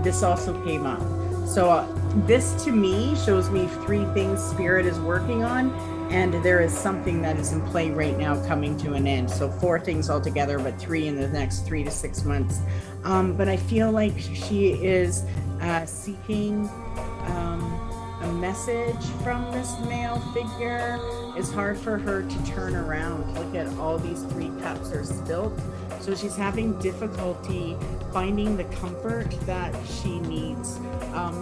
this also came up. So this to me shows me 3 things Spirit is working on, and there is something that is in play right now coming to an end. So 4 things altogether, but 3 in the next 3 to 6 months. But I feel like she is seeking a message from this male figure. It's hard for her to turn around. Look at all these 3 cups are spilt. So she's having difficulty finding the comfort that she needs,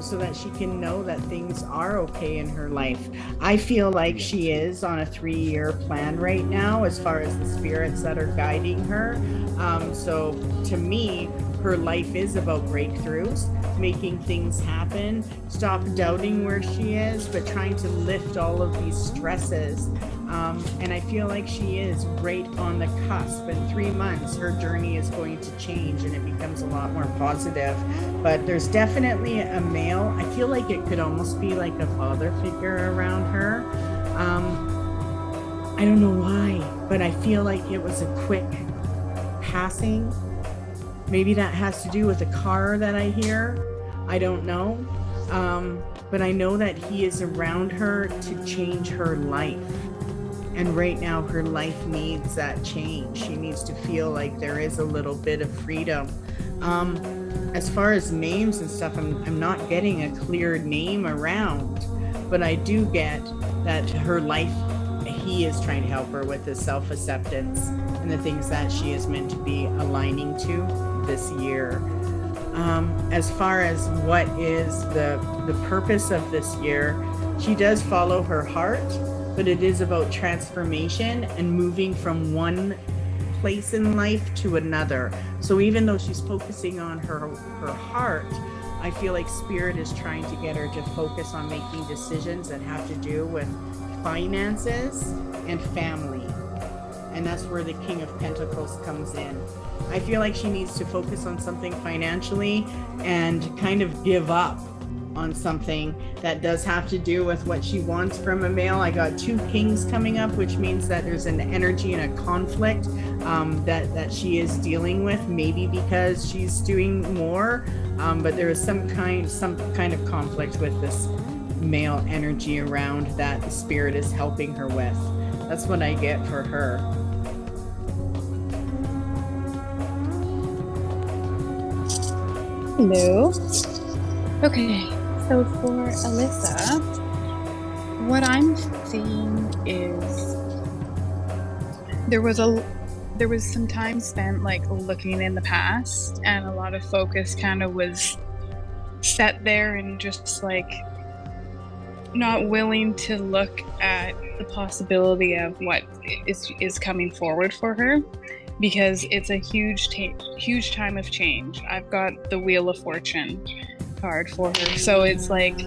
so that she can know that things are okay in her life. I feel like she is on a 3-year plan right now as far as the spirits that are guiding her. So to me, her life is about breakthroughs, making things happen, stop doubting where she is, but trying to lift all of these stresses. And I feel like she is right on the cusp. In 3 months, her journey is going to change and it becomes a lot more positive. But there's definitely a male. I feel like it could almost be like a father figure around her. I don't know why, but I feel like it was a quick passing. Maybe that has to do with the car that I hear. I don't know. But I know that he is around her to change her life. And right now her life needs that change. She needs to feel like there is a little bit of freedom. As far as names and stuff, I'm not getting a clear name around, but I do get that her life, he is trying to help her with the self-acceptance and the things that she is meant to be aligning to this year. As far as what is the purpose of this year, she does follow her heart, but it is about transformation and moving from one place in life to another. So even though she's focusing on her heart, I feel like Spirit is trying to get her to focus on making decisions that have to do with finances and family. And that's where the King of Pentacles comes in. I feel like she needs to focus on something financially and kind of give up on something that does have to do with what she wants from a male. I got 2 kings coming up, which means that there's an energy and a conflict that she is dealing with, maybe because she's doing more, but there is some kind of conflict with this male energy around that the Spirit is helping her with. That's what I get for her. Hello. Okay, so for Alyssa, what I'm seeing is there was some time spent like looking in the past, and a lot of focus kind of was set there and just like not willing to look at the possibility of what is coming forward for her, because it's a huge time of change. I've got the Wheel of Fortune card for her, so it's like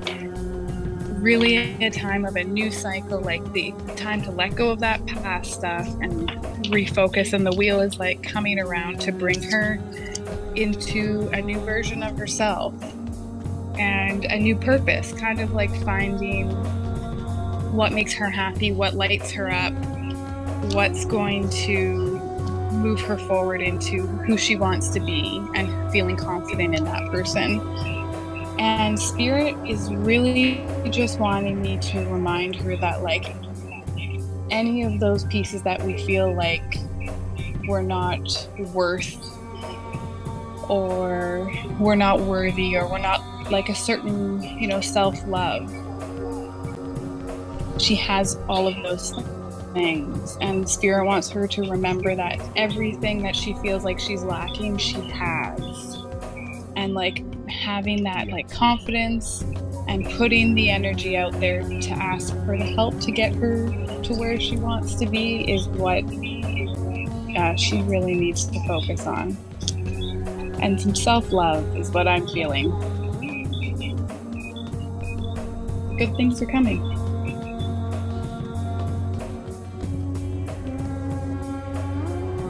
really a time of a new cycle, like the time to let go of that past stuff and refocus, and the wheel is like coming around to bring her into a new version of herself and a new purpose, kind of like finding what makes her happy, what lights her up, what's going to move her forward into who she wants to be and feeling confident in that person. And Spirit is really just wanting me to remind her that like any of those pieces that we feel like we're not worth or we're not worthy or we're not like a certain, self-love, she has all of those things, and Spirit wants her to remember that everything that she feels like she's lacking, she has. And like having that like confidence and putting the energy out there to ask for the help to get her to where she wants to be is what she really needs to focus on. And some self-love is what I'm feeling. Good things are coming.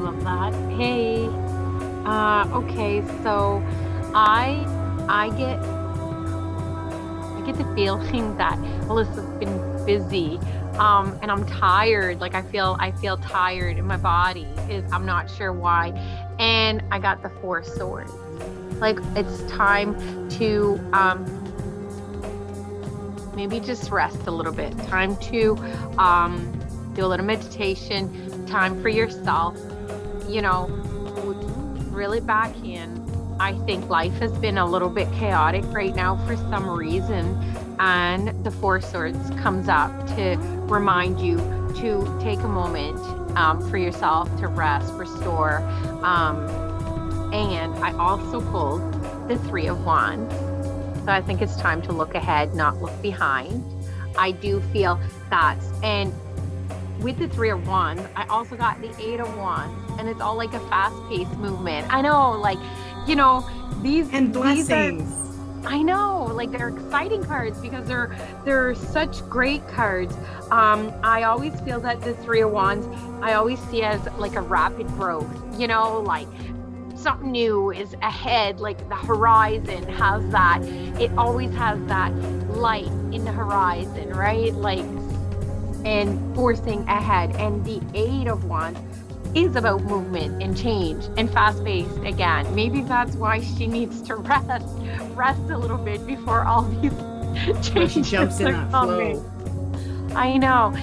Love that. Hey, okay, so I get the feeling that Alyssa's been busy, and I'm tired. Like I feel tired in my body. I'm not sure why. And I got the 4 swords. Like it's time to maybe just rest a little bit. Time to do a little meditation. Time for yourself. Really back in. I think life has been a little bit chaotic right now for some reason, and the Four Swords comes up to remind you to take a moment for yourself to rest, restore. And I also pulled the Three of Wands. So I think it's time to look ahead, not look behind. I do feel that. And with the Three of Wands, I also got the Eight of Wands. And it's all like a fast-paced movement. I know, like, you know, these and blessings. I know, like they're exciting cards because they're such great cards. I always feel that the Three of Wands, I always see as like a rapid growth, you know, like something new is ahead, like the horizon has that, it always has that light in the horizon, right? Like, and forcing ahead. And the Eight of Wands is about movement and change and fast-paced again. Maybe that's why she needs to rest a little bit before all these changes she jumps in that flow. I know.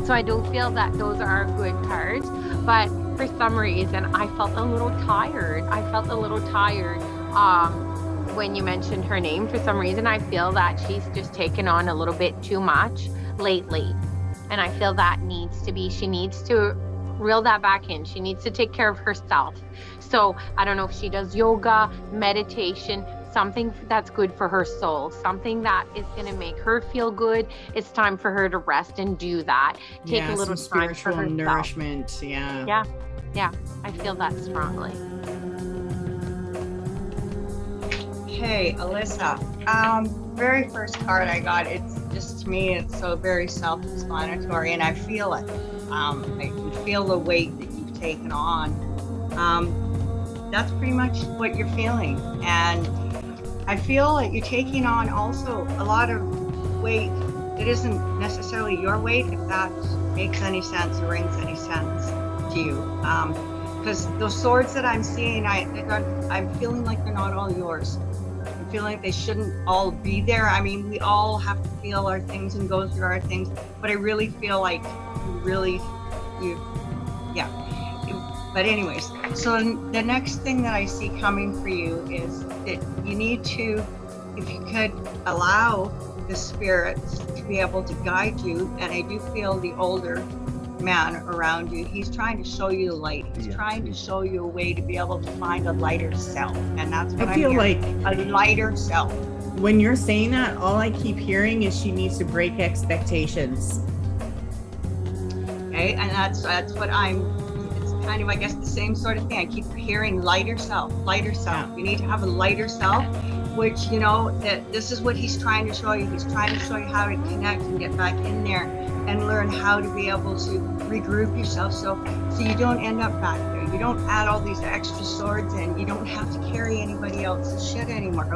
So I do feel that those are good cards, but for some reason I felt a little tired. When you mentioned her name. For some reason I feel that she's just taken on a little bit too much lately, and I feel that she needs to reel that back in. She needs to take care of herself. So I don't know if she does yoga, meditation, something that's good for her soul, something that is going to make her feel good. It's time for her to rest and do that. Take a little some time for spiritual herself. nourishment. Yeah. I feel that strongly. Okay, Alyssa. Very first card I got, it's just, to me, it's so very self-explanatory, and I feel it. I can feel the weight that you've taken on. That's pretty much what you're feeling. And I feel that you're taking on also a lot of weight that isn't necessarily your weight, if that makes any sense or rings any sense to you. Because those swords that I'm seeing, I'm feeling like they're not all yours. I'm feeling like they shouldn't all be there. I mean, we all have to feel our things and go through our things, but I really feel like But anyways, so the next thing that I see coming for you is that you need to, if you could allow the spirits to be able to guide you, and I do feel the older man around you, he's trying to show you the light. He's trying to show you a way to be able to find a lighter self. And that's what I feel like, a lighter self. When you're saying that, all I keep hearing is she needs to break expectations. Okay, and that's what it's kind of, I guess, the same sort of thing. I keep hearing lighter self. You need to have a lighter self, which, you know, that this is what he's trying to show you. He's trying to show you how to connect and get back in there and learn how to be able to regroup yourself so you don't end up back there. You don't add all these extra swords and you don't have to carry anybody else's shit anymore.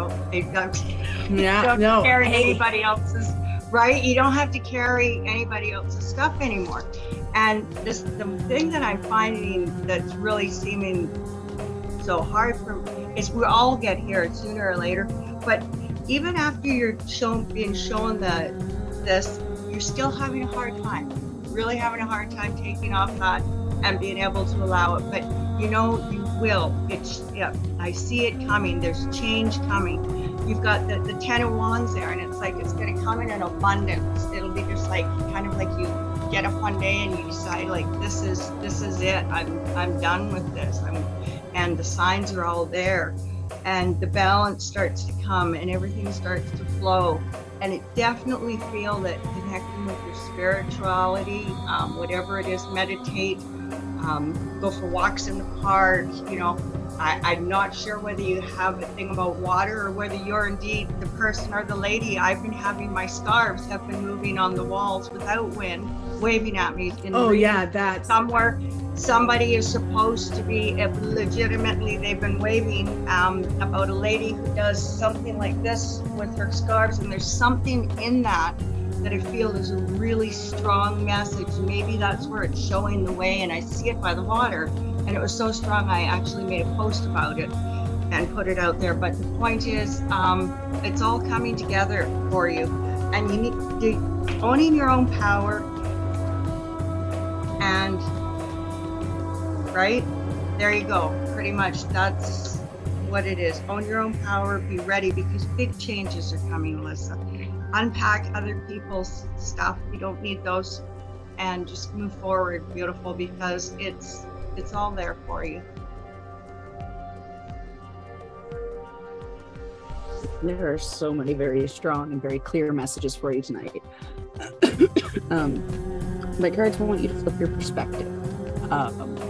Carry anybody else's, right? You don't have to carry anybody else's stuff anymore. And the thing that I'm finding that's really seeming so hard for me is we all get here sooner or later, but even after you're being shown this, you're still having a hard time, really having a hard time taking off that and being able to allow it. But you know, you will. I see it coming. There's change coming. You've got the Ten of Wands there, and it's like it's going to come in an abundance. It'll be just like kind of like you get up one day and you decide like this is it. I'm done with this. And the signs are all there, and the balance starts to come, and everything starts to flow. And it definitely feel that connecting with your spirituality, whatever it is, meditate, go for walks in the park. You know, I'm not sure whether you have a thing about water or whether you're indeed the person or the lady. I've been having my scarves have been moving on the walls without wind, waving at me. That's somewhere. Somebody is supposed to be, legitimately, they've been waving about a lady who does something like this with her scarves, and there's something in that I feel is a really strong message. Maybe that's where it's showing the way, and I see it by the water, and it was so strong I actually made a post about it and put it out there. But the point is, it's all coming together for you, and you need to owning your own power. And right there you go, pretty much that's what it is. Own your own power, be ready, because big changes are coming, Alyssa. unpack other people's stuff. You don't need those, and just move forward, beautiful, because it's all there for you. There are so many very strong and very clear messages for you tonight. My cards want you to flip your perspective.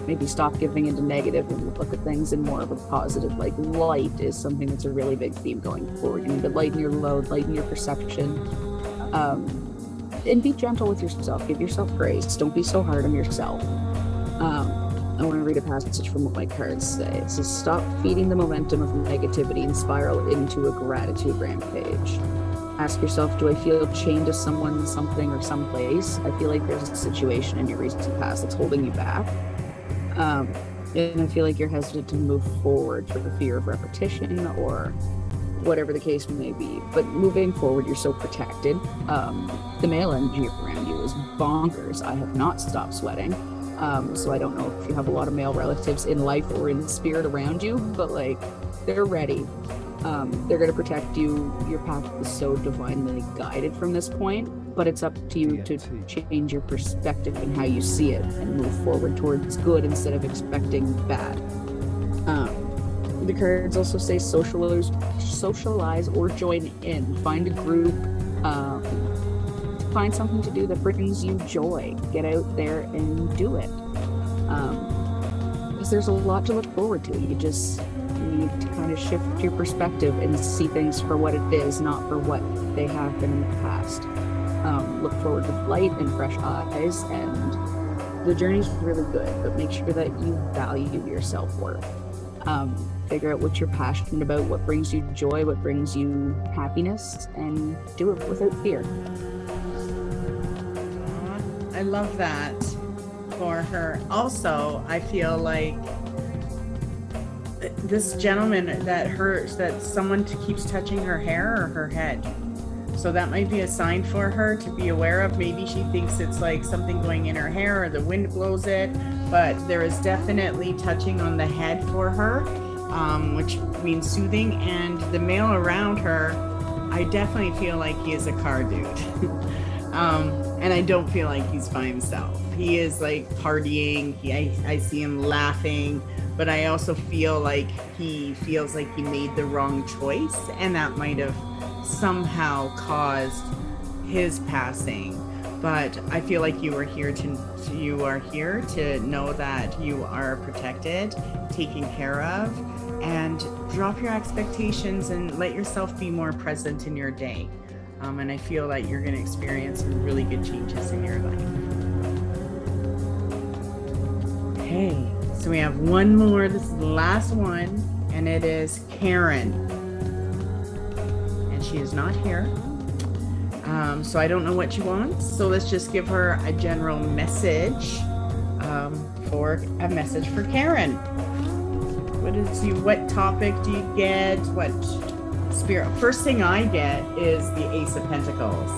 Maybe stop giving into negative and look at things in more of a positive. Like light is something that's a really big theme going forward. You need to lighten your load, lighten your perception, and be gentle with yourself. Give yourself grace. Don't be so hard on yourself. I want to read a passage from what my cards say. It says, stop feeding the momentum of negativity and spiral into a gratitude rampage. Ask yourself, do I feel chained to someone, something, or someplace? I feel like there's a situation in your recent past that's holding you back. And I feel like you're hesitant to move forward for the fear of repetition or whatever the case may be. But moving forward, you're so protected. The male energy around you is bonkers. I have not stopped sweating. So I don't know if you have a lot of male relatives in life or in spirit around you, but like they're ready. They're going to protect you. Your path is so divinely guided from this point, but it's up to you to change your perspective and how you see it and move forward towards good instead of expecting bad. The cards also say socialize or join in. Find a group. Find something to do that brings you joy. Get out there and do it. Because there's a lot to look forward to. You just need to kind of shift your perspective and see things for what it is, not for what they have been in the past. Look forward with light and fresh eyes, and the journey's really good, but make sure that you value your self-worth. Figure out what you're passionate about, what brings you joy, what brings you happiness, and do it without fear. I love that for her. Also, I feel like this gentleman that someone keeps touching her hair or her head. So that might be a sign for her to be aware of. Maybe she thinks it's like something going in her hair or the wind blows it, but there is definitely touching on the head for her, which means soothing. And the male around her, I definitely feel like he is a car dude. And I don't feel like he's by himself. He is like partying. I see him laughing, but I also feel like he feels like he made the wrong choice, and that might have somehow caused his passing. But I feel like you are here to know that you are protected, taken care of, and drop your expectations and let yourself be more present in your day. And I feel like you're going to experience some really good changes in your life. Okay, so we have one more. This is the last one, and it is Karen. And she is not here. So I don't know what she wants. So let's just give her a general message for Karen. What topic do you get? What spirit? First thing I get is the Ace of Pentacles.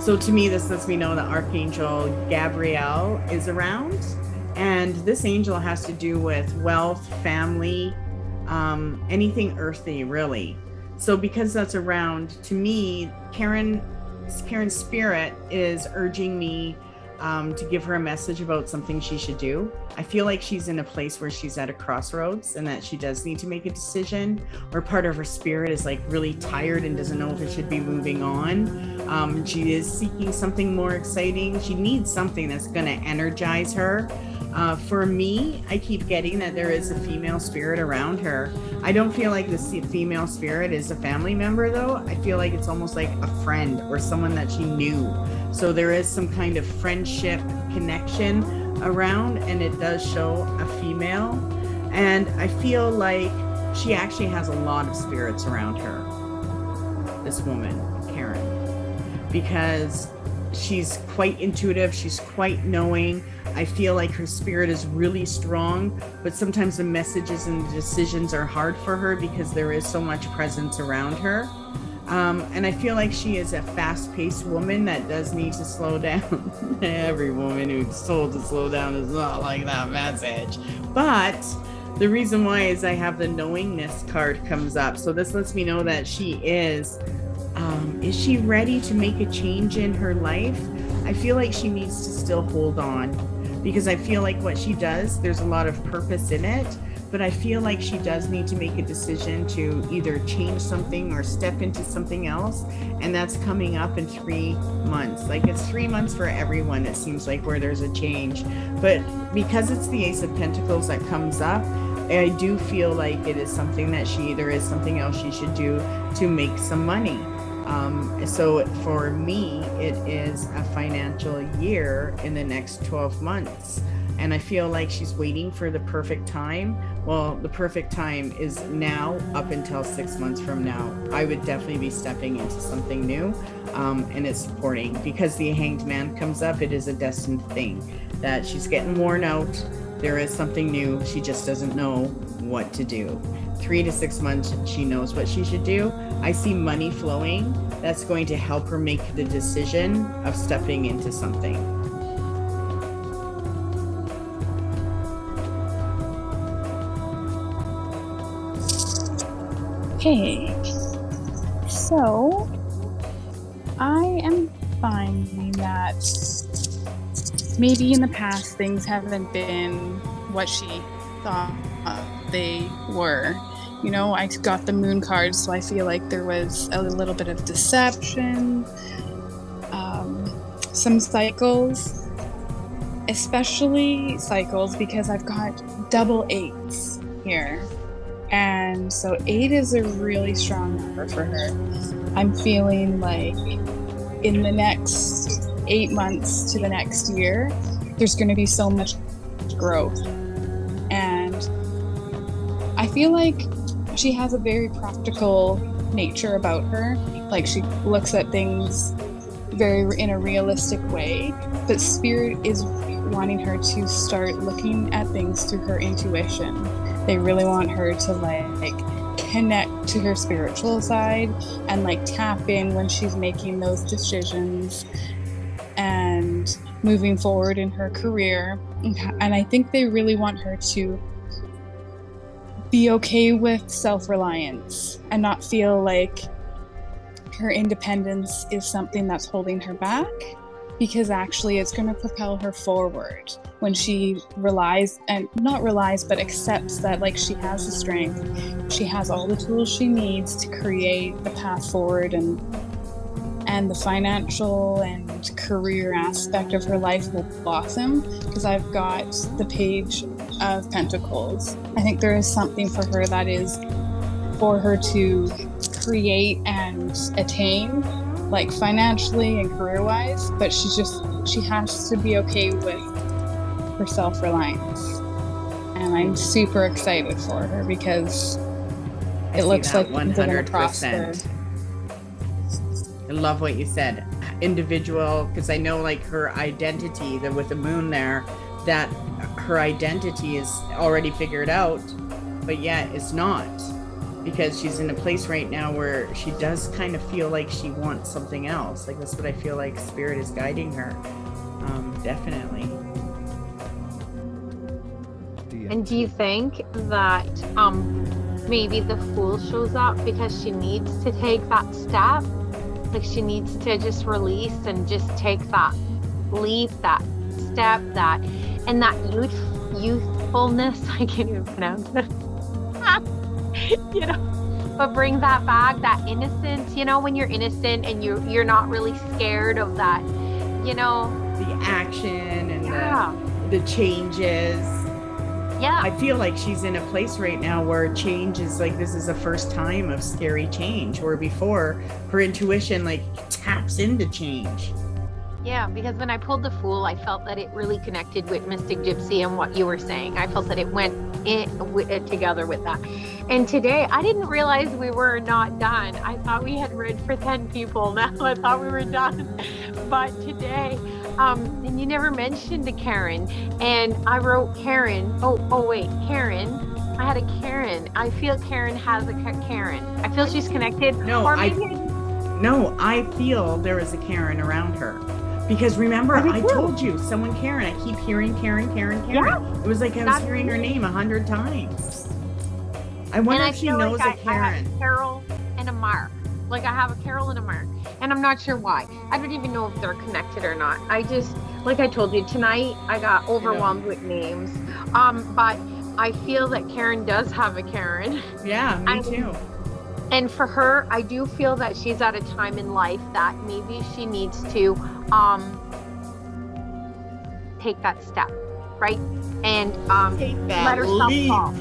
So to me, this lets me know that Archangel Gabriel is around, and this angel has to do with wealth, family, anything earthy, really. So because that's around, to me, Karen's spirit is urging me to give her a message about something she should do. I feel like she's in a place where she's at a crossroads and that she does need to make a decision, or part of her spirit is like really tired and doesn't know if it should be moving on. She is seeking something more exciting. She needs something that's going to energize her. For me, I keep getting that there is a female spirit around her. I don't feel like the female spirit is a family member, though. I feel like it's almost like a friend or someone that she knew. So there is some kind of friendship connection around, and it does show a female. And I feel like she actually has a lot of spirits around her, this woman, Karen, because she's quite intuitive. She's quite knowing. I feel like her spirit is really strong, but sometimes the messages and the decisions are hard for her because there is so much presence around her. And I feel like she is a fast-paced woman that does need to slow down. Every woman who's told to slow down is not like that message. But the reason why is I have the knowingness card comes up. So this lets me know that she is is she ready to make a change in her life? I feel like she needs to still hold on, because I feel like what she does, there's a lot of purpose in it, but I feel like she does need to make a decision to either change something or step into something else. And that's coming up in 3 months. Like, it's 3 months for everyone, it seems like, where there's a change. But because it's the Ace of Pentacles that comes up, I do feel like it is something that there is something else she should do to make some money. So for me, it is a financial year in the next 12 months. And I feel like she's waiting for the perfect time. Well, the perfect time is now up until 6 months from now. I would definitely be stepping into something new, and it's supporting, because the Hanged Man comes up. It is a destined thing that she's getting worn out. There is something new. She just doesn't know what to do. 3 to 6 months, she knows what she should do. I see money flowing. That's going to help her make the decision of stepping into something. Okay, so I am finding that maybe in the past things haven't been what she thought they were. You know, I got the moon card, so I feel like there was a little bit of deception, some cycles, especially cycles, because I've got double 8s here. And so 8 is a really strong number for her. I'm feeling like in the next 8 months to the next year, there's going to be so much growth. And I feel like she has a very practical nature about her. Like, she looks at things in a realistic way, but Spirit is wanting her to start looking at things through her intuition. They really want her to like connect to her spiritual side and like tap in when she's making those decisions and moving forward in her career. And I think they really want her to be okay with self-reliance and not feel like her independence is something that's holding her back, because actually it's going to propel her forward when she accepts that, like, she has the strength, she has all the tools she needs to create the path forward, and the financial and career aspect of her life will blossom, because I've got the Page of Pentacles. I think there is something for her that is for her to create and attain, like financially and career-wise, but she has to be okay with her self-reliance. And I'm super excited for her, because it looks like things are going to prosper. I love what you said. Individual, because I know, like, her identity, that with the moon there, that her identity is already figured out, but yet it's not, because she's in a place right now where she does kind of feel like she wants something else. Like, that's what I feel like Spirit is guiding her. Definitely. And do you think that maybe the Fool shows up because she needs to take that step? Like, she needs to just release and just take that leap, that step, that youthfulness. I can't even pronounce it. You know, but bring that back, that innocence. You know, when you're innocent and you're not really scared of that, you know, the action and the changes. Yeah. I feel like she's in a place right now where change is like, this is the first time of scary change, where before her intuition like taps into change. Yeah, because when I pulled the Fool, I felt that it really connected with Mystic Gypsy and what you were saying. I felt that it went together with that. And today, I didn't realize we were not done. I thought we had read for 10 people. Now I thought we were done. But today, and you never mentioned a Karen. And I wrote Karen. Oh wait, Karen. I had a Karen. I feel Karen has a Karen. I feel she's connected. No, I feel there is a Karen around her. Because remember, I told you, someone Karen. I keep hearing Karen. Yeah. It was like I was hearing her name 100 times. I wonder if she knows a Karen. I have a Carol and a Mark. Like, I have a Carol and a Mark. and I'm not sure why. I don't even know if they're connected or not. I just, like I told you, tonight I got overwhelmed with names. But I feel that Karen does have a Karen. Yeah, me too. And for her, I do feel that she's at a time in life that maybe she needs to take that step, right? And let herself fall.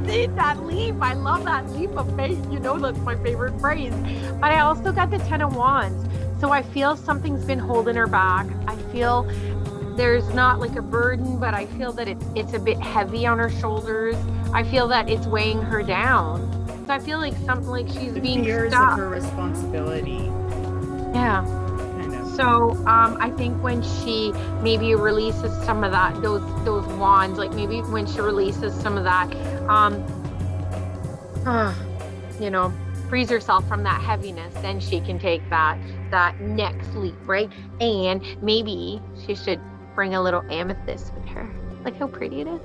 Take that leap. I love that leap of faith. You know, that's my favorite phrase. But I also got the 10 of Wands. So I feel something's been holding her back. I feel there's not like a burden, but I feel that it's a bit heavy on her shoulders. I feel that it's weighing her down. So I feel like something like she's being fears stuck. of her responsibility. Yeah. Kind of. So I think when she maybe releases some of that, those wands, like maybe when she releases some of that, you know, frees herself from that heaviness, then she can take that next leap, right? And maybe she should bring a little amethyst with her. Look how pretty it is.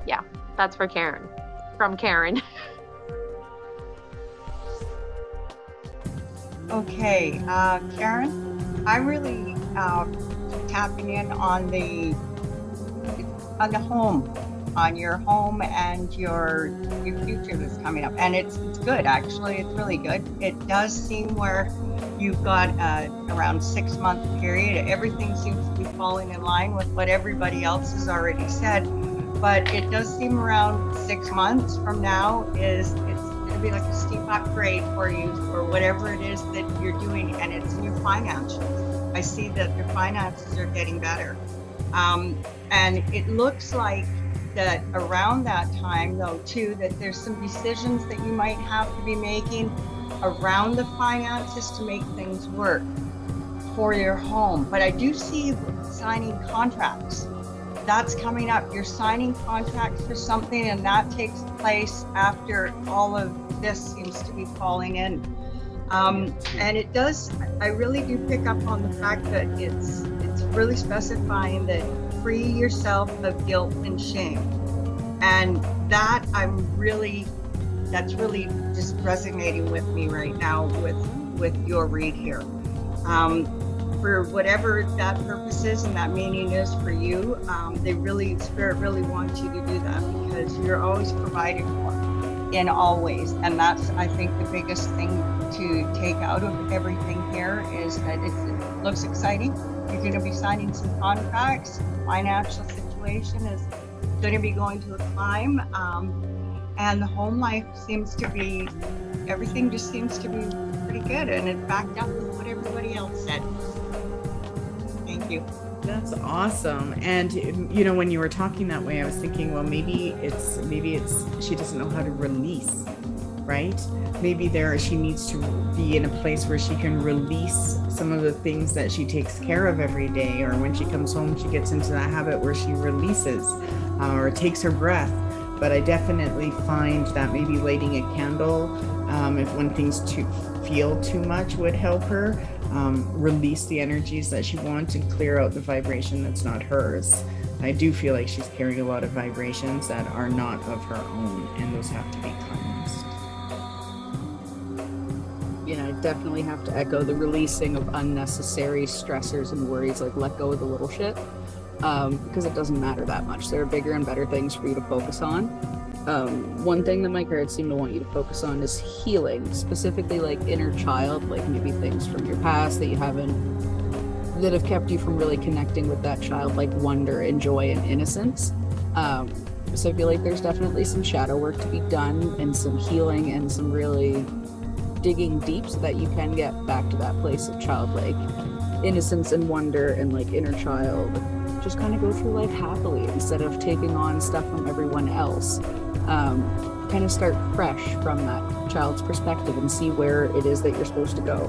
Yeah, that's for Karen. From Karen. Okay, Karen, I'm really tapping in on the home, on your home and your future that's coming up, and it's good actually. It's really good. It does seem where you've got around 6 month period. Everything seems to be falling in line with what everybody else has already said, but it does seem around 6 months from now it's going to be like a steep upgrade for you for whatever it is that you're doing, and it's in your financials. I see that your finances are getting better, and it looks like that around that time though too, that there's some decisions that you might have to be making around the finances to make things work for your home. But I do see signing contracts. That's coming up. You're signing contracts for something, and that takes place after all of this seems to be falling in. And it does, I really do pick up on the fact that it's really specifying that free yourself of guilt and shame. And that that's really just resonating with me right now with your read here. For whatever that purpose is and that meaning is for you, Spirit really wants you to do that, because you're always providing for in all ways. And that's, I think, the biggest thing to take out of everything here is that it looks exciting. You're going to be signing some contracts. Financial situation is going to be going to a climb. And the home life everything just seems to be pretty good, and it's backed up with what everybody else said. Thank you. That's awesome. And you know, when you were talking that way, I was thinking, well, maybe it's she doesn't know how to release, right? Maybe she needs to be in a place where she can release some of the things that she takes care of every day, or when she comes home, she gets into that habit where she releases or takes her breath. But I definitely find that maybe lighting a candle, if when things feel too much, would help her release the energies that she wants and clear out the vibration that's not hers. I do feel like she's carrying a lot of vibrations that are not of her own, and those have to be cleansed. Yeah, I definitely have to echo the releasing of unnecessary stressors and worries, like let go of the little shit, because it doesn't matter that much. There are bigger and better things for you to focus on. One thing that my cards seem to want you to focus on is healing, specifically like inner child, like maybe things from your past that have kept you from really connecting with that childlike wonder and joy and innocence. So I feel like there's definitely some shadow work to be done, and some healing, and some really digging deep so that you can get back to that place of childlike innocence and wonder and like inner child. Just kind of go through life happily instead of taking on stuff from everyone else. Kind of start fresh from that child's perspective and see where it is that you're supposed to go.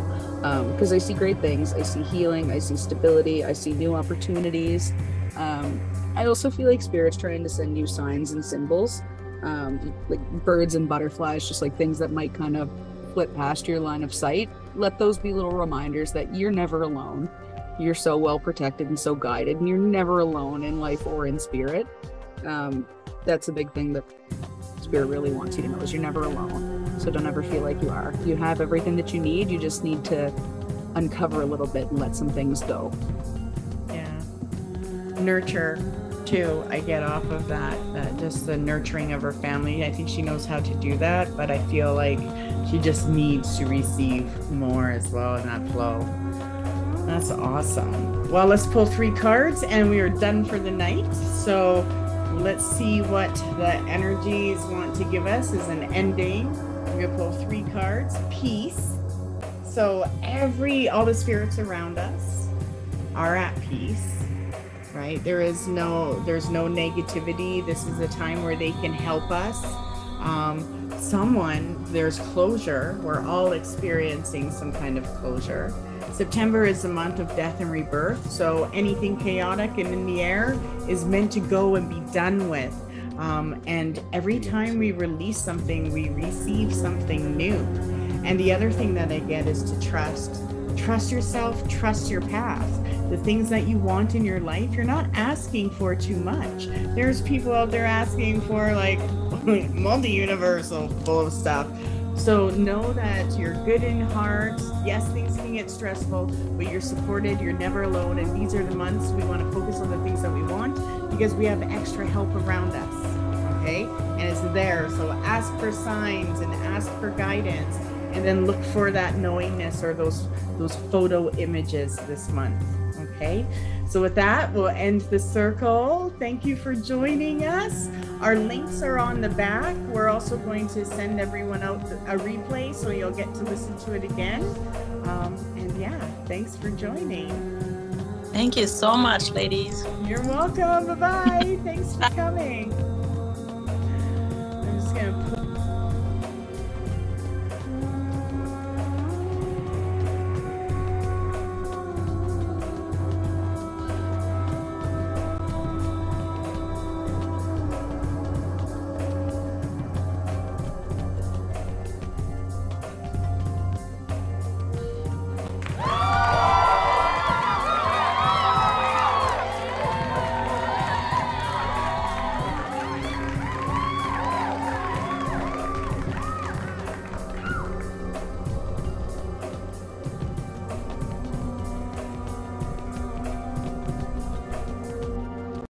Because I see great things. I see healing. I see stability. I see new opportunities. I also feel like Spirit's trying to send you signs and symbols, like birds and butterflies, just like things that might kind of flip past your line of sight. Let those be little reminders that you're never alone. You're so well protected and so guided, and you're never alone in life or in spirit. That's a big thing that Spirit really wants you to know, is you're never alone. So don't ever feel like you are. You have everything that you need. You just need to uncover a little bit and let some things go. Yeah. Nurture too. I get off of that just the nurturing of her family. I think she knows how to do that, but I feel like she just needs to receive more as well in that flow. That's awesome. Well, let's pull 3 cards and we are done for the night. So let's see what the energies want to give us as an ending. We're gonna pull 3 cards. Peace. So all the spirits around us are at peace, right? There's no negativity. This is a time where they can help us. There's closure. We're all experiencing some kind of closure. September is the month of death and rebirth. So anything chaotic and in the air is meant to go and be done with. And every time we release something, we receive something new. And the other thing that I get is to trust. Trust yourself, trust your path. The things that you want in your life, you're not asking for too much. There's people out there asking for like multi-universal full of stuff. So know that you're good in heart. Yes, things can get stressful, but you're supported, you're never alone. And these are the months we want to focus on the things that we want because we have extra help around us, okay? And it's there. So ask for signs and ask for guidance. And then look for that knowingness or those photo images this month, okay? So with that, we'll end the circle. Thank you for joining us. Our links are on the back. We're also going to send everyone out a replay so you'll get to listen to it again. And yeah, thanks for joining. Thank you so much, ladies. You're welcome. Bye-bye. Thanks for coming. I'm just gonna put